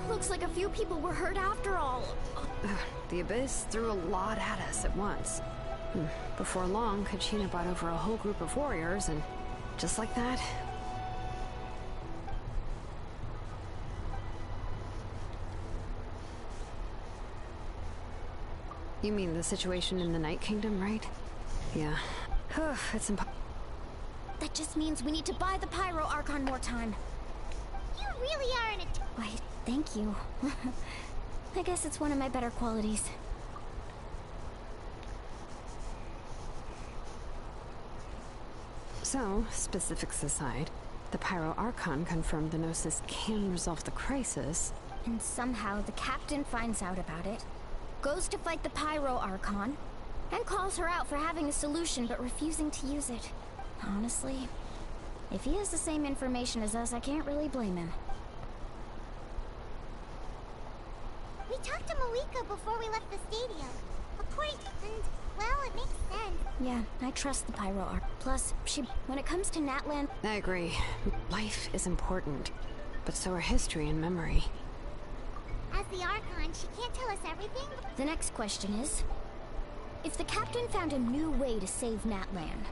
S6: Looks like a few people were hurt after all.
S7: The Abyss threw a lot at us at once. Before long, Kachina brought over a whole group of warriors, and just like that... You mean the situation in the Night Kingdom, right? Yeah. It's impossible.
S6: That just means we need to buy the Pyro Archon more time.
S3: You really are an...
S6: Why, thank you. I guess it's one of my better qualities.
S7: So, specifics aside, the Pyro Archon confirmed the Gnosis can resolve the crisis.
S6: And somehow the captain finds out about it, goes to fight the Pyro Archon, and calls her out for having a solution but refusing to use it. Honestly, if he has the same information as us, I can't really blame him.
S3: We talked to Moika before we left the stadium. Of course, and, well, it makes sense.
S6: Yeah, I trust the Pyro Archon. Plus, when it comes to Natlan...
S7: I agree. Life is important, but so are history and memory.
S3: As the Archon, she can't tell us everything.
S6: The next question is, if the captain found a new way to save Natlan,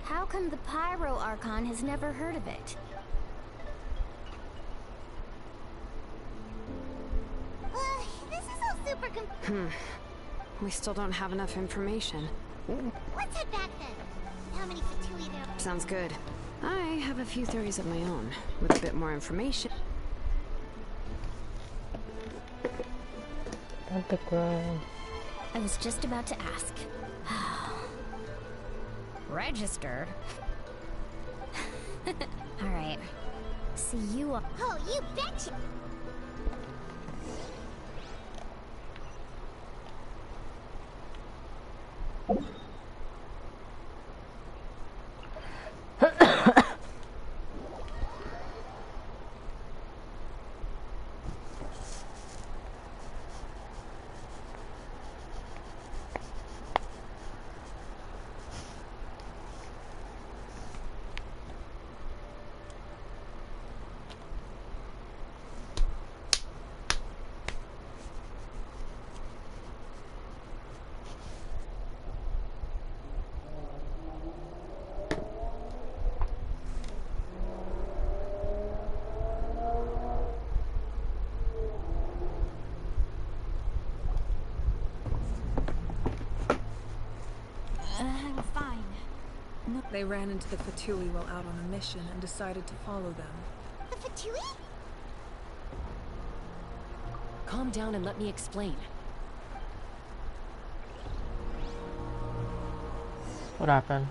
S6: how come the Pyro Archon has never heard of it?
S3: This is all super
S7: We still don't have enough information.
S3: Let's head back then. How many Fatui there are?
S7: Sounds good. I have a few theories of my own, with a bit more information.
S6: I was just about to ask. Registered? Alright. See you...
S3: Oh, you betcha!
S15: They ran into the Fatui while out on a mission and decided to follow them.
S3: The Fatui?
S13: Calm down and let me explain.
S1: What happened?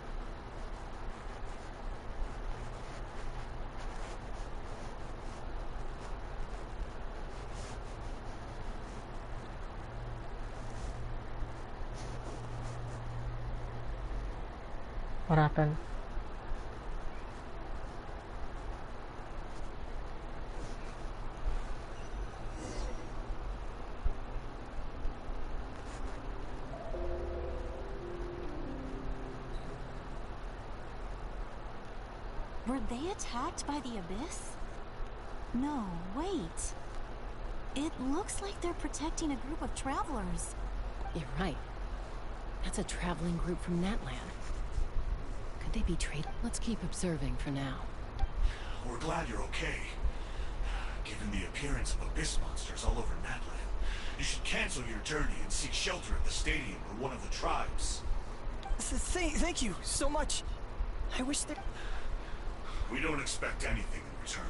S1: What happened?
S14: Were they attacked by the Abyss? No, wait. It looks like they're protecting a group of travelers.
S13: You're right. That's a traveling group from Natland. Could they be traitors? Let's keep observing for now.
S10: We're glad you're okay. Given the appearance of abyss monsters all over Natland, you should cancel your journey and seek shelter at the stadium or one of the tribes.
S16: Thank you so much. I wish there...
S10: We don't expect anything in return.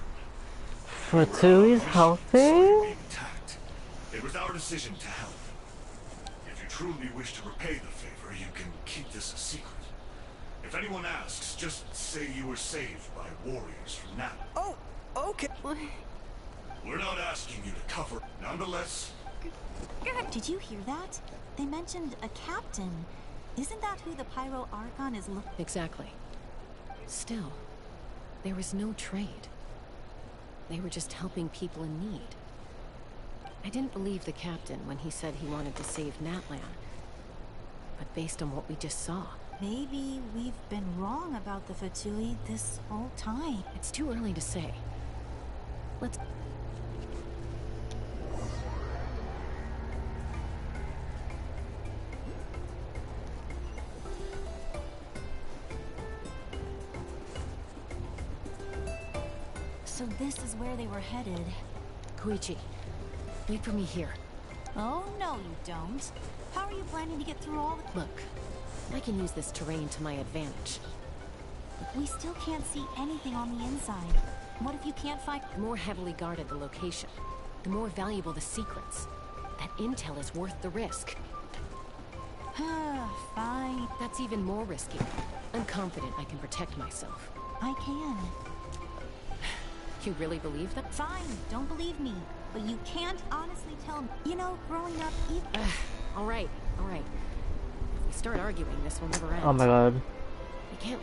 S1: Fatui's helping?
S10: It was our decision to help. If you truly wish to repay the favor, you can keep this a secret. If anyone asks, just say you were saved by warriors from Nat.
S16: Oh, okay.
S10: We're not asking you to cover. Nonetheless...
S14: Did you hear that? They mentioned a captain. Isn't that who the Pyro Archon is looking?
S13: Exactly. Still, there was no trade. They were just helping people in need. I didn't believe the captain when he said he wanted to save Natland. But based on what we just saw...
S14: Maybe we've been wrong about the Fatui this whole time.
S13: It's too early to say. Let's...
S14: So this is where they were headed.
S13: Koichi, wait for me here.
S14: Oh, no you don't. How are you planning to get through all the...
S13: Look, I can use this terrain to my advantage.
S14: We still can't see anything on the inside. What if you can't find...
S13: The more heavily guarded the location, the more valuable the secrets. That intel is worth the risk.
S14: Fine.
S13: That's even more risky. I'm confident I can protect myself.
S14: I can.
S13: You really believe that?
S14: Fine, don't believe me. But you can't honestly tell me. You know, growing up...
S13: All right. If we start arguing, this will never end.
S1: Oh my god.
S13: We can't...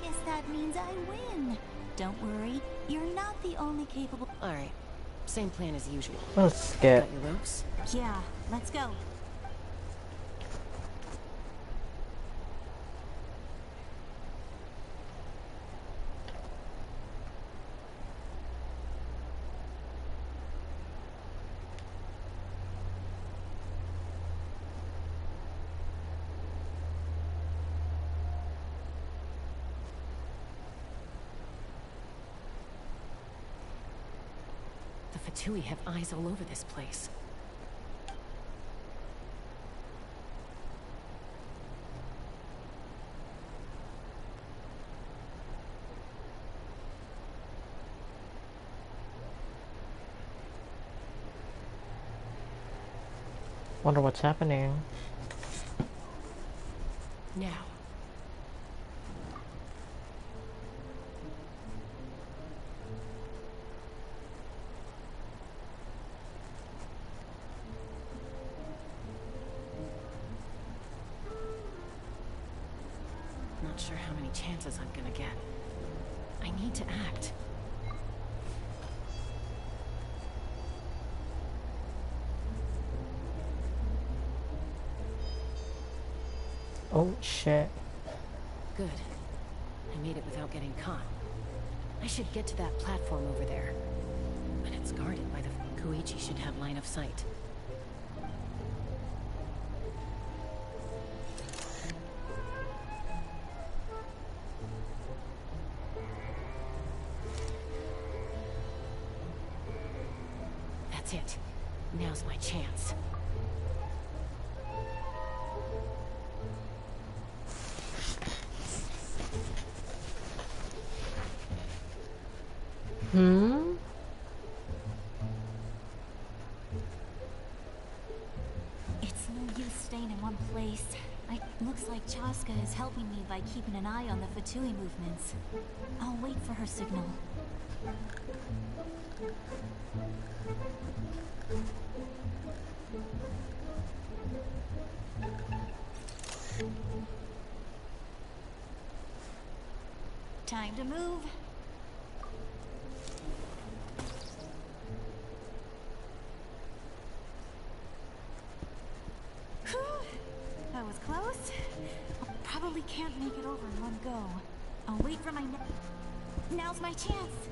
S14: Guess that means I win. Don't worry, you're not the only capable...
S13: Alright, same plan as usual.
S1: Let's get...
S13: Got your ropes?
S14: Yeah, let's go.
S13: Fatui have eyes all over this place.
S1: Wonder what's happening.
S13: Now. Not sure how many chances I'm gonna get. I need to act.
S1: Oh shit.
S13: Good. I made it without getting caught. I should get to that platform over there. But it's guarded by the... Koichi should have line of sight. That's it. Now's my chance.
S1: Hmm?
S14: It's no use staying in one place. Looks like Chaska is helping me by keeping an eye on the Fatui movements. I'll wait for her signal. Time to move. Whew. That was close. Probably can't make it over in one go. I'll wait for my now's my chance.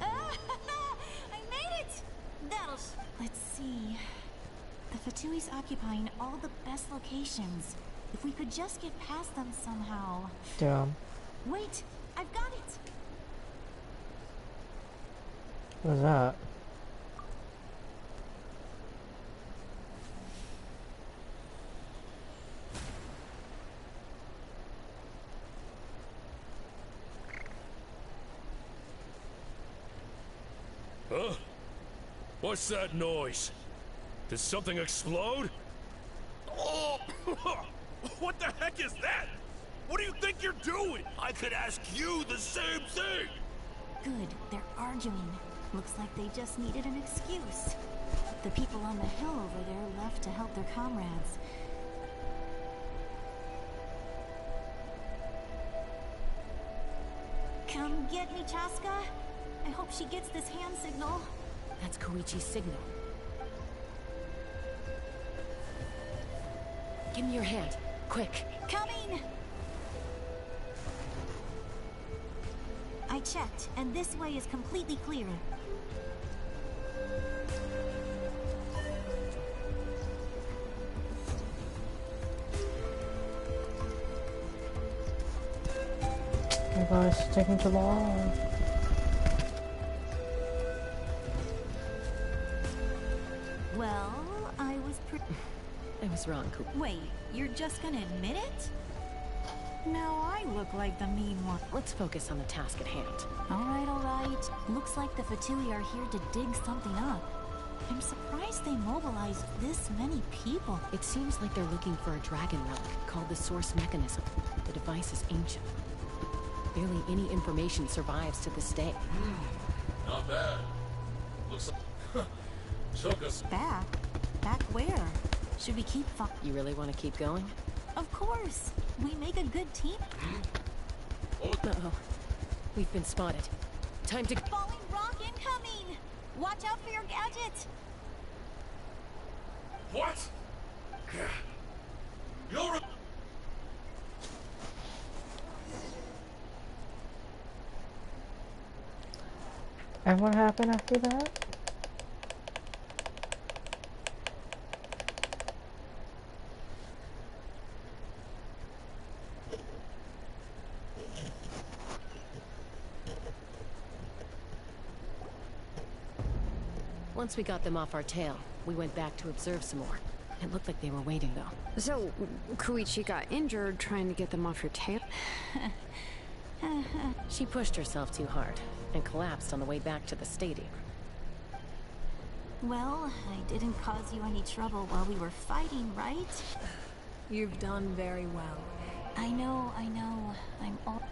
S14: I made it! Let's see. The Fatui's occupying all the best locations. If we could just get past them somehow.
S1: Damn.
S14: Wait! I've got it!
S1: What's that?
S4: Huh? What's that noise? Did something explode? Oh! What the heck is that? What do you think you're doing? I could ask you the same thing!
S14: Good, they're arguing. Looks like they just needed an excuse. The people on the hill over there left to help their comrades. Come get me, Chaska. I hope she gets this hand signal.
S13: That's Koichi's signal. Give me your hand. Quick.
S14: Coming! I checked, and this way is completely clear.
S1: Oh gosh, it's taking too long.
S14: Well, I
S13: was wrong, Coop.
S14: Wait, you're just gonna admit it? Now I look like the mean one.
S13: Let's focus on the task at hand.
S14: Alright. Looks like the Fatui are here to dig something up. I'm surprised they mobilized this many people.
S13: It seems like they're looking for a dragon relic called the Source Mechanism. The device is ancient. Barely any information survives to this day.
S4: Not bad. Looks like... Took us...
S14: Back? Back where? Should we keep
S13: You really want to keep going?
S14: Of course! We make a good team.
S13: Uh-oh. We've been spotted. Time to...
S14: Falling rock incoming! Watch out for your gadget!
S4: What? You're...
S1: And what happened after that?
S13: Once we got them off our tail, we went back to observe some more. It looked like they were waiting, though.
S7: So, Koichi got injured trying to get them off your tail?
S13: She pushed herself too hard and collapsed on the way back to the stadium.
S14: Well, I didn't cause you any trouble while we were fighting, right?
S15: You've done very well.
S14: I know.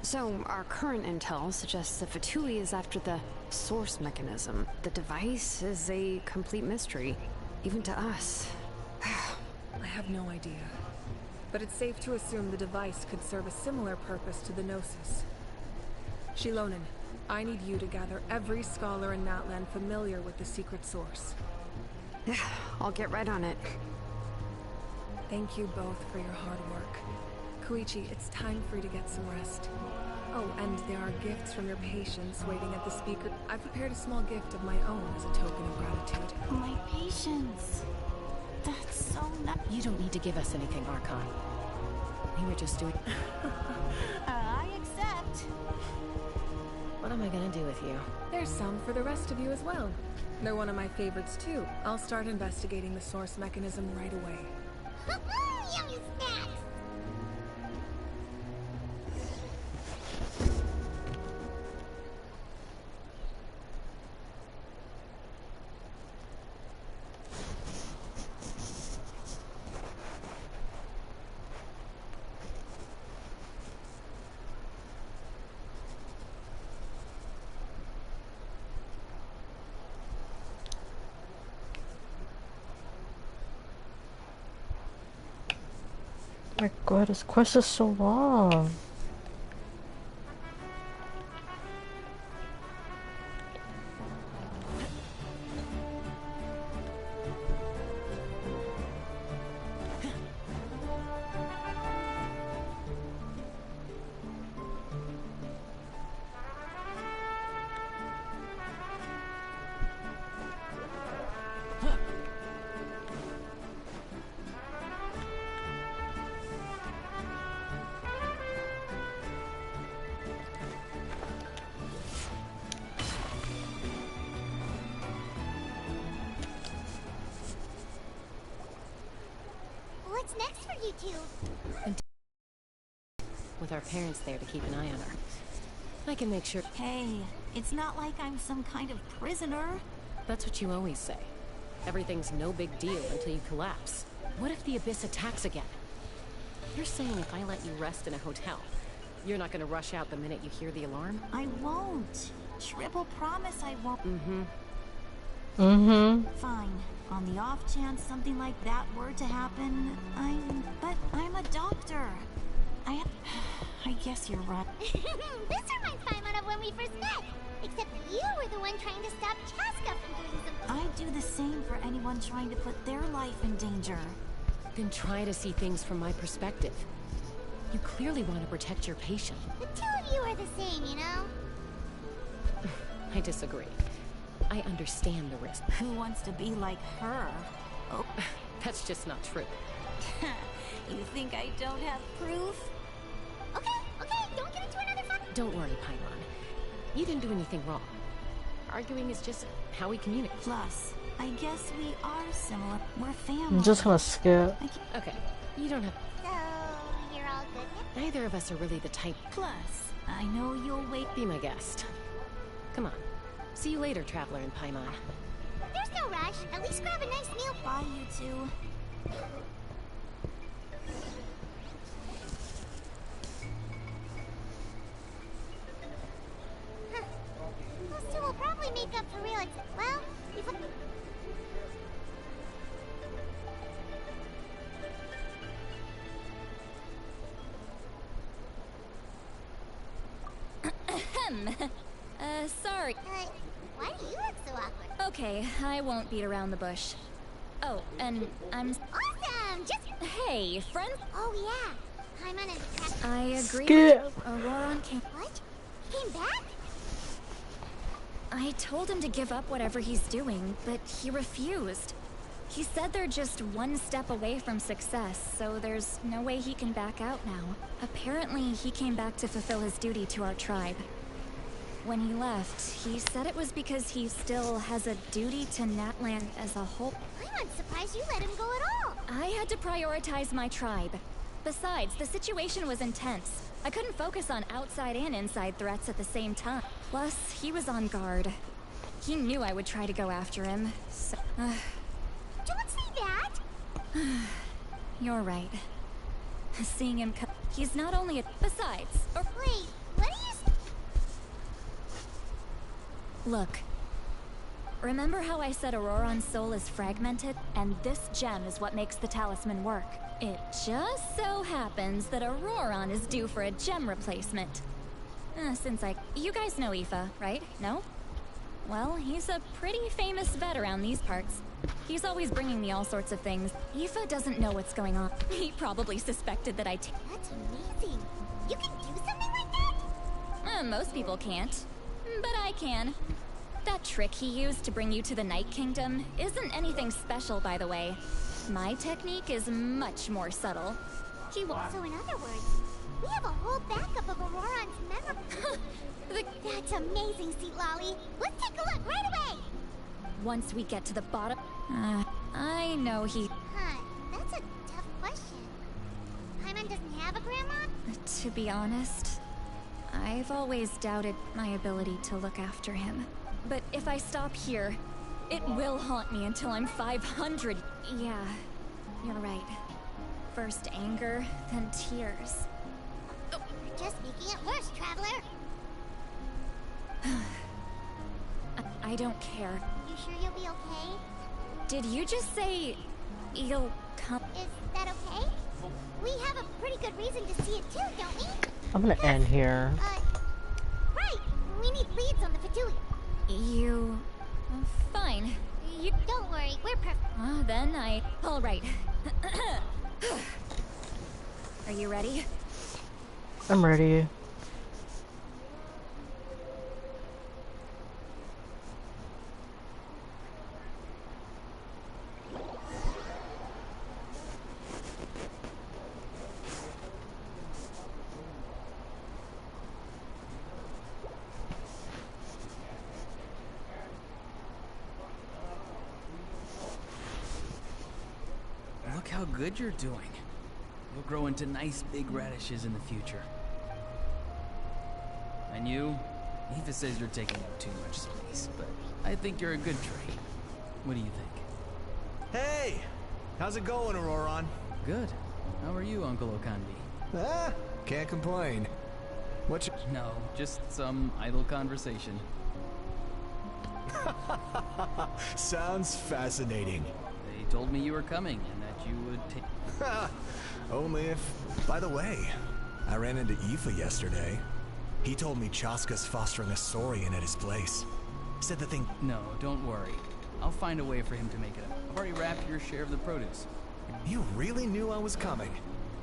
S7: So, our current intel suggests the Fatui is after the source mechanism. The device is a complete mystery, even to us.
S15: I have no idea. But it's safe to assume the device could serve a similar purpose to the Gnosis. Xilonen, I need you to gather every scholar in Natlan familiar with the secret source.
S7: I'll get right on it.
S15: Thank you both for your hard work. Koichi, it's time for you to get some rest. Oh, and there are gifts from your patients waiting at the speaker. I prepared a small gift of my own as a token of gratitude.
S14: My patience. That's so nice.
S13: You don't need to give us anything, Archon. We were just doing...
S14: I accept.
S13: What am I gonna do with you?
S15: There's some for the rest of you as well. They're one of my favorites too. I'll start investigating the source mechanism right away.
S1: My god, this quest is so long.
S3: What's next for you two?
S13: With our parents there to keep an eye on her. I can make sure.
S14: Hey, it's not like I'm some kind of prisoner.
S13: That's what you always say. Everything's no big deal until you collapse. What if the Abyss attacks again? You're saying if I let you rest in a hotel, you're not gonna rush out the minute you hear the alarm?
S14: I won't. Triple promise I won't. Fine. On the off chance something like that were to happen, but I'm a doctor. I guess you're right.
S3: This reminds Paimon of when we first met. Except you were the one trying to stop Chaska from doing something.
S14: I'd do the same for anyone trying to put their life in danger.
S13: Then try to see things from my perspective. You clearly want to protect your patient.
S3: The two of you are the same, you know?
S13: I disagree. I understand the risk.
S14: Who wants to be like her? Oh,
S13: that's just not true.
S14: You think I don't have proof?
S3: Okay, don't get into another fight.
S13: Don't worry, Paimon. You didn't do anything wrong. Arguing is just how we communicate.
S14: Plus, I guess we are similar. We're family.
S1: I'm just gonna skip.
S13: Okay, you don't have.
S3: So, you're all good now?
S13: Neither of us are really the type.
S14: Plus, I know you'll wait.
S13: Be my guest. Come on. See you later, Traveler in Paimon.
S3: There's no rush. At least grab a nice meal.
S14: Bye, you two.
S3: Those two will probably make up for real. Well, if
S6: Sorry.
S3: why do you look so awkward?
S6: Okay, I won't beat around the bush. Oh, and I'm...
S3: Awesome! Just...
S6: Hey, friend?
S3: Oh, yeah. Paimon and...
S6: I agree.
S1: Skip.
S6: Auroron came...
S3: What? He came back?
S6: I told him to give up whatever he's doing, but he refused. He said they're just one step away from success, so there's no way he can back out now. Apparently, he came back to fulfill his duty to our tribe. When he left, he said it was because he still has a duty to Natlan as a whole.
S3: I'm not surprised you let him go at all.
S6: I had to prioritize my tribe. Besides, the situation was intense. I couldn't focus on outside and inside threats at the same time. Plus, he was on guard. He knew I would try to go after him, so...
S3: Don't say that!
S6: You're right. Seeing him come... He's not only a... Besides...
S3: Wait, what are you...
S6: Look. Remember how I said Auroron's soul is fragmented? And this gem is what makes the talisman work. It just so happens that Auroron is due for a gem replacement. You guys know Aoife, right? No? Well, he's a pretty famous vet around these parts. He's always bringing me all sorts of things. Aoife doesn't know what's going on. He probably suspected that I...
S3: That's amazing. You can do something like that?
S6: Most people can't. But I can. That trick he used to bring you to the Night Kingdom isn't anything special, by the way. My technique is much more subtle.
S3: So in other words, we have a whole backup of Auroron's memory. That's amazing, Seat Lolly. Let's take a look right away.
S6: Once we get to the bottom... I know he...
S3: Huh, that's a tough question. Paimon doesn't have a grandma?
S6: To be honest, I've always doubted my ability to look after him. But if I stop here, it will haunt me until I'm 500. Yeah, you're right. First anger, then tears.
S3: You're just making it worse, Traveler.
S6: I don't care.
S3: You sure you'll be okay?
S6: Did you just say you'll come?
S3: Is that okay? We have a pretty good reason to see it too, don't we?
S1: I'm gonna end here.
S3: Right. We need leads on the Fatui.
S6: You... fine. You...
S3: Don't worry, we're perfect.
S6: Then I... All right. Are you ready?
S1: I'm ready.
S8: Look how good you're doing. You'll grow into nice big radishes in the future. And you? Eva says you're taking up too much space, but I think you're a good trade. What do you think?
S17: Hey! How's it going, Auroron?
S8: Good. How are you, Uncle Okandi?
S17: Ah, can't complain. What you...
S8: No, just some idle conversation.
S17: Sounds fascinating.
S8: They told me you were coming and that you would take...
S17: Only if... By the way, I ran into Aoife yesterday. He told me Chaska's fostering a Saurian at his place. Said the thing...
S8: No, don't worry. I'll find a way for him to make it up. I've already wrapped your share of the produce.
S17: You really knew I was coming.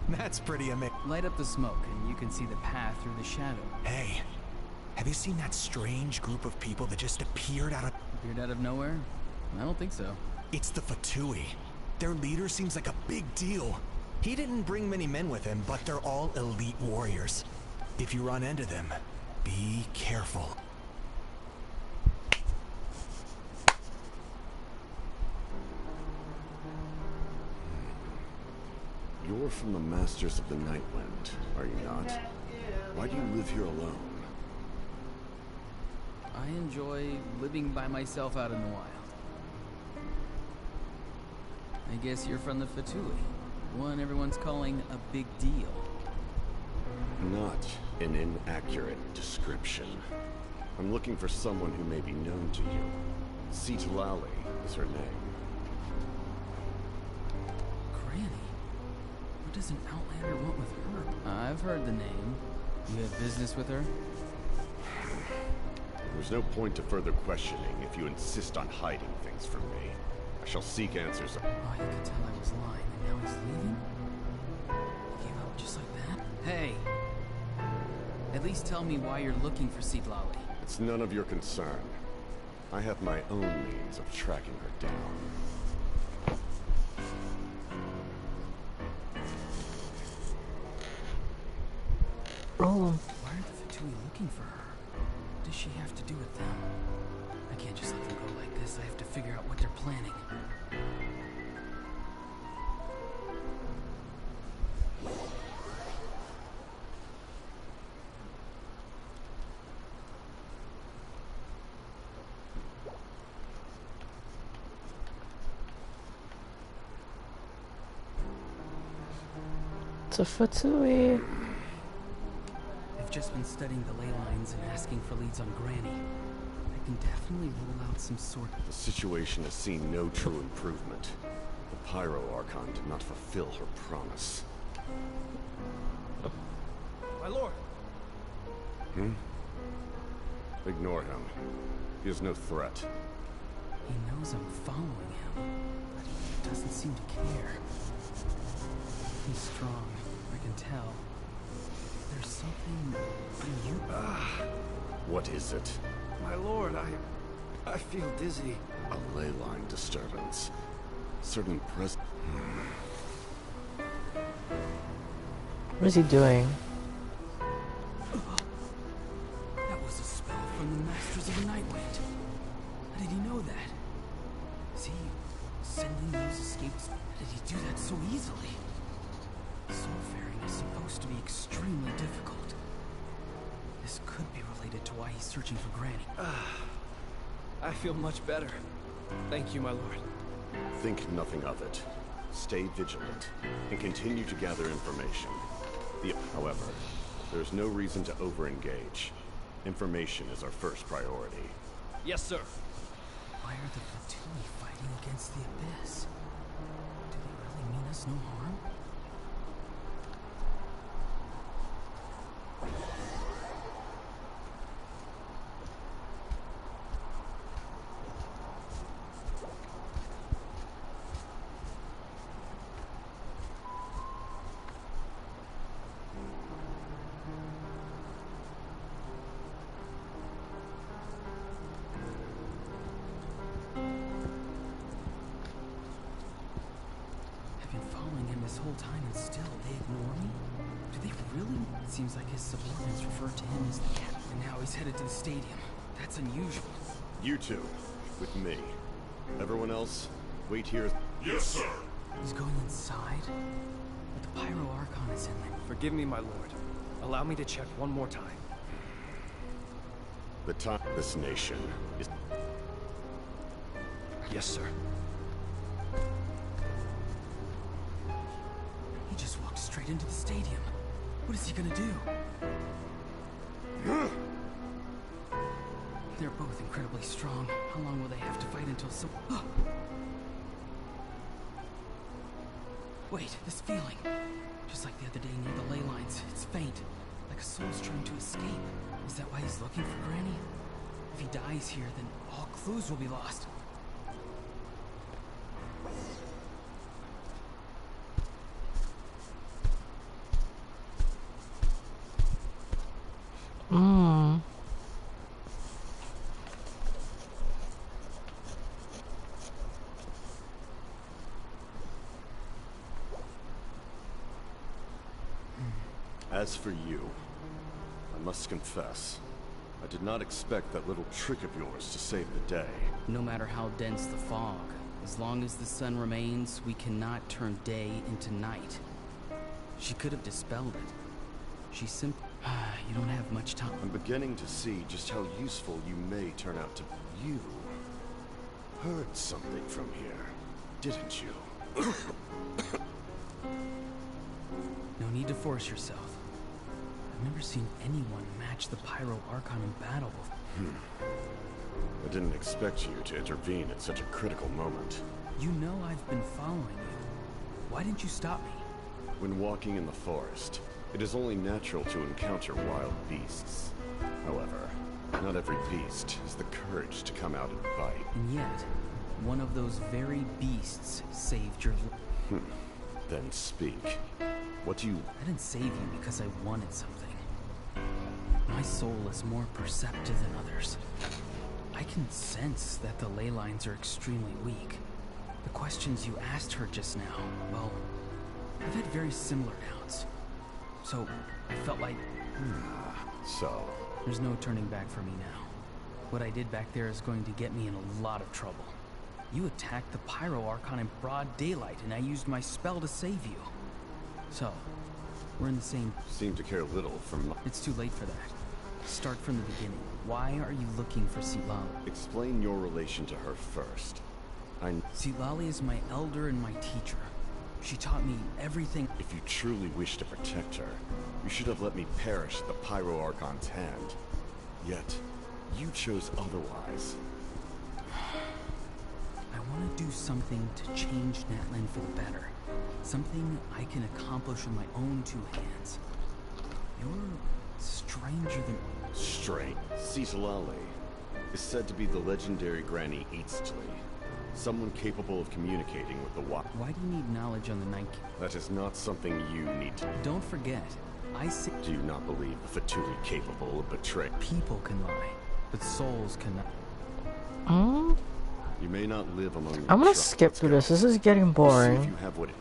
S17: That's pretty amazing.
S8: Light up the smoke and you can see the path through the shadow.
S17: Hey, have you seen that strange group of people that just appeared out of...
S8: Appeared out of nowhere? I don't think so.
S17: It's the Fatui. Their leader seems like a big deal. He didn't bring many men with him, but they're all elite warriors. If you run into them, be careful.
S9: You're from the Masters of the Nightwind, are you not? Why do you live here alone?
S8: I enjoy living by myself out in the wild. I guess you're from the Fatui, one everyone's calling a big deal.
S9: Not an inaccurate description. I'm looking for someone who may be known to you. Xilonen is her name.
S8: Granny? What does an outlander want with her? I've heard the name. You have business with her?
S9: There's no point to further questioning if you insist on hiding things from me. I shall seek answers.
S8: Oh, you could tell I was lying, and now he's leaving? He gave up just like that? Hey! At least tell me why you're looking for Xilonen.
S9: It's none of your concern. I have my own means of tracking her down.
S1: Oh.
S8: Why are the Fatui looking for her? What does she have to do with them? I can't just let them go like this. I have to figure out what they're planning.
S1: It's a Fatui.
S8: I've just been studying the ley lines and asking for leads on Granny. I can definitely rule out some sort of...
S9: The situation has seen no true improvement. The Pyro Archon did not fulfill her promise.
S11: My lord!
S9: Ignore him. He is no threat.
S8: He knows I'm following him, but he doesn't seem to care. He's strong, I can tell. There's something unusual.
S9: What is it?
S5: My lord, I feel dizzy.
S9: A ley line disturbance. Certain
S1: What is he doing?
S8: That was a spell from the Masters of the Nightwind. How did he know that? Is he sending those escapes? How did he do that so easily? Soulfaring is supposed to be extremely difficult. This could be related to why he's searching for Granny.
S5: I feel much better. Thank you, my lord.
S9: Think nothing of it. Stay vigilant, and continue to gather information. However, there's no reason to over-engage. Information is our first priority.
S5: Yes, sir.
S8: Why are the Fatui fighting against the Abyss? Do they really mean us no harm? this whole time and still they ignore me? Do they really? It seems like his subordinates refer to him as the captain. And now he's headed to the stadium. That's unusual.
S9: You two, with me. Everyone else, wait here.
S10: Yes, sir.
S8: He's going inside? But the Pyro Archon is in there.
S5: Forgive me, my lord. Allow me to check one more time.
S9: The time of this nation is...
S5: Yes, sir.
S8: He just walked straight into the stadium. What is he gonna do? They're both incredibly strong. How long will they have to fight until some... Wait, this feeling. Just like the other day near the ley lines. It's faint. Like a soul's trying to escape. Is that why he's looking for Granny? If he dies here, then all clues will be lost.
S9: As for you, I must confess, I did not expect that little trick of yours to save the day.
S8: No matter how dense the fog, as long as the sun remains, we cannot turn day into night. She could have dispelled it. She simply... You don't have much time.
S9: I'm beginning to see just how useful you may turn out to... You heard something from here, didn't you?
S8: No need to force yourself. I've never seen anyone match the Pyro Archon in battle before.
S9: I didn't expect you to intervene at such a critical moment.
S8: You know I've been following you. Why didn't you stop me?
S9: When walking in the forest, it is only natural to encounter wild beasts. However, not every beast has the courage to come out and bite.
S8: And yet, one of those very beasts saved your life.
S9: Then speak. What do you...
S8: I didn't save you because I wanted something. My soul is more perceptive than others. I can sense that the ley lines are extremely weak. The questions you asked her just now, well, I've had very similar doubts. So, I felt like...
S9: So?
S8: There's no turning back for me now. What I did back there is going to get me in a lot of trouble. You attacked the Pyro Archon in broad daylight, and I used my spell to save you. So, we're in the same...
S9: Seem to care little from...
S8: It's too late for that. Start from the beginning. Why are you looking for Xilolen?
S9: Explain your relation to her first.
S8: Xilolen is my elder and my teacher. She taught me everything.
S9: If you truly wish to protect her, you should have let me perish at the Pyro Archon's hand. Yet, you chose otherwise.
S8: I want to do something to change Natlan for the better. Something I can accomplish with my own two hands. You're stranger than...
S9: Strange. Xilolen is said to be the legendary Granny Eastly. Someone capable of communicating with the wild.
S8: Why do you need knowledge on the Night King?
S9: That is not something you need to...
S8: Don't forget, I say...
S9: Do you not believe the Fatui capable of betraying?
S8: People can lie, but souls cannot.
S9: You may not live among your
S1: I'm gonna skip through this. This is getting boring.
S9: See if you have what it...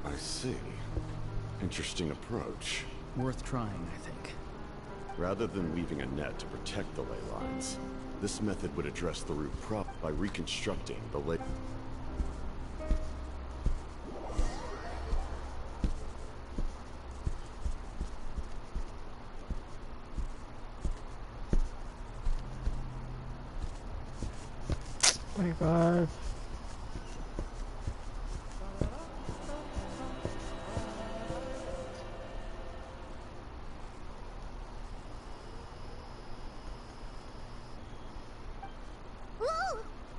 S9: I see. Interesting approach.
S8: Worth trying, I think.
S9: Rather than weaving a net to protect the ley lines, this method would address the root problem by reconstructing the ley...
S1: Oh my god.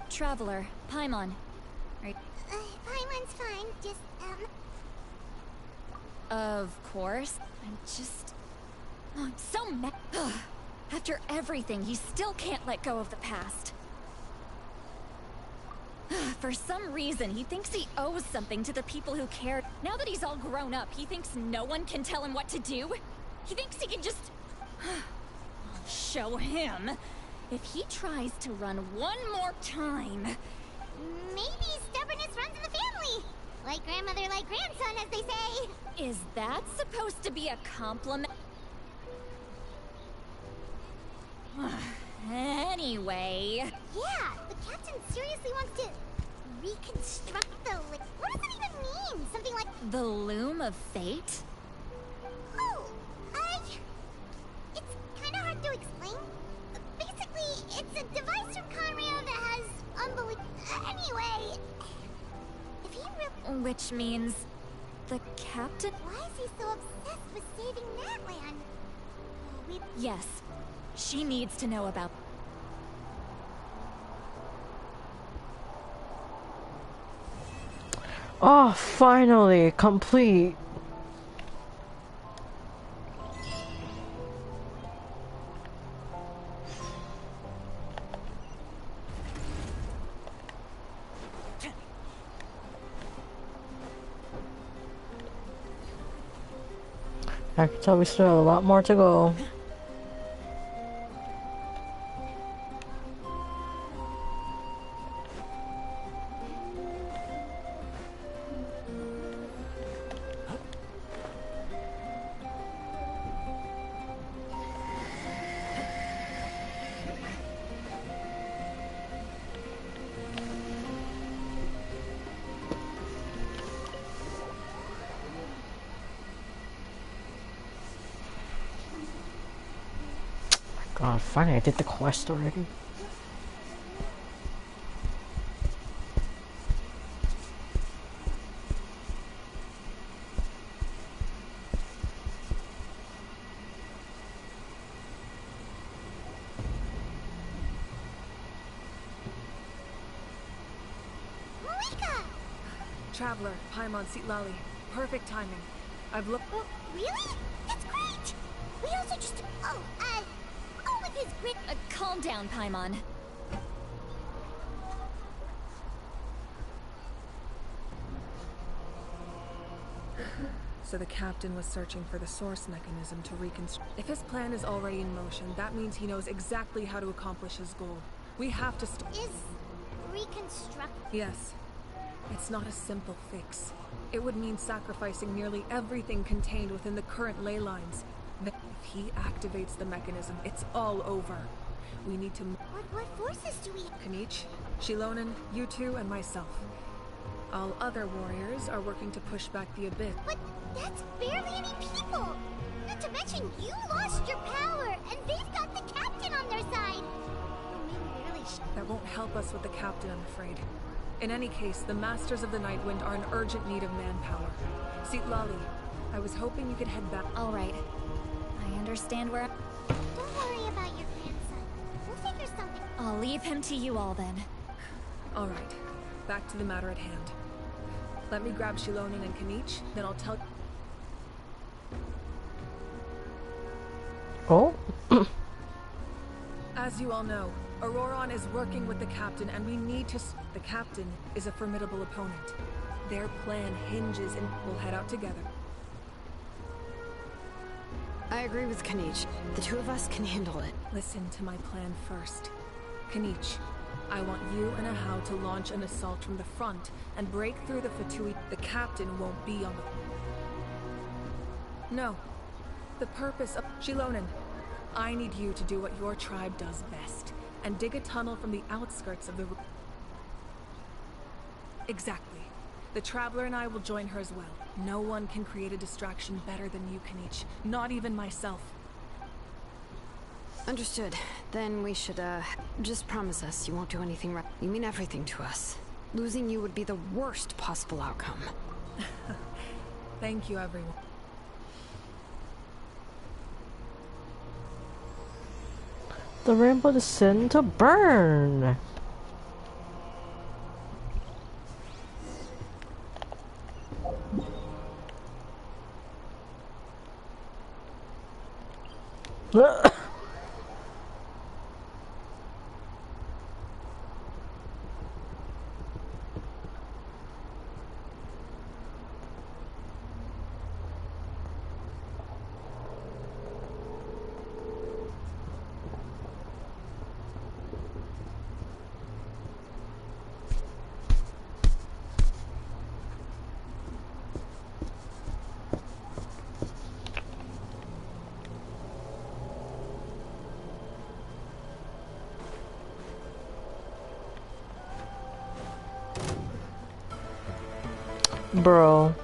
S6: Traveler, Paimon.
S3: Paimon's fine.
S6: Of course. I'm so mad. After everything, he still can't let go of the past. For some reason, he thinks he owes something to the people who cared. Now that he's all grown up, he thinks no one can tell him what to do? He thinks he can just... I'll show him. If he tries to run one more time...
S3: Maybe stubbornness runs in the family. Like grandmother, like grandson, as they say.
S6: Is that supposed to be a compliment? Anyway...
S3: Yeah, the captain seriously wants to reconstruct the... What does it even mean? Something like...
S6: The Loom of Fate?
S3: Oh, it's kind of hard to explain. Basically, it's a device from Conrail that has unbelievable... Anyway... If he really...
S6: Which means... the captain...
S3: Why is he so obsessed with saving Natlan?
S6: Yes. She needs to know about...
S1: Oh, finally, complete. I can tell we still have a lot more to go. God, finally I did the quest already.
S15: Traveler, Paimon Xilonen. Perfect timing. I've looked...
S3: Oh, really? That's great! We also just... with his grit...
S6: calm down, Paimon.
S15: So the captain was searching for the source mechanism to reconstruct... If his plan is already in motion, that means he knows exactly how to accomplish his goal. We have to
S3: Is... reconstruct...
S15: Yes. It's not a simple fix. It would mean sacrificing nearly everything contained within the current ley lines. Then, if he activates the mechanism, it's all over. We need to...
S3: What forces do we...
S15: Kanich, Xilonen, you two, and myself. All other warriors are working to push back the abyss.
S3: But that's barely any people! Not to mention, you lost your power, and they've got the captain on their side!
S15: That won't help us with the captain, I'm afraid. In any case, the Masters of the Nightwind are in urgent need of manpower. Xilonen, I was hoping you could head back.
S6: All right. I understand where...
S3: Don't worry about your grandson. We'll figure something...
S6: I'll leave him to you all then.
S15: All right. Back to the matter at hand. Let me grab Xilonen and Kanich, then I'll tell...
S1: Oh?
S15: As you all know, Auroron is working with the captain, and we need to... The captain is a formidable opponent. Their plan hinges and we'll head out together.
S7: I agree with Kanich. The two of us can handle it.
S15: Listen to my plan first. Kanich, I want you and Ahau to launch an assault from the front and break through the Fatui. The captain won't be on the... No. The purpose of... Xilonen, I need you to do what your tribe does best, and dig a tunnel from the outskirts of the... Exactly. The Traveler and I will join her as well. No one can create a distraction better than you, Kanich. Not even myself.
S7: Understood. Then we should, just promise us you won't do anything wrong. You mean everything to us. Losing you would be the worst possible outcome.
S15: Thank you, everyone.
S1: The rainbow descend to burn. Bro.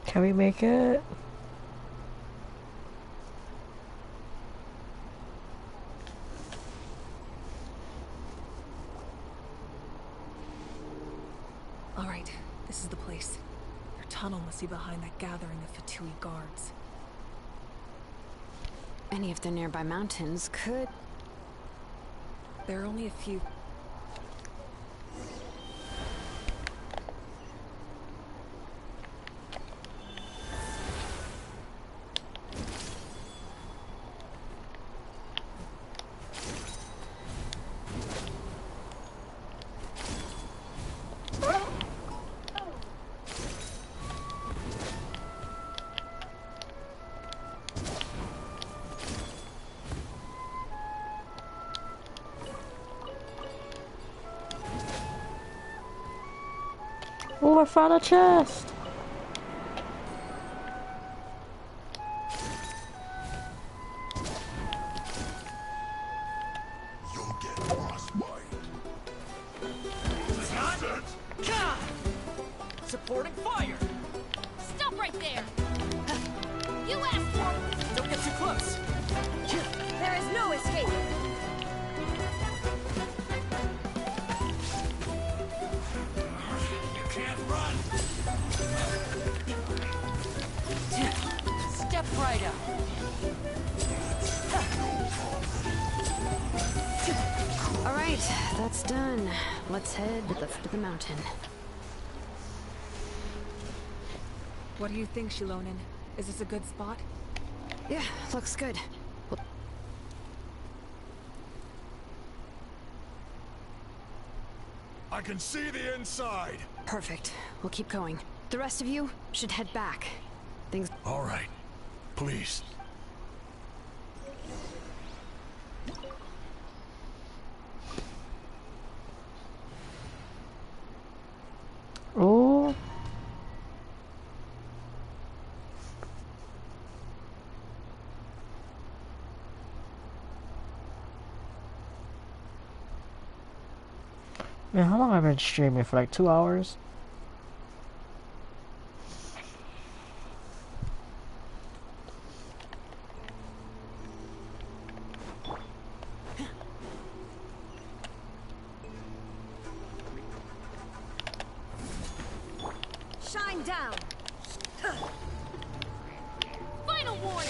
S1: Can we make it?
S15: All right, this is the place. Their tunnel must be behind that gathering of Fatui guards.
S7: Any of the nearby mountains could...
S15: There are only a few...
S1: Oh, I found a chest!
S10: You'll get frostbite.
S2: Supporting fire!
S6: Stop right there!
S2: You asked for it! Don't get too close!
S6: There is no escape!
S10: You can't run!
S2: Step right up!
S7: All right, that's done. Let's head to the foot of the mountain.
S15: What do you think, Xilonen? Is this a good spot?
S7: Yeah, looks good.
S10: I can see the inside!
S7: Perfect. We'll keep going. The rest of you should head back. Things...
S10: All right. Please.
S1: Oh. Man, how long have I been streaming? For like 2 hours?
S6: Shine down! Final warning!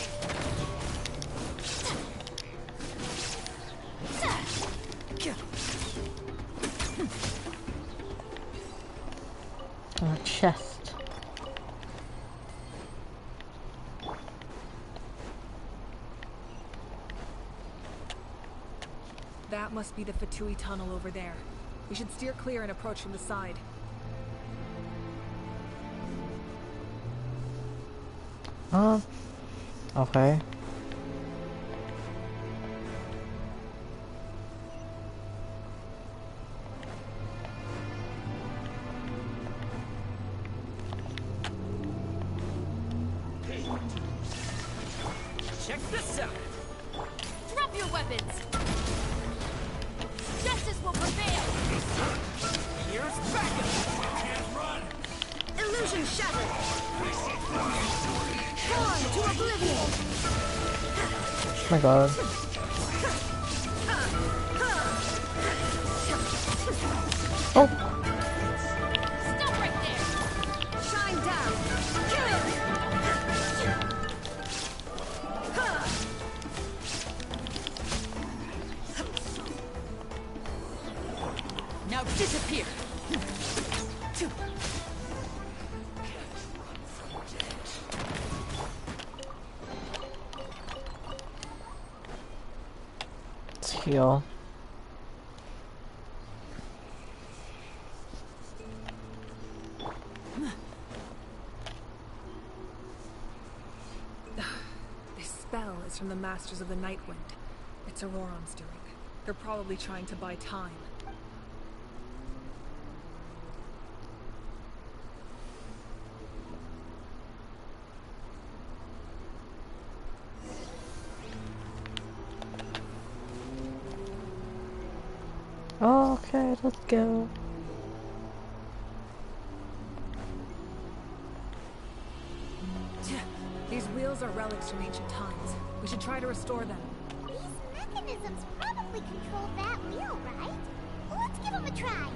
S1: Chest.
S15: That must be the Fatui tunnel over there. We should steer clear and approach from the side.
S1: Okay.
S2: Check this out!
S6: Drop your weapons! Justice will prevail!
S2: Here's backup! Can't run!
S6: Illusion shattered! Torn to oblivion!
S1: Oh my god. Oh!
S6: Stop right there! Shine down! Kill him!
S18: Now disappear!
S1: Let's heal.
S15: This spell is from the Masters of the Night Wind. It's Auroron's doing. They're probably trying to buy time.
S1: Okay, let's go.
S15: These wheels are relics from ancient times. We should try to restore them.
S3: These mechanisms probably control that wheel, right? Well, let's give them a try.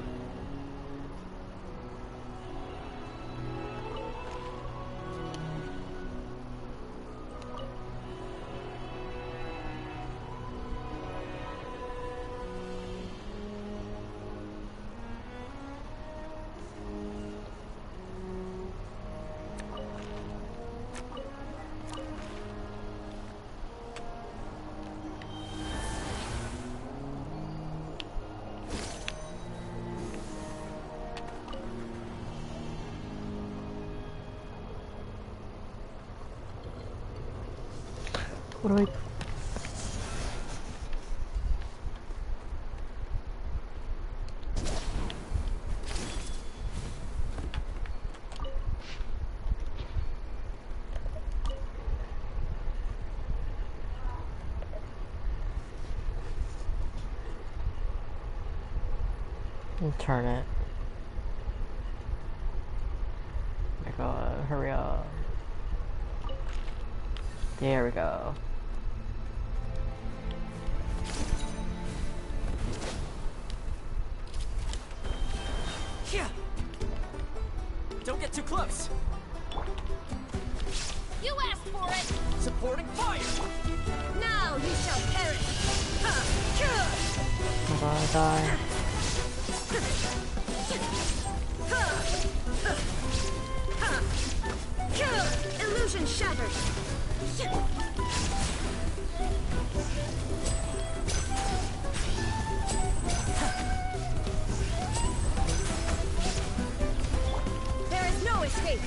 S1: What do I... Turn it. Oh my god, hurry up. There we go.
S2: Yeah. Don't get too close.
S18: You asked for it!
S2: Supporting fire.
S18: Now you shall perish!
S1: I'm gonna die.
S18: Illusion shattered! There is no escape!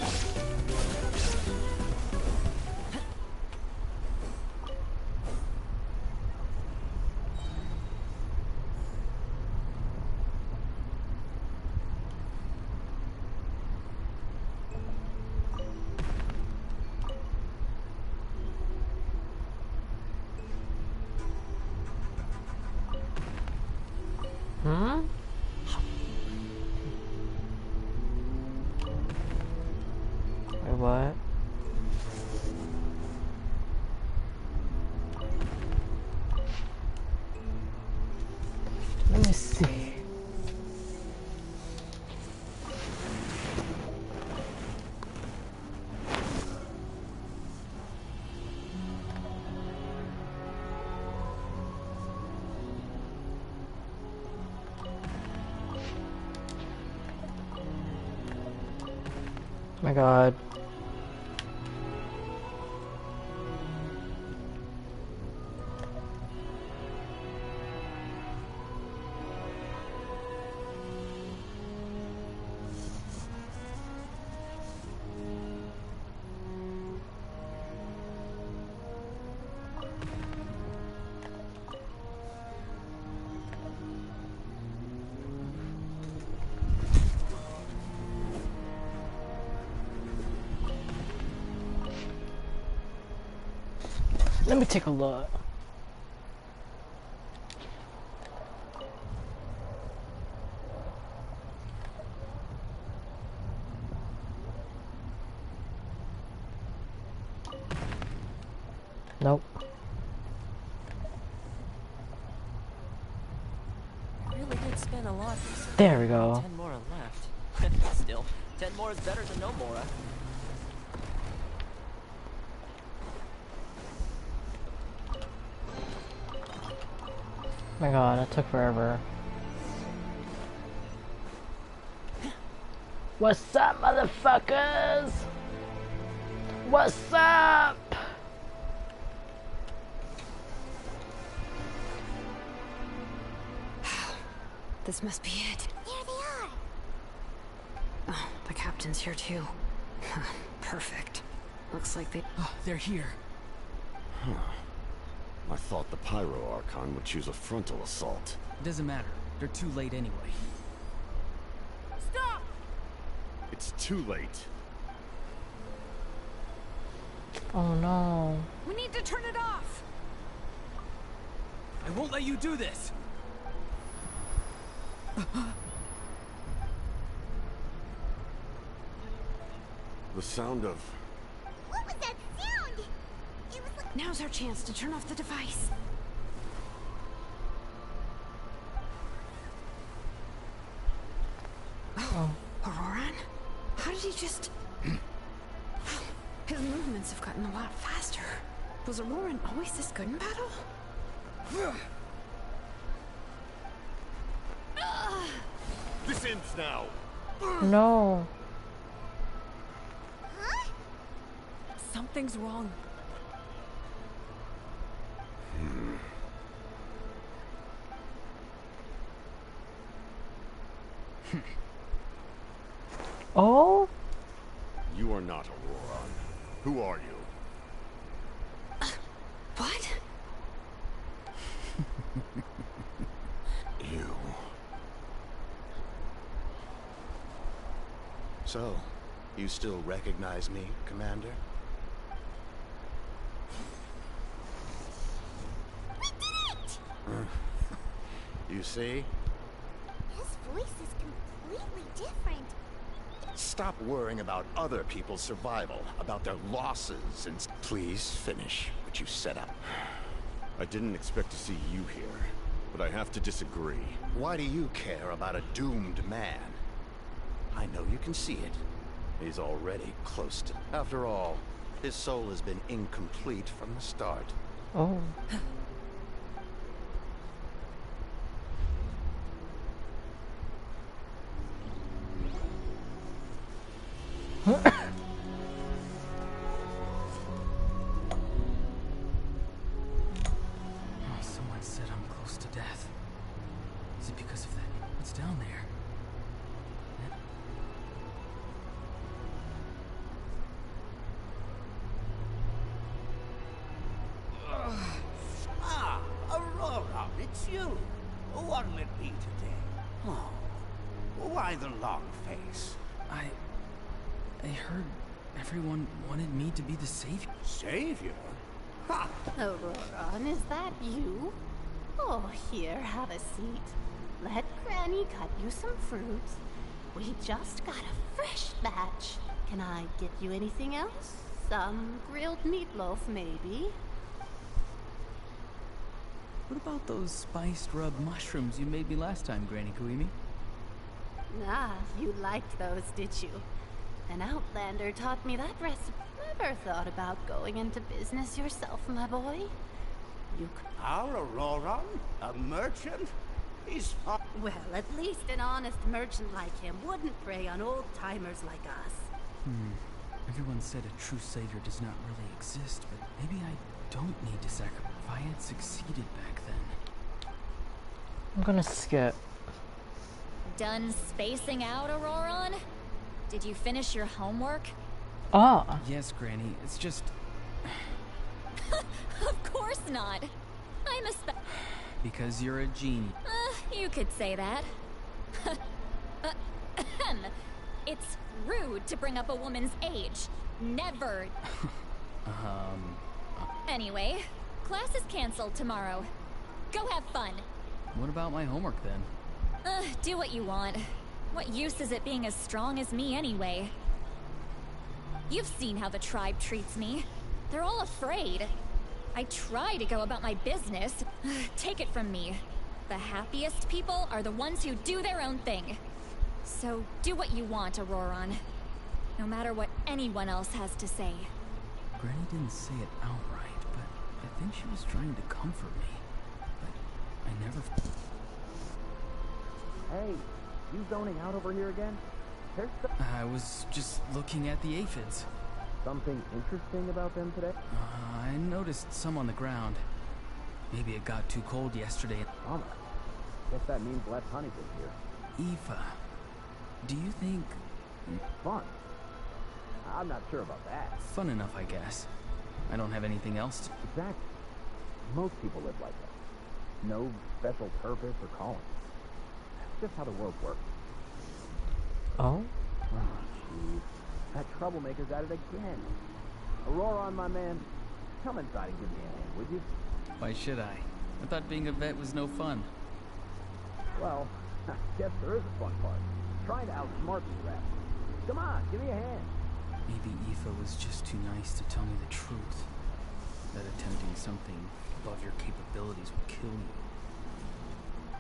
S1: Hmm? Wait, what? Let me see. My god. Let me take a look. Nope.
S2: Really did spend a lot recently.
S1: There we go.
S2: 10 more left. Still, 10 more is better than no more.
S1: My god, that took forever. What's up, motherfuckers? What's up?
S7: This must be it.
S3: Here they are.
S7: Oh, the captain's here too. Perfect. Looks like they...
S8: Oh, they're here.
S9: Huh. I thought the Pyro Archon would choose a frontal assault.
S8: It doesn't matter. They're too late anyway.
S18: Stop!
S9: It's too late.
S1: Oh no.
S18: We need to turn it off!
S8: I won't let you do this!
S9: The sound of...
S3: What was that sound? It was like...
S7: Now's our chance to turn off the device. Oh, Auroran? How did he just... His movements have gotten a lot faster. Was Auroran always this good in battle?
S9: This ends now.
S1: No.
S3: Huh?
S15: Something's wrong.
S1: Oh?
S9: You are not Auroran. Who are you?
S7: What?
S9: You.
S19: So, you still recognize me, Commander?
S3: We did it!
S19: You see?
S3: His voice is completely different.
S19: Stop worrying about other people's survival, about their losses, and please finish what you set up.
S9: I didn't expect to see you here, but I have to disagree.
S19: Why do you care about a doomed man? I know you can see it. He's already close to... After all, his soul has been incomplete from the start.
S1: Oh.
S8: Oh, someone said I'm close to death. Is it because of that? What's down there?
S20: Ah, Aurora, it's you. What'll it be today? Oh, why the long face?
S8: I heard everyone wanted me to be the savior.
S20: Savior? Ha!
S21: Auroran, is that you? Oh, here, have a seat. Let Granny cut you some fruit. We just got a fresh batch. Can I get you anything else? Some grilled meatloaf, maybe?
S8: What about those spiced rub mushrooms you made me last time, Granny Kuimi?
S21: Ah, you liked those, did you? An outlander taught me that recipe. Never thought about going into business yourself, my boy? You
S20: Our Auroran? A merchant? He's fine.
S21: Well, at least an honest merchant like him wouldn't prey on old-timers like us.
S8: Everyone said a true savior does not really exist, but maybe I don't need to sacrifice. If I had succeeded back then...
S1: I'm gonna skip.
S6: Done spacing out, Auroran? Did you finish your homework?
S1: Ah.
S8: Yes, Granny. It's just...
S6: Of course not. I'm a
S8: Because you're a genie.
S6: You could say that. It's rude to bring up a woman's age. Never. Anyway, class is canceled tomorrow. Go have fun.
S8: What about my homework then?
S6: Do what you want. What use is it being as strong as me anyway? You've seen how the tribe treats me. They're all afraid. I try to go about my business. Take it from me. The happiest people are the ones who do their own thing. So do what you want, Auroran. No matter what anyone else has to say.
S8: Granny didn't say it outright, but I think she was trying to comfort me. But I never...
S22: Hey, you zoning out over here again?
S8: I was just looking at the aphids.
S12: Something interesting about them today?
S8: I noticed some on the ground. Maybe it got too cold yesterday.
S12: Bummer. Guess that means less honey this year.
S8: Aoife, do you think...
S12: Fun? I'm not sure about that.
S8: Fun enough, I guess. I don't have anything else to...
S12: Exactly. Most people live like that. No special purpose or calling. That's just how the world works.
S1: Oh?
S12: Oh, jeez. That troublemaker's at it again. Auroron, my man, come inside and give me a hand, would you?
S8: Why should I? I thought being a vet was no fun.
S12: Well, I guess there is a fun part. Trying to outsmart these rats. Come on, give me a hand.
S8: Maybe Aoife was just too nice to tell me the truth. That attempting something above your capabilities would kill you.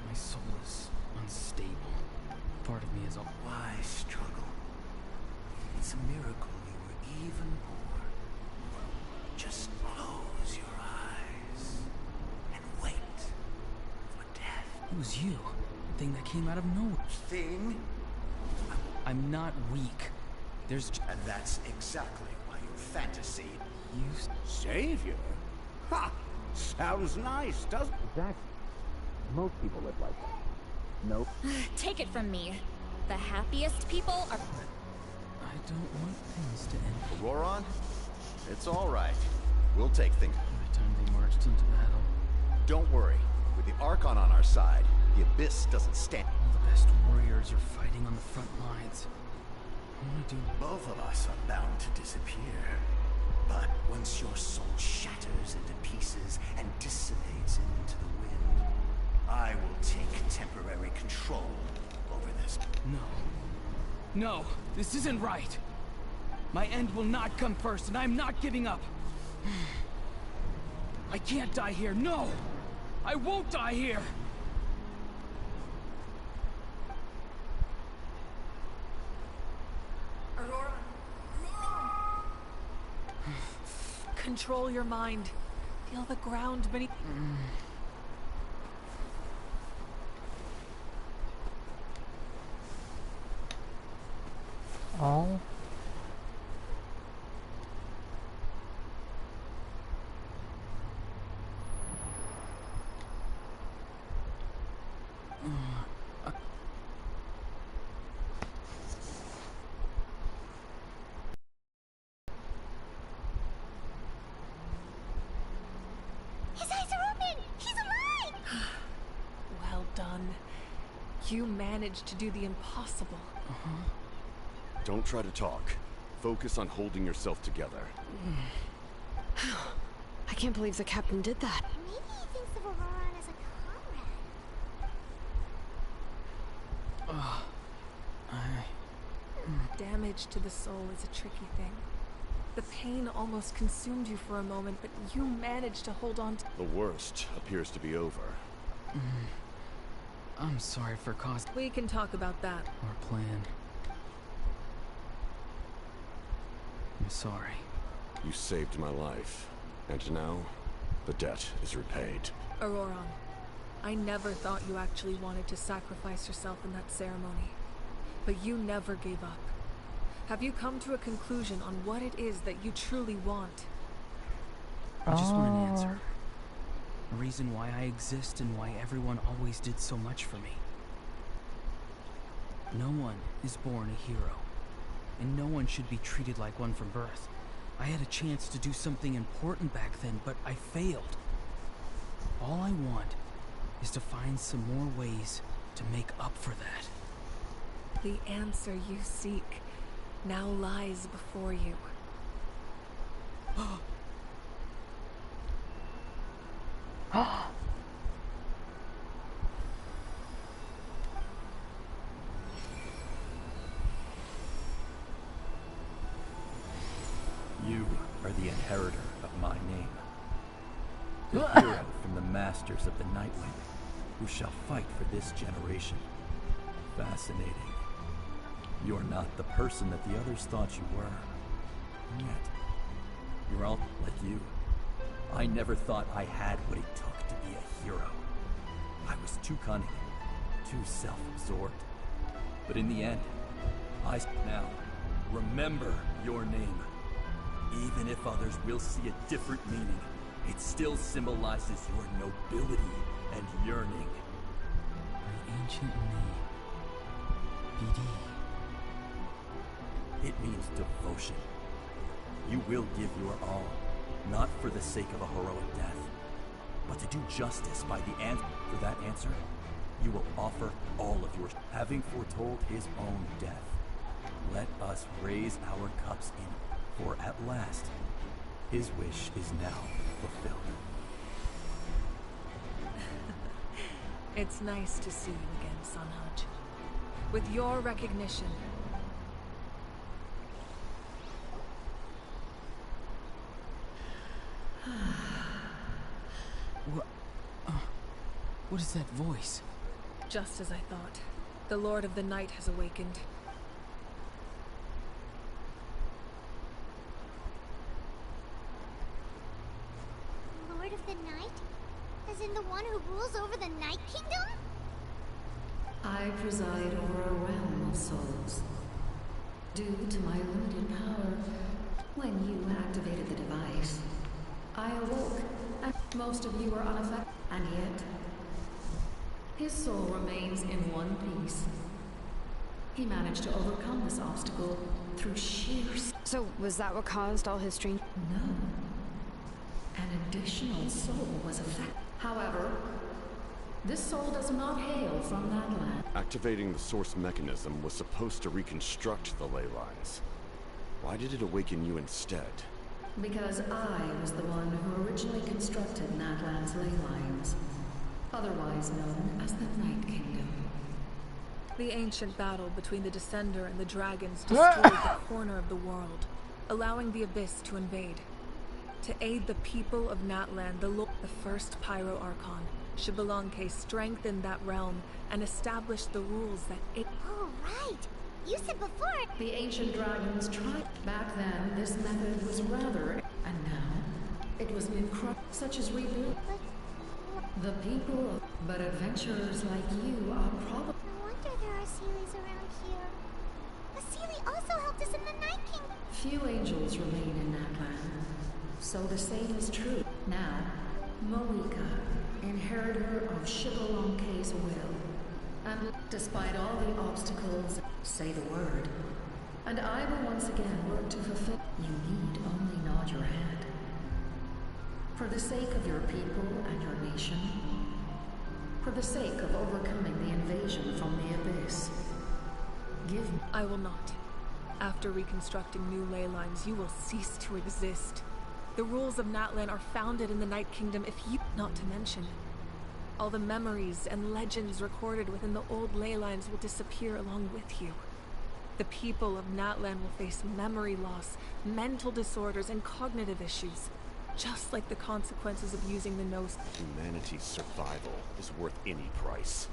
S8: My soul is unstable. Part of me is all...
S10: Why struggle? It's a miracle you were even born. Just close your eyes and wait for death.
S8: It was you. The thing that came out of nowhere.
S10: Thing?
S8: I'm not weak. There's...
S10: And that's exactly why your fantasy...
S8: You...
S20: Savior? Ha! Sounds nice, doesn't it?
S12: Exactly. Most people live like that. Nope.
S6: Take it from me. The happiest people are...
S8: I don't want things to end.
S19: Auroron? It's all right. We'll take things.
S8: By the time they marched into battle...
S19: Don't worry. With the Archon on our side, the Abyss doesn't stand.
S8: All the best warriors are fighting on the front lines. What do I do?
S10: Both of us are bound to disappear. But once your soul shatters into pieces and dissipates into the wind, I will take temporary control over this.
S8: No. No, this isn't right. My end will not come first, and I'm not giving up. I can't die here. No! I won't die here!
S15: Aurora! Control your mind. Feel the ground beneath...
S1: Oh?
S3: His eyes are open! He's alive!
S15: Well done. You managed to do the impossible.
S9: Don't try to talk. Focus on holding yourself together.
S7: I can't believe the captain did that.
S3: Maybe he thinks of Auroron as a comrade.
S15: Damage to the soul is a tricky thing. The pain almost consumed you for a moment, but you managed to hold on to...
S9: The worst appears to be over.
S8: I'm sorry for causing...
S15: We can talk about that.
S8: Our plan. I'm sorry.
S9: You saved my life. And now, the debt is repaid.
S15: Auroron, I never thought you actually wanted to sacrifice yourself in that ceremony. But you never gave up. Have you come to a conclusion on what it is that you truly want?
S8: I just want an answer. A reason why I exist and why everyone always did so much for me. No one is born a hero. And no one should be treated like one from birth. I had a chance to do something important back then, but I failed. All I want is to find some more ways to make up for that.
S15: The answer you seek now lies before you.
S22: You are the inheritor of my name. The hero from the masters of the Nightwing, who shall fight for this generation. Fascinating. You're not the person that the others thought you were. And yet, you're all like you. I never thought I had what it took to be a hero. I was too cunning, too self-absorbed. But in the end, Now, remember your name. Even if others will see a different meaning, it still symbolizes your nobility and yearning.
S8: The ancient name. BD.
S22: It means devotion. You will give your all, not for the sake of a heroic death, but to do justice by the answer. For that answer, you will offer all of yours. Having foretold his own death, let us raise our cups in, for at last, his wish is now fulfilled.
S15: It's nice to see you again, Sunhudge. With your recognition,
S8: What is that voice?
S15: just as I thought, the Lord of the Night has awakened.
S3: Lord of the Night? As in the one who rules over the Night Kingdom?
S4: I preside over a realm of souls. Due to my limited power, when you activated the device, I awoke, and most of you are unaffected. And yet, his soul remains in one piece. He managed to overcome this obstacle through sheer...
S7: So, was that what caused all his strange...
S4: No. An additional soul was affected. However, this soul does not hail from that land.
S9: Activating the source mechanism was supposed to reconstruct the ley lines. Why did it awaken you instead?
S4: Because I was the one who originally constructed Natlan's ley lines, otherwise known as the Night Kingdom.
S15: The ancient battle between the Descender and the dragons destroyed the corner of the world, allowing the Abyss to invade. To aid the people of Natlan, the first Pyro Archon, Xilonen strengthened that realm and established the rules that it...
S3: Oh, right! You said before...
S4: The ancient dragons tried. Back then, this method was rather... And now, it was such as rebuild. The people, but adventurers like you are probably...
S3: No wonder there are Seelies around here. A Seelie also helped us in the Night Kingdom.
S4: Few angels remain in Natlan, so the same is true. Now, Moika, inheritor of Xilolen's will, and despite all the obstacles, say the word, and I will once again work to fulfill. You need only nod your head. For the sake of your people and your nation, for the sake of overcoming the invasion from the Abyss, give me...
S15: I will not. After reconstructing new ley lines, you will cease to exist. The rules of Natlan are founded in the Night Kingdom if you... Not to mention, all the memories and legends recorded within the old ley lines will disappear along with you. The people of Natlan will face memory loss, mental disorders, and cognitive issues, just like the consequences of using the Gnosis.
S9: Humanity's survival is worth any price.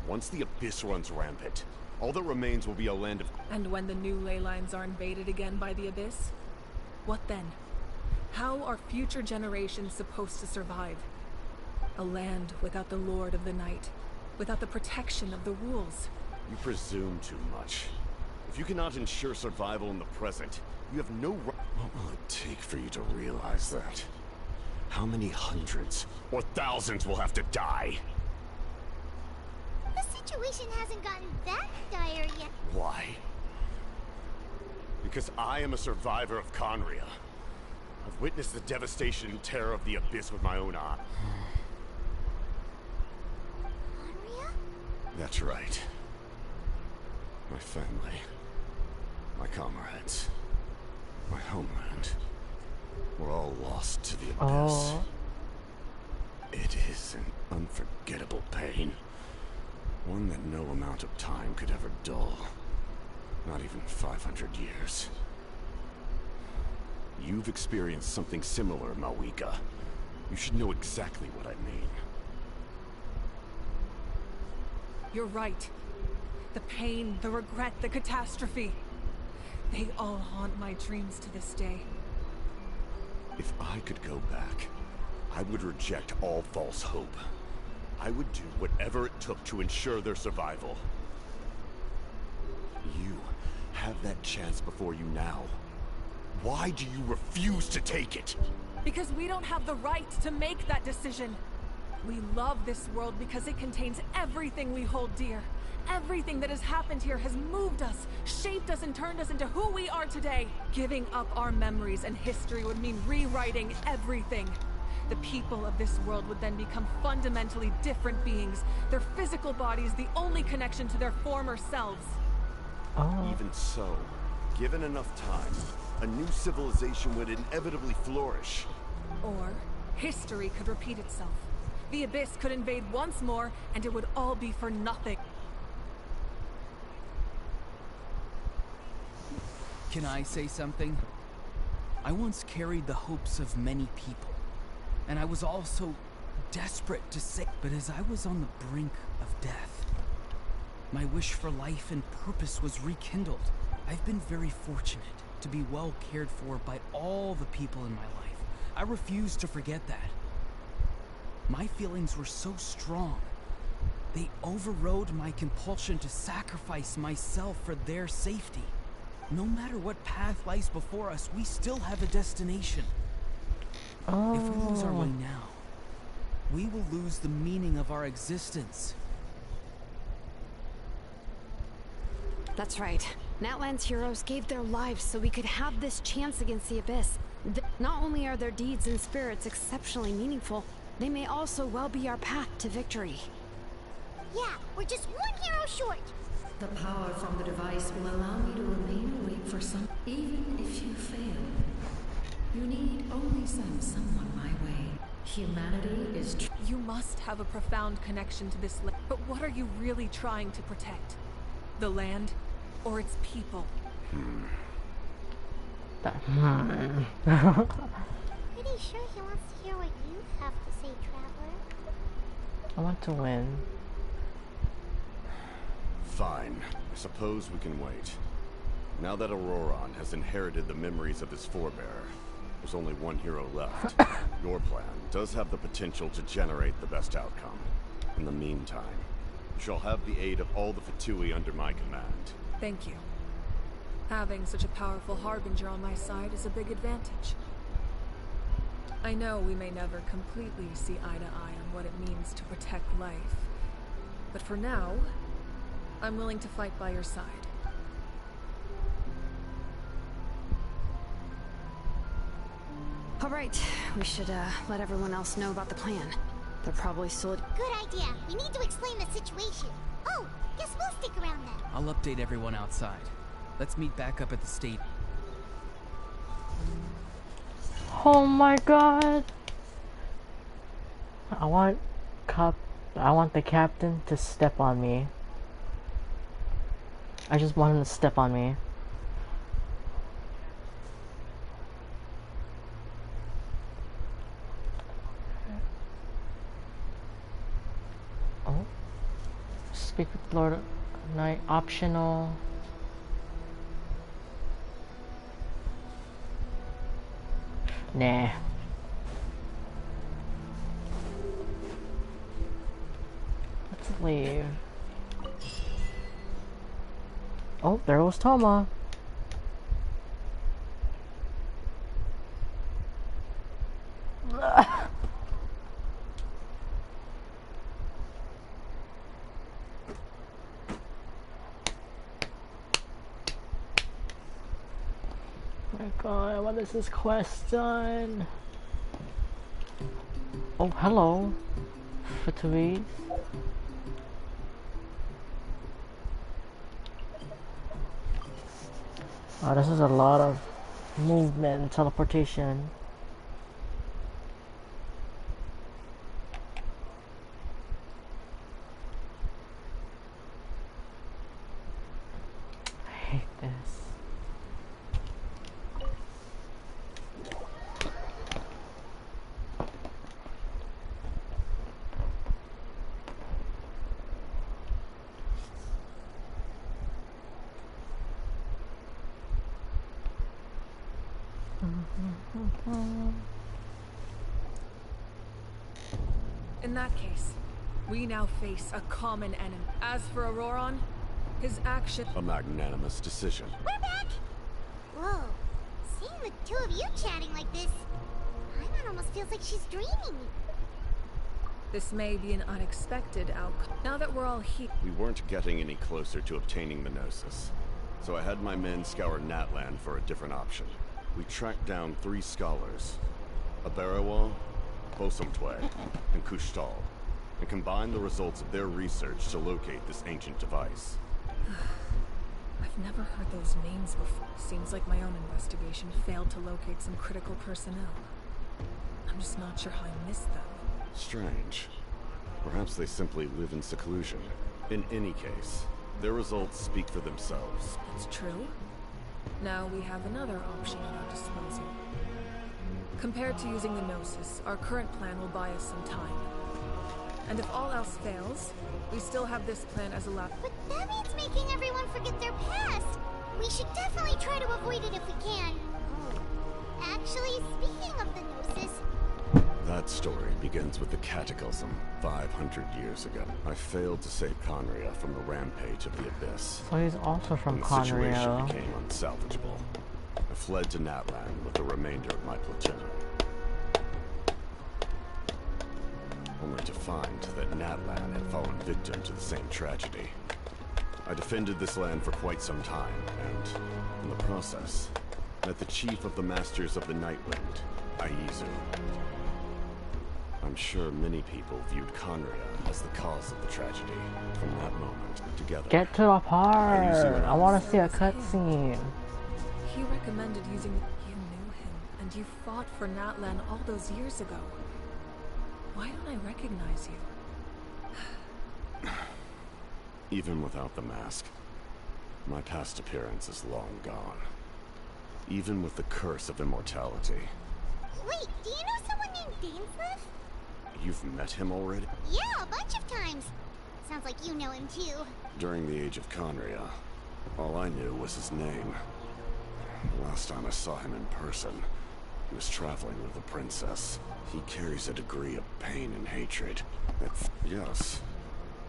S9: Once the Abyss runs rampant, all that remains will be a land of...
S15: And when the new ley lines are invaded again by the Abyss, what then? How are future generations supposed to survive? A land without the Lord of the Night, without the protection of the rules.
S9: You presume too much. If you cannot ensure survival in the present, you have no right... What will it take for you to realize that? How many hundreds or thousands will have to die?
S3: The situation hasn't gotten that dire yet.
S9: Why? Because I am a survivor of Conria. I've witnessed the devastation and terror of the Abyss with my own eyes.
S3: Conria?
S9: That's right. My family. My comrades. My homeland. We're all lost to the Abyss.
S1: Oh.
S9: It is an unforgettable pain. One that no amount of time could ever dull. Not even 500 years. You've experienced something similar, Mawika. You should know exactly what I mean.
S15: You're right. The pain, the regret, the catastrophe. They all haunt my dreams to this day.
S9: If I could go back, I would reject all false hope. I would do whatever it took to ensure their survival. You have that chance before you now? Why do you refuse to take it?
S15: Because we don't have the right to make that decision. We love this world because it contains everything we hold dear. Everything that has happened here has moved us, shaped us, and turned us into who we are today. Giving up our memories and history would mean rewriting everything. The people of this world would then become fundamentally different beings, their physical bodies the only connection to their former selves.
S9: Even so, given enough time, a new civilization would inevitably flourish.
S15: Or history could repeat itself. The Abyss could invade once more, and it would all be for nothing.
S8: Can I say something? I once carried the hopes of many people, and I was also desperate to say, but as I was on the brink of death, my wish for life and purpose was rekindled. I've been very fortunate to be well cared for by all the people in my life. I refuse to forget that. My feelings were so strong. They overrode my compulsion to sacrifice myself for their safety. No matter what path lies before us, we still have a destination. If we lose our way now, we will lose the meaning of our existence.
S7: That's right. Natlan's heroes gave their lives so we could have this chance against the Abyss. Not only are their deeds and spirits exceptionally meaningful, they may also well be our path to victory.
S3: Yeah, we're just one hero short.
S4: The power from the device will allow me to remain awake for some. Even if you fail, you need only send someone my way. Humanity is.
S15: You must have a profound connection to this land. But what are you really trying to protect? The land, or its people?
S3: Pretty sure he wants to hear what you have to say, Traveler.
S1: I want to win.
S9: Fine. I suppose we can wait. Now that Auroron has inherited the memories of his forebearer, there's only one hero left. Your plan does have the potential to generate the best outcome. In the meantime, you shall have the aid of all the Fatui under my command.
S15: Thank you. Having such a powerful harbinger on my side is a big advantage. I know we may never completely see eye to eye on what it means to protect life, but for now, I'm willing to fight by your side.
S7: All right, we should let everyone else know about the plan. They're probably still.
S3: Good idea. We need to explain the situation. Oh, guess we'll stick around then.
S8: I'll update everyone outside. Let's meet back up at the state.
S1: Oh my god! I want the captain to step on me. I just want him to step on me. Oh. Speak with Lord Knight optional. Nah. Let's leave. Oh, there was Toma. Oh my god, what is this quest done? Oh, hello. Fatui. Oh, this is a lot of movement and teleportation. I hate this.
S15: In that case, we now face a common enemy. As for Auroron, His action...
S9: A magnanimous decision.
S3: We're back! Whoa. Seeing the two of you chatting like this, Paimon almost feels like she's dreaming.
S15: This may be an unexpected outcome. Now that we're all here...
S9: We weren't getting any closer to obtaining the Gnosis, so I had my men scour Natlan for a different option. We tracked down 3 scholars, Aberawa, Bosumtwe, and Kushtal, and combined the results of their research to locate this ancient device.
S15: I've never heard those names before. Seems like my own investigation failed to locate some critical personnel. I'm just not sure how I missed them.
S9: Strange. Perhaps they simply live in seclusion. In any case, their results speak for themselves.
S15: That's true. Now we have another option at our disposal. Compared to using the Gnosis, our current plan will buy us some time. And if all else fails, we still have this plan as a last.
S3: But that means making everyone forget their past. We should definitely try to avoid it if we can. Actually, speaking of the Gnosis...
S9: That story begins with the Cataclysm 500 years ago. I failed to save Conria from the rampage of the Abyss.
S1: So he's also from
S9: Conria. The situation
S1: Conria.
S9: became unsalvageable. I fled to Natlan with the remainder of my platoon. Only to find that Natlan had fallen victim to the same tragedy. I defended this land for quite some time, and, in the process, met the chief of the Masters of the Nightwind, Aizu. I'm sure many people viewed Conria as the cause of the tragedy. From that moment, together...
S1: Get to the part! I want to see a cutscene.
S15: He recommended using... You knew him, and you fought for Natlan all those years ago. Why don't I recognize you?
S9: Even without the mask, my past appearance is long gone. Even with the curse of immortality.
S3: Wait, do you know someone named Dainsleif?
S9: You've met him already?
S3: Yeah, a bunch of times. Sounds like you know him too.
S9: During the age of Conria, all I knew was his name. The last time I saw him in person, he was traveling with a princess. He carries a degree of pain and hatred. Yes,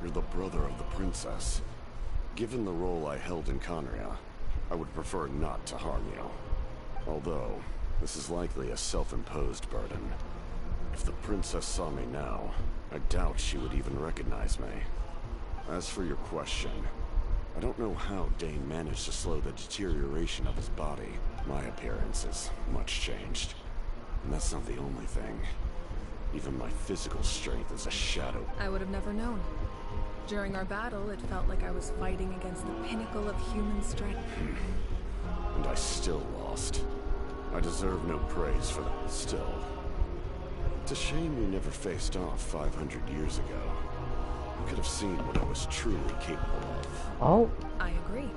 S9: you're the brother of the princess. Given the role I held in Conria, I would prefer not to harm you. Although, this is likely a self-imposed burden. If the princess saw me now, I doubt she would even recognize me. As for your question, I don't know how Dane managed to slow the deterioration of his body. My appearance is much changed. And that's not the only thing. Even my physical strength is a shadow.
S15: I would have never known. During our battle, it felt like I was fighting against the pinnacle of human strength.
S9: And I still lost. I deserve no praise for that. Still, it's a shame we never faced off 500 years ago. I could have seen what I was truly capable of.
S1: Oh.
S15: I agree.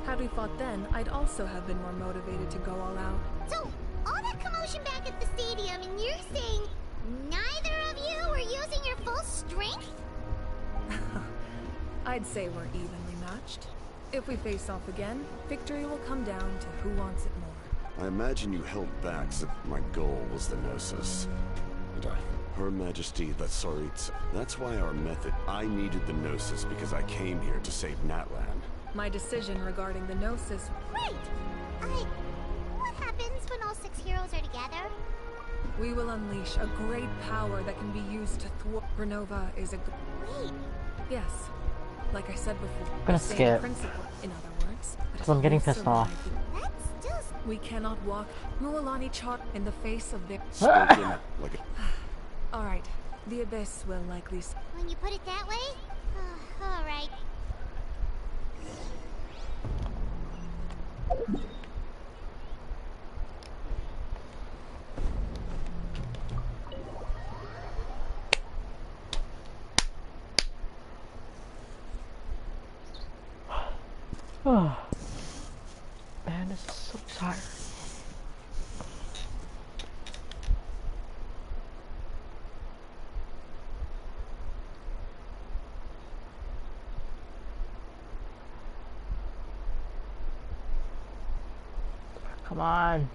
S15: Had we fought then, I'd also have been more motivated to go all out.
S3: So, all that commotion back at the stadium, and you're saying neither of you were using your full strength?
S15: I'd say we're evenly matched. If we face off again, victory will come down to who wants it more.
S9: I imagine you held back so my goal was the Gnosis. And Her Majesty the Tsaritsa. That's why our method. I needed the Gnosis because I came here to save Natlan.
S15: My decision regarding the Gnosis...
S3: Wait! What happens when all 6 heroes are together?
S15: We will unleash a great power that can be used to thwart... Renova is a...
S3: Wait!
S15: Yes. Like I said before,
S1: I'm gonna skip.
S15: Principle, in other words.
S1: Because I'm getting pissed off.
S3: That's just...
S15: We cannot walk Mualani Chot in the face of their... Alright, the Abyss will likely...
S3: When you put it that way? Alright.
S1: Oh, man, this is so tired. Come on.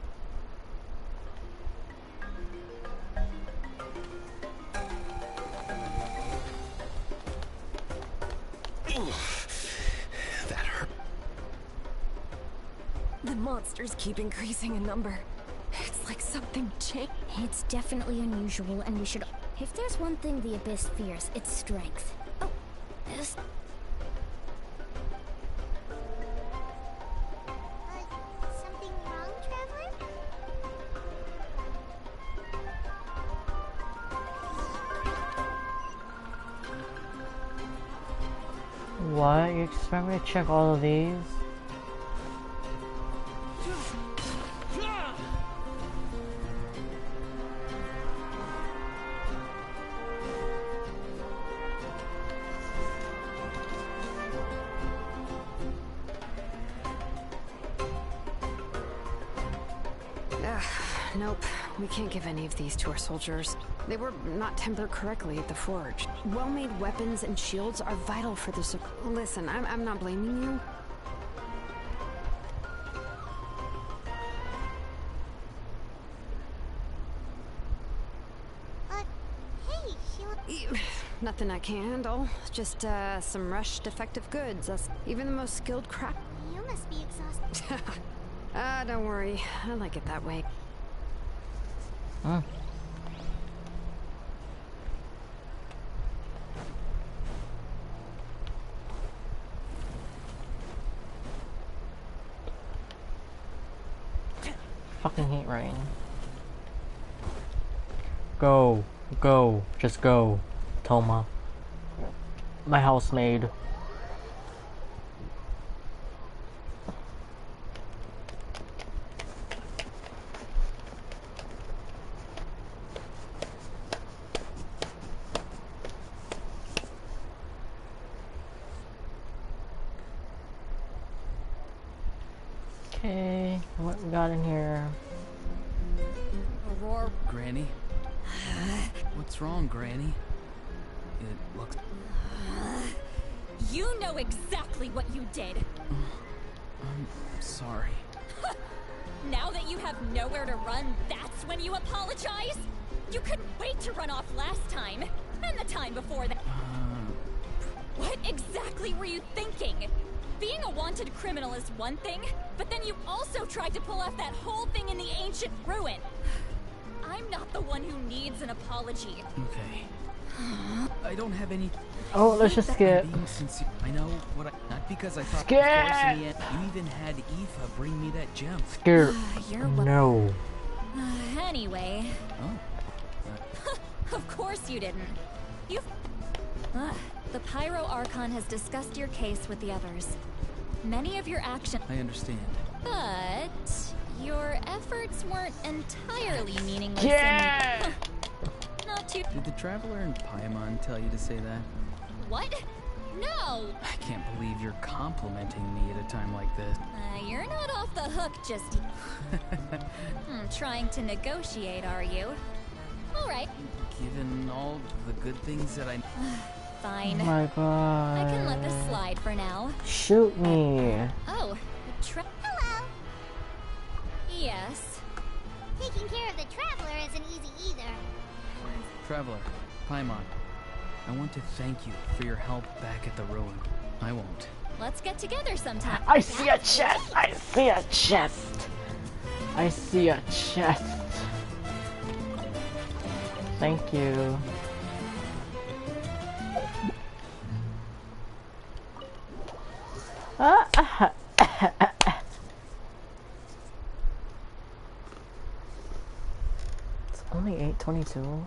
S18: The monsters keep increasing in number. It's like something changed.
S13: It's definitely unusual, and we should... If there's one thing the Abyss fears, it's strength. Oh, this...
S3: Something wrong, Traveler?
S1: What? You expect me to check all of these?
S7: Nope, we can't give any of these to our soldiers. They were not tempered correctly at the forge. Well-made weapons and shields are vital for the Listen, I'm not blaming you.
S3: Hey, Xilonen.
S7: Nothing I can handle. Just some rushed defective goods. Even the most skilled craft.
S3: You must be exhausted.
S7: Don't worry. I like it that way.
S1: Huh. Fucking hate rain. Go. Go. Just go. Toma. My housemaid. Okay, what we got in here?
S8: Aurora. Granny? What's wrong, Granny? It looks...
S6: You know exactly what you did.
S8: I'm sorry.
S6: Now that you have nowhere to run, that's when you apologize? You couldn't wait to run off last time, and the time before that. What exactly were you thinking? Being a wanted criminal is one thing, but then you also tried to pull off that whole thing in the ancient ruin. I'm not the one who needs an apology.
S8: Okay. I don't have any...
S1: Oh, let's just skip.
S8: I know what I... Not because I thought...
S1: Skip!
S8: Of course, in the end, you even had Aoife bring me that gem.
S1: Skip. No.
S6: Anyway.
S8: Oh.
S6: Of course you didn't. You... The Pyro Archon has discussed your case with the others. Many of your actions...
S8: I understand.
S6: But... your efforts weren't entirely meaningless.
S1: Yeah!
S6: Not too...
S8: Did the Traveler in Paimon tell you to say that?
S6: What? No!
S8: I can't believe you're complimenting me at a time like this.
S6: You're not off the hook just... trying to negotiate, are you? Alright.
S8: Given all the good things that I...
S6: Fine.
S1: Oh my god.
S6: I can let this slide for now.
S1: Shoot me.
S6: Oh,
S3: Hello.
S6: Yes.
S3: Taking care of the Traveler isn't easy either.
S8: Traveler, Paimon, I want to thank you for your help back at the ruin. I won't.
S6: Let's get together sometime.
S1: I see a chest! I see a chest! I see a chest. Thank you. It's only 8:22.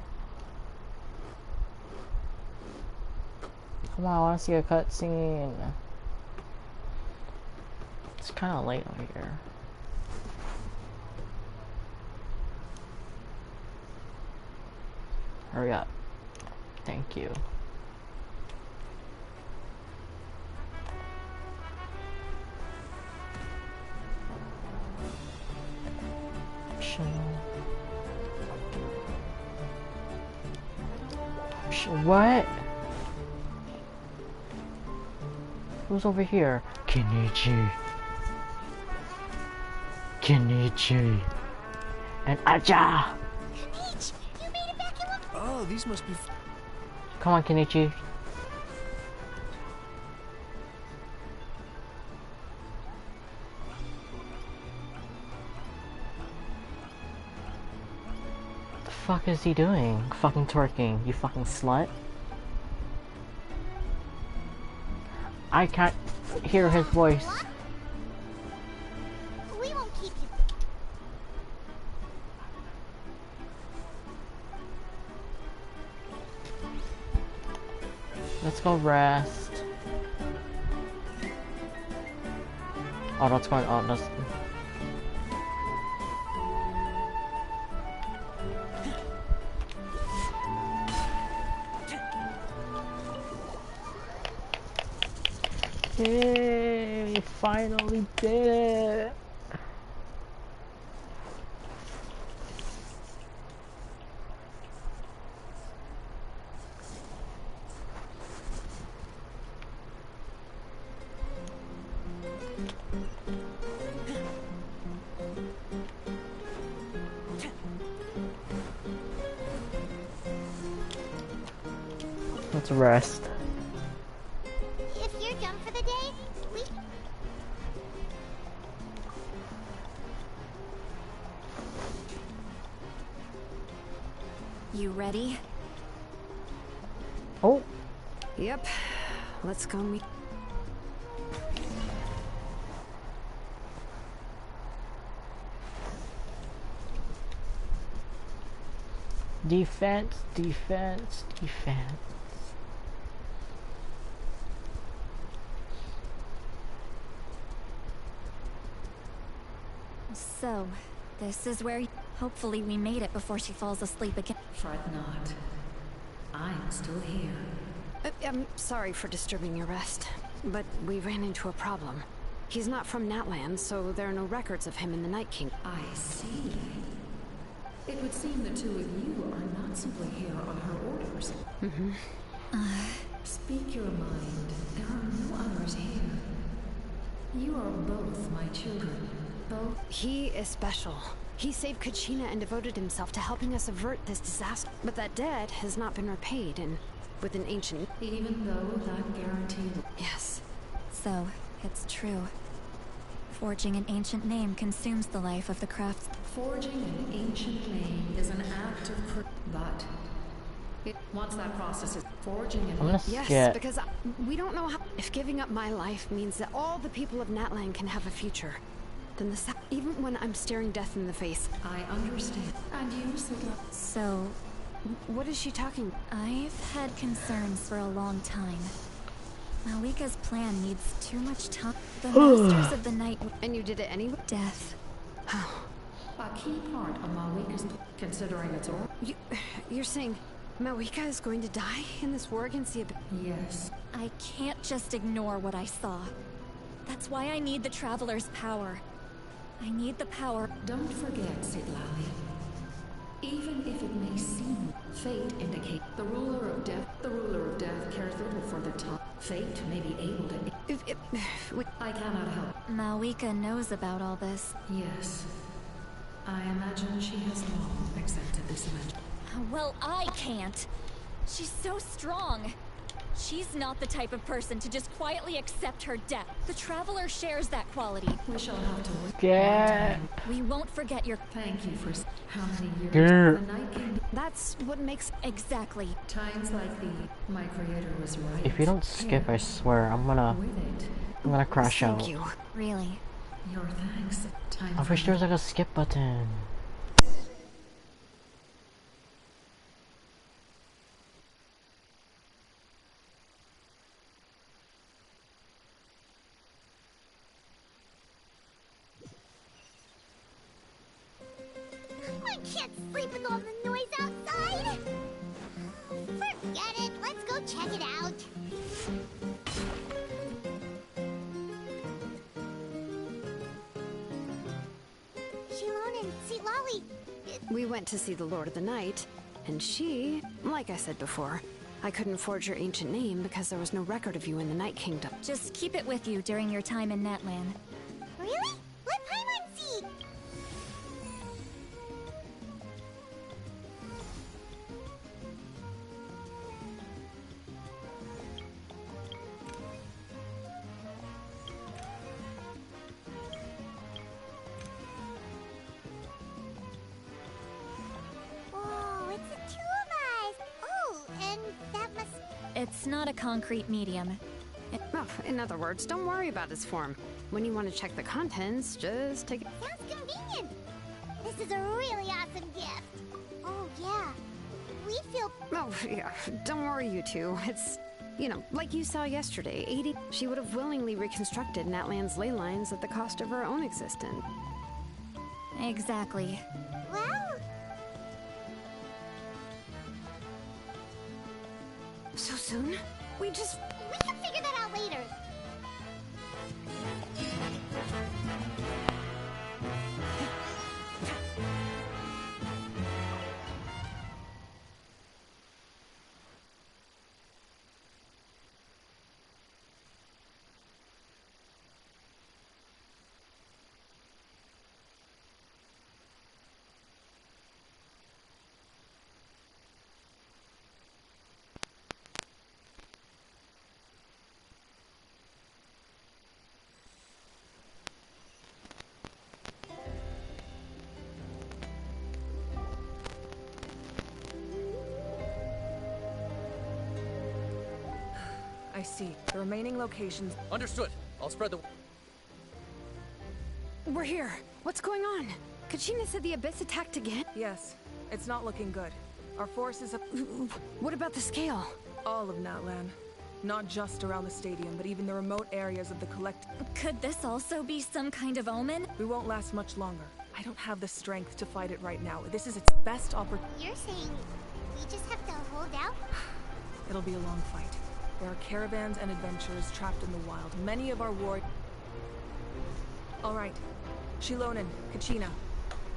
S1: Come on, I want to see a cutscene. It's kind of late over here. Hurry up. Thank you. What? Who's over here? Kenichi. Kenichi. And Aja!
S3: Peach, you made it back in one...
S22: Oh, these must be...
S1: Come on, Kenichi. fuck is he doing? Fucking twerking, you fucking slut. I can't hear his voice.
S3: We won't keep you.
S1: Let's go rest. Oh, that's going on. That's... Yay! We finally did it! Let's rest.
S3: If you're done for the day, we...
S6: You ready?
S1: Oh.
S7: Yep. Let's go meet.
S1: Defense, defense, defense.
S6: So, this is where... Hopefully we made it before she falls asleep again.
S4: Fret not. I'm still here.
S7: I'm sorry for disturbing your rest, but we ran into a problem. He's not from Natland, so there are no records of him in the Night Kingdom.
S4: I see. It would seem the two of you are not simply here on her orders.
S7: Mm-hmm.
S4: Speak your mind. There are no others here. You are both my children. Both.
S7: He is special. He saved Kachina and devoted himself to helping us avert this disaster. But that debt has not been repaid, and with an ancient...
S4: Even though that guarantee...
S7: Yes.
S6: So, it's true. Forging an ancient name consumes the life of the crafts.
S4: Forging an ancient name is an act of... But... Once that process is forging an...
S7: Yes, because we don't know how... If giving up my life means that all the people of Natland can have a future, then even when I'm staring death in the face...
S4: I understand. And you, Sigla.
S6: So...
S7: What is she talking?
S6: I've had concerns for a long time. Malika's plan needs too much time. The Masters of the Night...
S7: And you did it anyway?
S6: Death.
S4: A key part of Malika's... Considering its origin...
S7: You're saying... Malika is going to die in this war against the...
S4: Yes.
S6: I can't just ignore what I saw. That's why I need the Traveler's power. I need the power...
S4: Don't forget, Siglali. Even if it may seem, fate indicates the ruler of death. The ruler of death cares little for the time. Fate may be able to... I cannot help.
S6: Malika knows about all this.
S4: Yes. I imagine she has long accepted this event.
S6: Well, I can't. She's so strong. She's not the type of person to just quietly accept her death. The Traveler shares that quality.
S4: We shall have to wait.
S1: Yeah.
S6: We won't forget your...
S4: Thank you for how many years
S1: Grr.
S4: the Night Kingdom...
S7: That's what makes...
S6: Exactly.
S4: Times like these, my creator was right.
S1: If you don't skip, I swear, I'm gonna crash out.
S7: Thank you.
S6: Really?
S4: Your thanks. Time
S1: I wish there was like a skip button.
S3: I can't sleep with all the noise outside. Forget it. Let's go check it out. Xilonen, Sitlali.
S7: We went to see the Lord of the Night, and she, like I said before, I couldn't forge your ancient name because there was no record of you in the Night Kingdom.
S6: Just keep it with you during your time in Natland.
S3: Really? Let Paimon see. Whoa.
S6: It's not a concrete medium.
S7: Oh, in other words, don't worry about its form. When you want to check the contents, just take it.
S3: Sounds convenient. This is a really awesome gift. Oh, yeah. We feel...
S7: Oh, yeah. Don't worry, you two. It's, you know, like you saw yesterday. 80... She would have willingly reconstructed Natlan's ley lines at the cost of her own existence.
S6: Exactly.
S3: Well...
S7: So soon? We can
S3: figure that out later.
S15: I see. The remaining locations...
S2: Understood. I'll spread the...
S7: We're here. What's going on? Kachina said the Abyss attacked again?
S15: Yes. It's not looking good. Our forces have...
S7: What about the scale?
S15: All of Natlan. Not just around the stadium, but even the remote areas of the collect...
S6: Could this also be some kind of omen?
S15: We won't last much longer. I don't have the strength to fight it right now. This is its best opportunity.
S3: You're saying we just have to hold out?
S15: It'll be a long fight. There are caravans and adventurers trapped in the wild. Many of our warriors... All right. Xilonen, Kachina.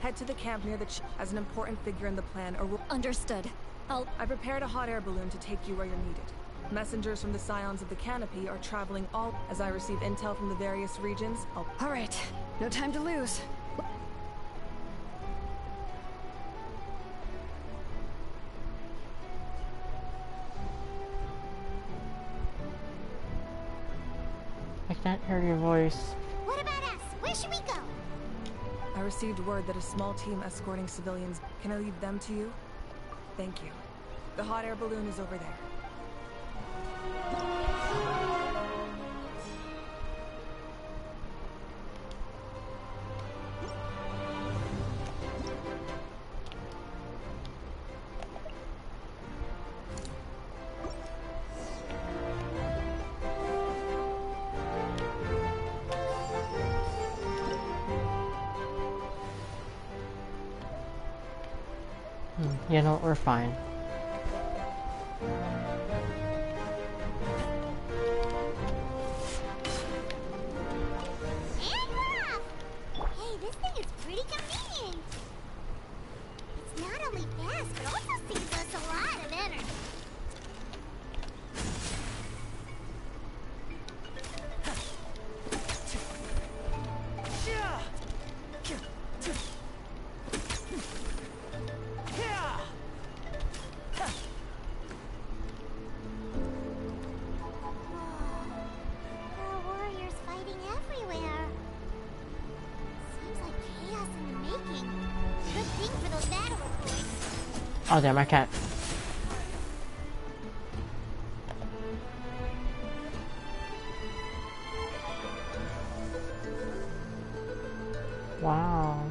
S15: Head to the camp near the as an important figure in the plan.
S6: Understood.
S15: I prepared a hot air balloon to take you where you're needed. Messengers from the Scions of the Canopy are traveling all... As I receive intel from the various regions,
S7: All right. No time to lose.
S1: I can't hear your voice.
S3: What about us? Where should we go?
S15: I received word that a small team escorting civilians... Can I leave them to you? Thank you. The hot air balloon is over there.
S1: You know, we're fine.
S3: Hey, this thing is pretty convenient. It's not only fast, but also saves us a lot of energy.
S1: Oh damn, I can't. Wow.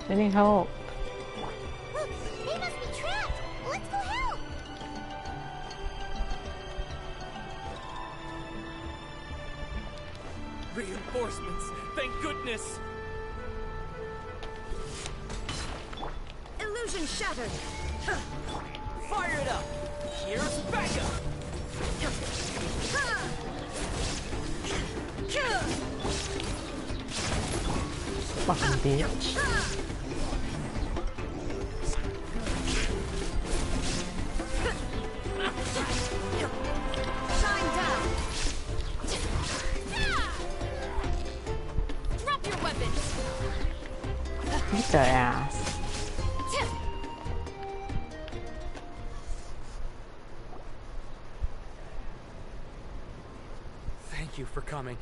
S1: They need help.
S3: Look, they must be trapped. Let's go help.
S2: Reinforcements! Thank goodness!
S18: Illusion shattered!
S2: Fire it up! Here's backup!
S1: Fucking bitch.
S18: Shine down! Drop your weapon!
S1: your ass.
S14: Thank you for coming.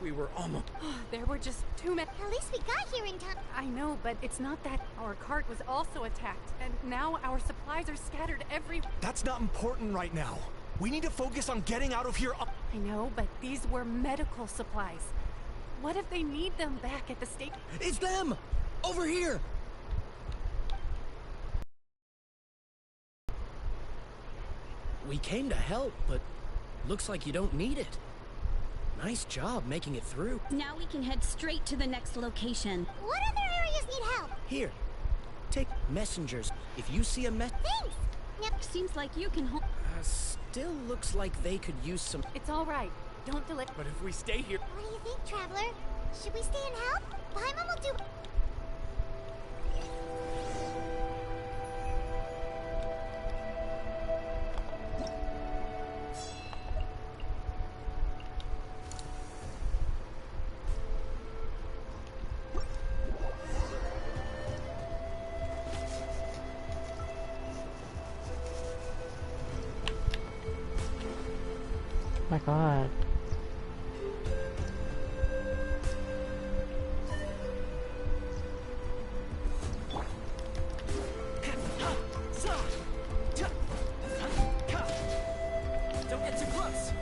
S14: We were almost...
S18: There were just too many.
S3: At least we got here in time.
S18: I know, but it's not that. Our cart was also attacked, and now our supplies are scattered every...
S17: That's not important right now. We need to focus on getting out of here.
S18: I know, but these were medical supplies. What if they need them back at the state?
S14: It's them! Over here! We came to help, but looks like you don't need it. Nice job making it through.
S13: Now we can head straight to the next location.
S3: What other areas need help?
S14: Here, take messengers. If you see a
S3: Thanks! Now,
S13: seems like you can hold...
S14: still looks like they could use some...
S18: It's all right. Don't delay.
S14: But if we stay here...
S3: What do you think, Traveler? Should we stay and help? Paimon will do...
S1: Oh my god.
S14: Don't get too close.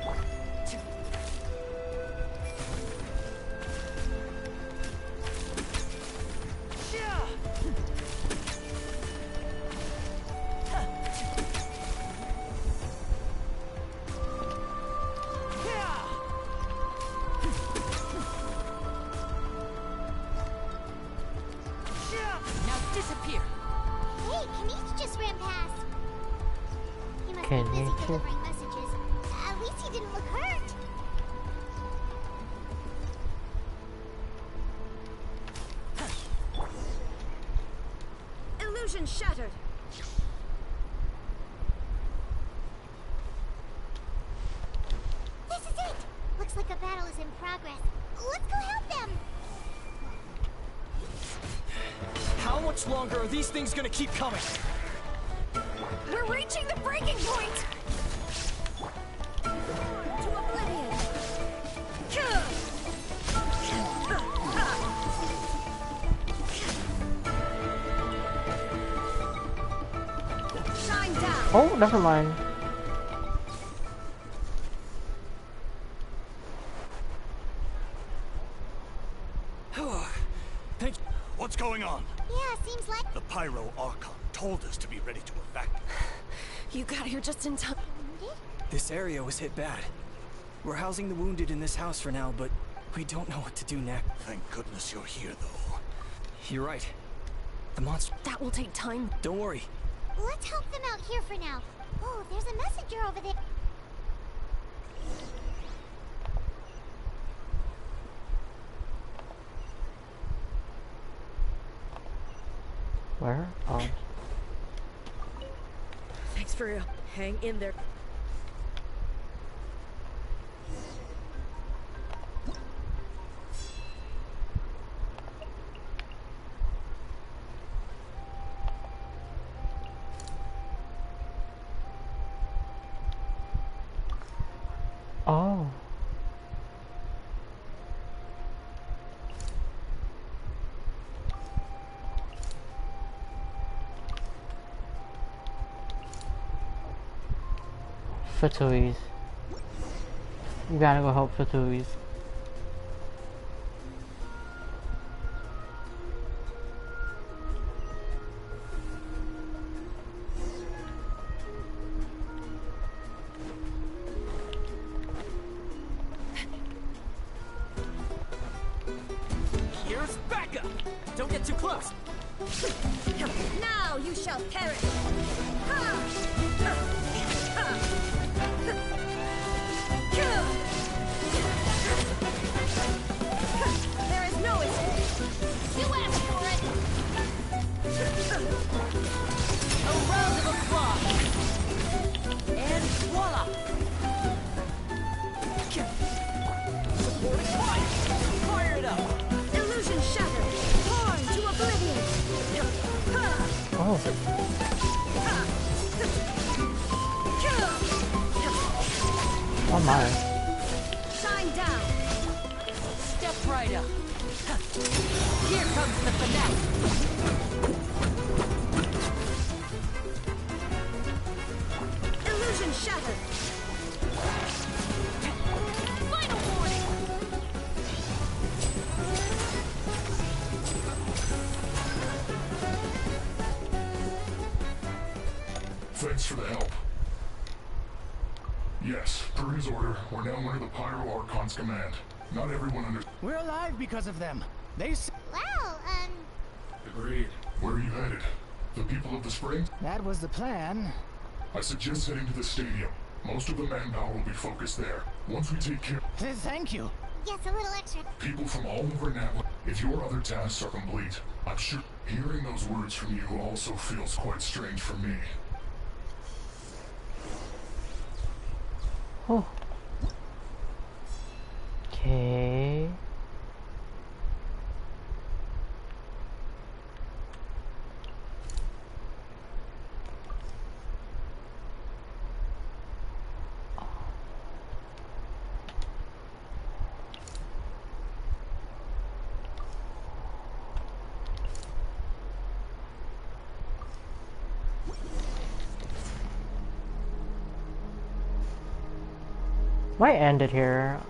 S14: Now disappear.
S3: Hey, Kenichi just ran past. He must be busy
S1: Kenichi?
S3: delivering messages. At least he didn't look hurt.
S7: Illusion shattered.
S3: This is it! Looks like a battle is in progress. Let's go help them!
S14: How much longer are these things gonna keep coming?
S7: We're reaching the breaking point. To oblivion. Shine down.
S1: Oh, never mind.
S10: Thank you. What's going on?
S3: Yeah, seems like...
S10: The Pyro Archon told us to be ready to evacuate.
S18: You got here just in time.
S14: This area was hit bad. We're housing the wounded in this house for now, but we don't know what to do next.
S10: Thank goodness you're here, though.
S14: You're right. The monster...
S18: That will take time.
S14: Don't worry.
S3: Let's help them out here for now. Oh, there's a messenger over there.
S1: Where? Oh.
S18: Thanks for real. Hang in there.
S1: Oh. Fatuis. You gotta go help Fatuis.
S14: Here's backup! Don't get too close!
S7: Now you shall perish. There is no escape. You asked for it.
S14: A round of applause! And voila! Supporting fire! Fire it up!
S7: Illusion shattered. Torn to oblivion.
S1: Oh. Oh my.
S4: Shine down. Step right up. Here comes the finesse. Illusion shattered. Final warning.
S10: Thanks for the help. Yes, per his order, we're now under the Pyro Archon's command. Not everyone under...
S11: We're alive because of them.
S3: Well,
S10: Agreed. Where are you headed? The people of the Springs?
S11: That was the plan.
S10: I suggest heading to the stadium. Most of the manpower will be focused there. Once we take care...
S11: Thank you.
S3: yes, a little extra.
S10: People from all over Natlan. If your other tasks are complete, I'm sure hearing those words from you also feels quite strange for me.
S1: Oh. Okay. Might end it here.